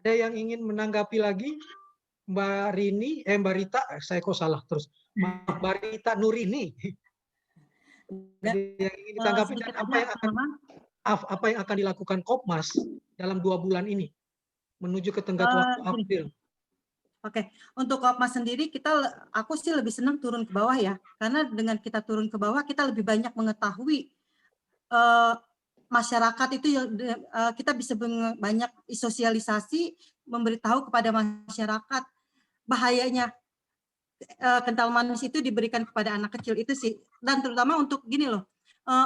[SPEAKER 1] Ada yang ingin menanggapi lagi? Mbak Rita, saya kok salah terus. Mbak Rita Nurini. Yang ingin ditanggapi dan apa yang akan dilakukan Kopmas dalam 2 bulan ini menuju ke tenggat waktu April?
[SPEAKER 3] Oke, untuk Kopmas sendiri aku sih lebih senang turun ke bawah ya, karena dengan kita turun ke bawah kita lebih banyak mengetahui masyarakat itu kita bisa banyak sosialisasi, memberitahu kepada masyarakat bahayanya kental manis itu diberikan kepada anak kecil itu sih. Dan terutama untuk gini loh,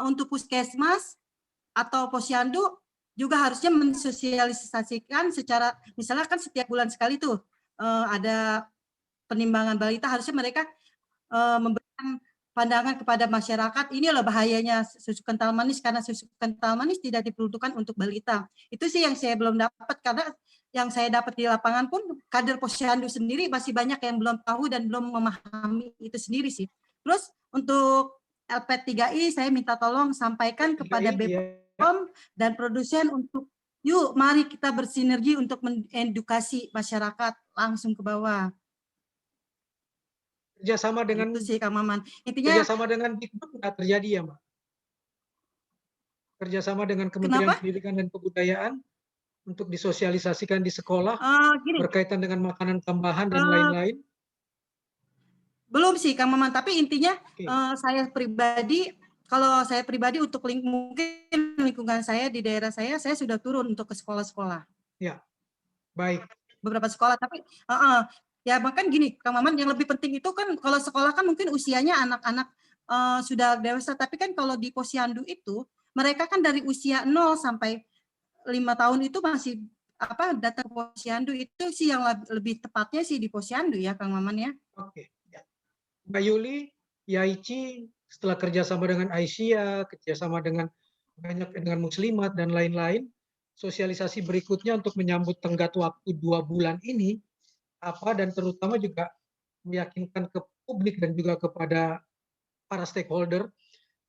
[SPEAKER 3] untuk puskesmas atau posyandu juga harusnya mensosialisasikan secara, misalnya kan setiap bulan sekali tuh ada penimbangan balita, harusnya mereka memberikan pandangan kepada masyarakat, ini loh bahayanya susu kental manis, karena susu kental manis tidak diperuntukkan untuk balita. Itu sih yang saya belum dapat, karena yang saya dapat di lapangan pun kader posyandu sendiri masih banyak yang belum tahu dan belum memahami itu sendiri sih. Terus untuk LP3I saya minta tolong sampaikan kepada BPOM dan produsen untuk yuk mari kita bersinergi untuk mengedukasi masyarakat langsung ke bawah.
[SPEAKER 1] Kerjasama dengan
[SPEAKER 3] itu sih Kang Maman. Intinya
[SPEAKER 1] kerjasama dengan Dikbud tidak terjadi ya Mbak? Kerjasama dengan Kementerian Pendidikan dan Kebudayaan untuk disosialisasikan di sekolah berkaitan dengan makanan tambahan dan lain-lain?
[SPEAKER 3] Belum sih Kang Maman, tapi intinya saya pribadi, kalau saya pribadi untuk mungkin lingkungan saya di daerah saya sudah turun untuk ke sekolah-sekolah.
[SPEAKER 1] Ya, baik.
[SPEAKER 3] Beberapa sekolah, tapi ya bahkan gini Kang Maman, yang lebih penting itu kan kalau sekolah kan mungkin usianya anak-anak sudah dewasa, tapi kan kalau di posyandu itu mereka kan dari usia 0 sampai 5 tahun itu masih datang ke posyandu, itu sih yang lebih tepatnya sih di posyandu ya Kang Maman ya.
[SPEAKER 1] Oke. Ya. Mbak Yuli, YAICI setelah kerjasama dengan Aisyah, kerjasama dengan Muslimat dan lain-lain, sosialisasi berikutnya untuk menyambut tenggat waktu 2 bulan ini apa, dan terutama juga meyakinkan ke publik dan juga kepada para stakeholder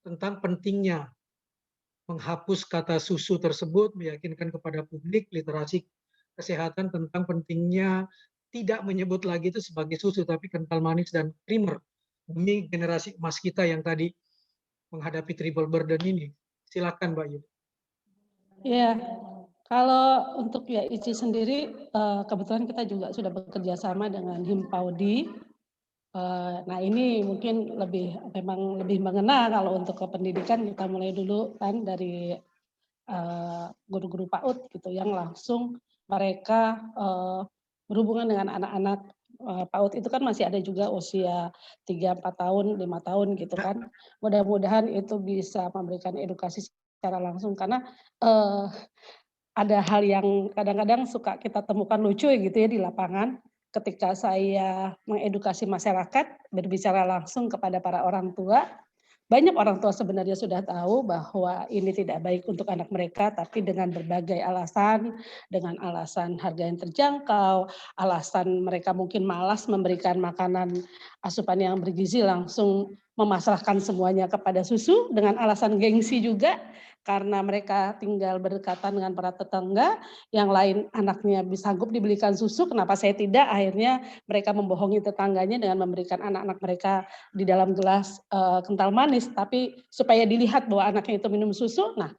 [SPEAKER 1] tentang pentingnya menghapus kata susu tersebut, meyakinkan kepada publik literasi kesehatan tentang pentingnya tidak menyebut lagi itu sebagai susu tapi kental manis dan creamer demi generasi emas kita yang tadi menghadapi triple burden ini. Silakan Mbak Yuli.
[SPEAKER 8] Ya, kalau untuk YAICI sendiri, kebetulan kita juga sudah bekerja sama dengan Himpaudi. Nah ini mungkin memang lebih mengena kalau untuk ke pendidikan, kita mulai dulu kan dari guru-guru PAUD gitu yang langsung mereka berhubungan dengan anak-anak PAUD itu kan masih ada juga usia 3-4 tahun, 5 tahun gitu kan. Mudah-mudahan itu bisa memberikan edukasi secara langsung, karena ada hal yang kadang-kadang suka kita temukan lucu gitu ya di lapangan. Ketika saya mengedukasi masyarakat, berbicara langsung kepada para orang tua, banyak orang tua sebenarnya sudah tahu bahwa ini tidak baik untuk anak mereka, tapi dengan berbagai alasan, dengan alasan harga yang terjangkau, alasan mereka mungkin malas memberikan makanan asupan yang bergizi, langsung memasrahkan semuanya kepada susu, dengan alasan gengsi juga, karena mereka tinggal berdekatan dengan para tetangga, yang lain anaknya bisa sanggup dibelikan susu, kenapa saya tidak? Akhirnya mereka membohongi tetangganya dengan memberikan anak-anak mereka di dalam gelas kental manis, tapi supaya dilihat bahwa anaknya itu minum susu. Nah,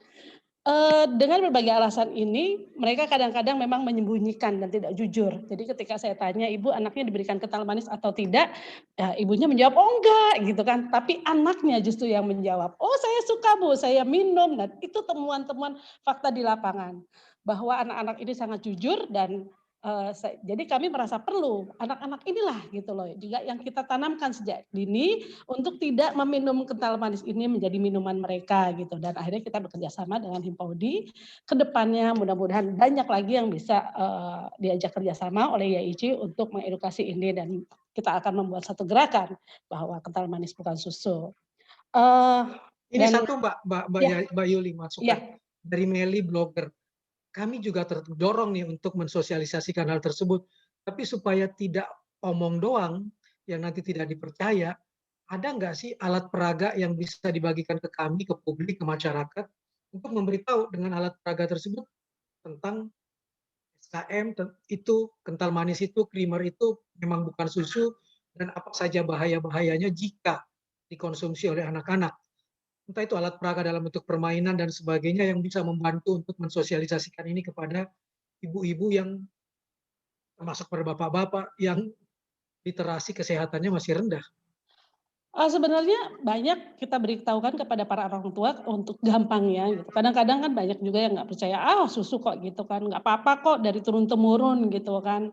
[SPEAKER 8] dengan berbagai alasan ini, mereka kadang-kadang memang menyembunyikan dan tidak jujur. Jadi ketika saya tanya, Ibu anaknya diberikan kental manis atau tidak? Ya, ibunya menjawab, oh enggak gitu kan. Tapi anaknya justru yang menjawab, oh saya suka Bu, saya minum. Dan itu temuan-temuan fakta di lapangan. Bahwa anak-anak ini sangat jujur dan jadi kami merasa perlu anak-anak inilah gitu loh juga yang kita tanamkan sejak dini untuk tidak meminum kental manis ini menjadi minuman mereka gitu, dan akhirnya kita bekerja sama dengan Himpaudi. Kedepannya mudah-mudahan banyak lagi yang bisa diajak kerjasama oleh YAICI untuk mengedukasi ini, dan kita akan membuat satu gerakan bahwa kental manis bukan susu.
[SPEAKER 1] Ini satu Mbak Yuli masukan dari Meli blogger. Kami juga terdorong nih untuk mensosialisasikan hal tersebut. Tapi supaya tidak omong doang yang nanti tidak dipercaya, ada nggak sih alat peraga yang bisa dibagikan ke kami, ke publik, ke masyarakat, untuk memberitahu dengan alat peraga tersebut tentang SKM itu, kental manis itu, creamer itu memang bukan susu, dan apa saja bahaya-bahayanya jika dikonsumsi oleh anak-anak. Entah itu alat peraga dalam bentuk permainan dan sebagainya yang bisa membantu untuk mensosialisasikan ini kepada ibu-ibu yang termasuk pada bapak-bapak yang literasi kesehatannya masih rendah.
[SPEAKER 8] Sebenarnya banyak kita beritahukan kepada para orang tua untuk gampang ya gitu. Kadang-kadang kan banyak juga yang nggak percaya, susu kok gitu kan, nggak apa-apa kok dari turun-temurun gitu kan,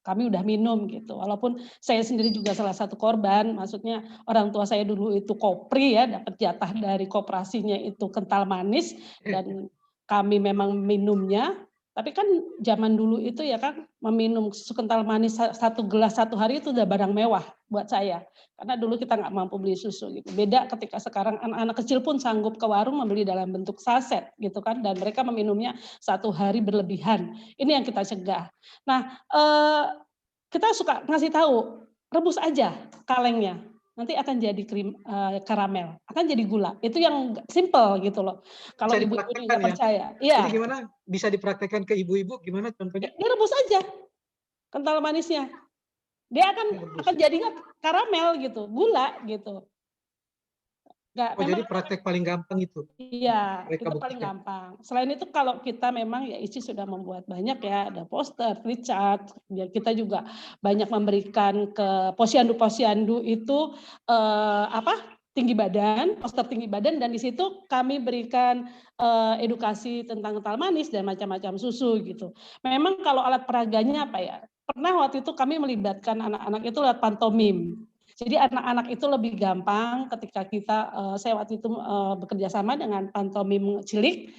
[SPEAKER 8] kami udah minum gitu. Walaupun saya sendiri juga salah satu korban, maksudnya orang tua saya dulu itu kopri ya, dapat jatah dari koperasinya itu kental manis dan kami memang minumnya. Tapi kan zaman dulu itu ya kan meminum susu kental manis 1 gelas 1 hari itu udah barang mewah buat saya. Karena dulu kita nggak mampu beli susu gitu. Beda ketika sekarang anak-anak kecil pun sanggup ke warung membeli dalam bentuk saset gitu kan, dan mereka meminumnya 1 hari berlebihan. Ini yang kita cegah. Nah, kita suka ngasih tahu, rebus aja kalengnya. Nanti akan jadi karamel, akan jadi gula. Itu yang simple gitu loh. Kalau
[SPEAKER 1] Bisa
[SPEAKER 8] ibu-ibu
[SPEAKER 1] dipraktekkan
[SPEAKER 8] nggak
[SPEAKER 1] ya?
[SPEAKER 8] percaya.
[SPEAKER 1] Jadi
[SPEAKER 8] Iya,
[SPEAKER 1] gimana? Bisa dipraktekkan ke ibu-ibu gimana contohnya?
[SPEAKER 8] direbus aja kental manisnya. Dia
[SPEAKER 1] Direbus.
[SPEAKER 8] akan jadinya karamel gitu, gula gitu. Nggak,
[SPEAKER 1] Oh,
[SPEAKER 8] memang
[SPEAKER 1] jadi praktek paling gampang itu
[SPEAKER 8] iya,
[SPEAKER 1] mereka
[SPEAKER 8] itu paling
[SPEAKER 1] buktikan.
[SPEAKER 8] gampang. Selain itu kalau kita memang ya ISI sudah membuat banyak ya, ada poster, flip chart, ya kita juga banyak memberikan ke posyandu-posyandu itu tinggi badan, poster tinggi badan, dan di situ kami berikan edukasi tentang kental manis dan macam-macam susu gitu. Memang kalau alat peraganya apa ya? Pernah waktu itu kami melibatkan anak-anak itu lewat pantomim. Jadi anak-anak itu lebih gampang ketika saya waktu itu bekerja sama dengan pantomim cilik,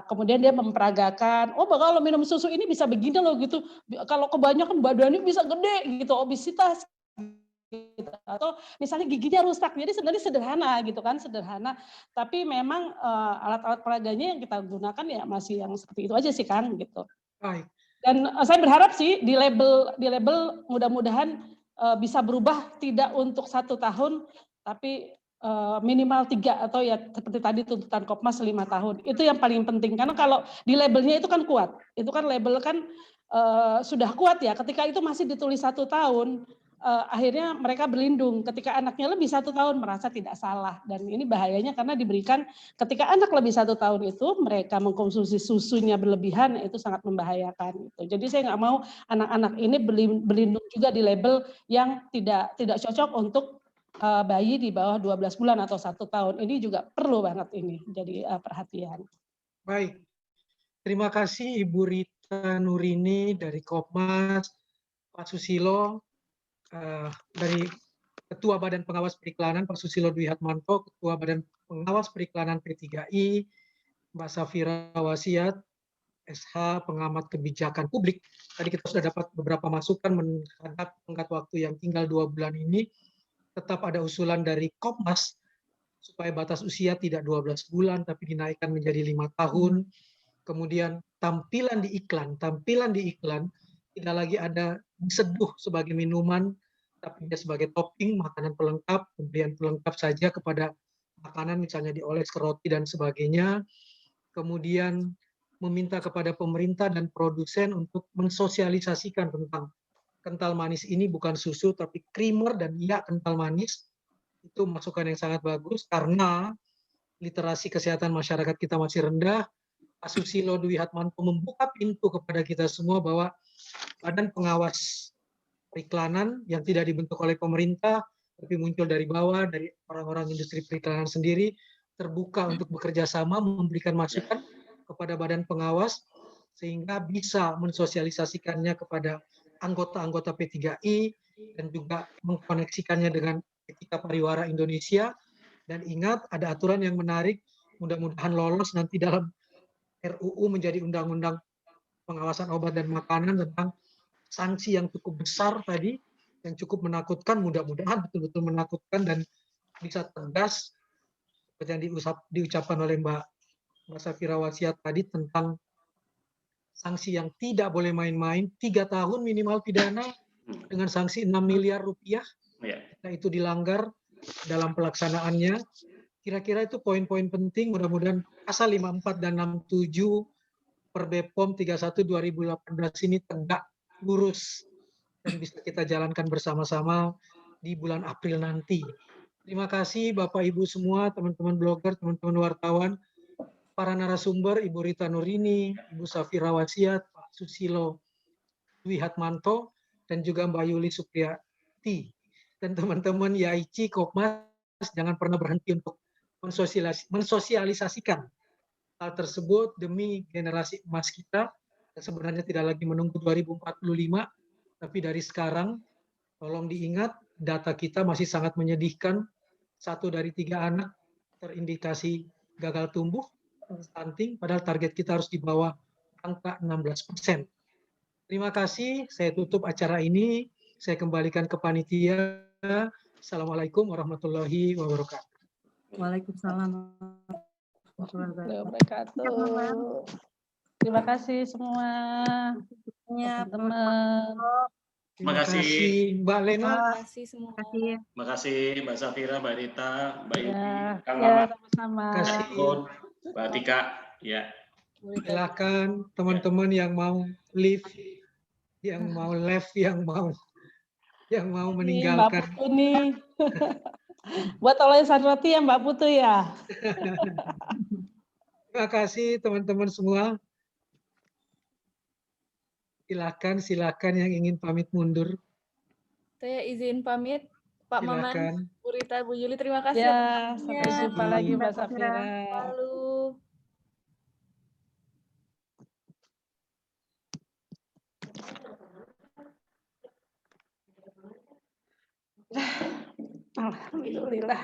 [SPEAKER 8] kemudian dia memperagakan, kalau minum susu ini bisa begini loh gitu, kalau kebanyakan badannya bisa gede gitu, obesitas. Gitu. Atau misalnya giginya rusak, jadi sebenarnya sederhana gitu kan, sederhana. Tapi memang alat-alat peraganya yang kita gunakan ya masih yang seperti itu aja sih Kang gitu.
[SPEAKER 1] Baik.
[SPEAKER 8] Dan saya berharap sih di label mudah-mudahan bisa berubah tidak untuk 1 tahun, tapi minimal 3 atau ya seperti tadi tuntutan Kopmas 5 tahun. Itu yang paling penting karena kalau di labelnya itu kan kuat. Itu kan label kan sudah kuat ya. Ketika itu masih ditulis 1 tahun, akhirnya mereka berlindung. Ketika anaknya lebih 1 tahun merasa tidak salah, dan ini bahayanya karena diberikan ketika anak lebih 1 tahun itu mereka mengkonsumsi susunya berlebihan, itu sangat membahayakan. Gitu. Jadi saya nggak mau anak-anak ini berlindung juga di label yang tidak cocok untuk bayi di bawah 12 bulan atau 1 tahun. Ini juga perlu banget ini jadi perhatian.
[SPEAKER 1] Baik. Terima kasih Ibu Rita Nurini dari Kopmas, Pak Susilo dari Ketua Badan Pengawas Periklanan Pak Susilo Dwi Hatmanto, Ketua Badan Pengawas Periklanan P3I, Mbak Safira Wasiat, SH Pengamat Kebijakan Publik. Tadi kita sudah dapat beberapa masukan menghadap tenggat waktu yang tinggal 2 bulan ini. Tetap ada usulan dari Kopmas supaya batas usia tidak 12 bulan tapi dinaikkan menjadi 5 tahun. Kemudian tampilan di iklan tidak lagi ada diseduh sebagai minuman, tapi dia sebagai topping, makanan pelengkap, pemberian pelengkap saja kepada makanan, misalnya dioles ke roti dan sebagainya. Kemudian meminta kepada pemerintah dan produsen untuk mensosialisasikan tentang kental manis ini bukan susu tapi creamer dan kental manis. Itu masukan yang sangat bagus karena literasi kesehatan masyarakat kita masih rendah. Pak Susilo Dwi Hatmanto membuka pintu kepada kita semua bahwa Badan Pengawas Periklanan yang tidak dibentuk oleh pemerintah tapi muncul dari bawah, dari orang-orang industri periklanan sendiri, terbuka untuk bekerja sama memberikan masukan kepada Badan Pengawas sehingga bisa mensosialisasikannya kepada anggota-anggota P3I dan juga mengkoneksikannya dengan Etika Pariwara Indonesia. Dan ingat, ada aturan yang menarik, mudah-mudahan lolos nanti dalam RUU menjadi Undang-Undang Pengawasan Obat dan Makanan tentang sanksi yang cukup besar tadi, yang cukup menakutkan, mudah-mudahan betul-betul menakutkan dan bisa tegas seperti yang diucapkan oleh Mbak Safira Wasiat tadi tentang sanksi yang tidak boleh main-main, 3 tahun minimal pidana dengan sanksi 6 miliar rupiah. Nah, itu dilanggar dalam pelaksanaannya. Kira-kira itu poin-poin penting, mudah-mudahan pasal 54 dan 67 per BPOM 31 2018 ini tegak lurus dan bisa kita jalankan bersama-sama di bulan April nanti. Terima kasih Bapak Ibu semua, teman-teman blogger, teman-teman wartawan, para narasumber, Ibu Rita Nurini, Ibu Safira Wasiat, Pak Susilo Dwi Hatmanto, dan juga Mbak Yuli Supriyati. dan teman-teman YAICI, Kopmas, jangan pernah berhenti untuk mensosialisasikan hal tersebut demi generasi emas kita. Dan sebenarnya tidak lagi menunggu 2045, tapi dari sekarang tolong diingat data kita masih sangat menyedihkan. 1 dari 3 anak terindikasi gagal tumbuh, stunting, padahal target kita harus di bawah angka 16%. Terima kasih, saya tutup acara ini. Saya kembalikan ke panitia. Assalamualaikum warahmatullahi wabarakatuh.
[SPEAKER 3] Waalaikumsalam.
[SPEAKER 8] Wabarakatuh. Terima kasih semua teman-teman.
[SPEAKER 7] Terima kasih
[SPEAKER 1] Mbak Lena.
[SPEAKER 2] Terima kasih semua.
[SPEAKER 7] Terima kasih Mbak Safira, Mbak Rita, Mbak Yuki, Kang
[SPEAKER 8] Ya,
[SPEAKER 7] Mamat,
[SPEAKER 8] sama-sama.
[SPEAKER 1] Terima kasih.
[SPEAKER 7] Mbak Tika. Ya.
[SPEAKER 1] Silakan teman-teman yang mau live, yang mau live, yang mau meninggalkan.
[SPEAKER 8] Mbak Putu nih. Buat olesan roti ya Mbak Putu ya.
[SPEAKER 1] Terima kasih teman-teman semua. Silakan yang ingin pamit mundur.
[SPEAKER 2] Saya izin pamit, Pak Maman,
[SPEAKER 1] Silakan.
[SPEAKER 2] Bu Rita, Bu Yuli, terima kasih.
[SPEAKER 8] Ya, sampai jumpa lagi Mbak Safira.
[SPEAKER 2] Lalu.
[SPEAKER 8] Alhamdulillah.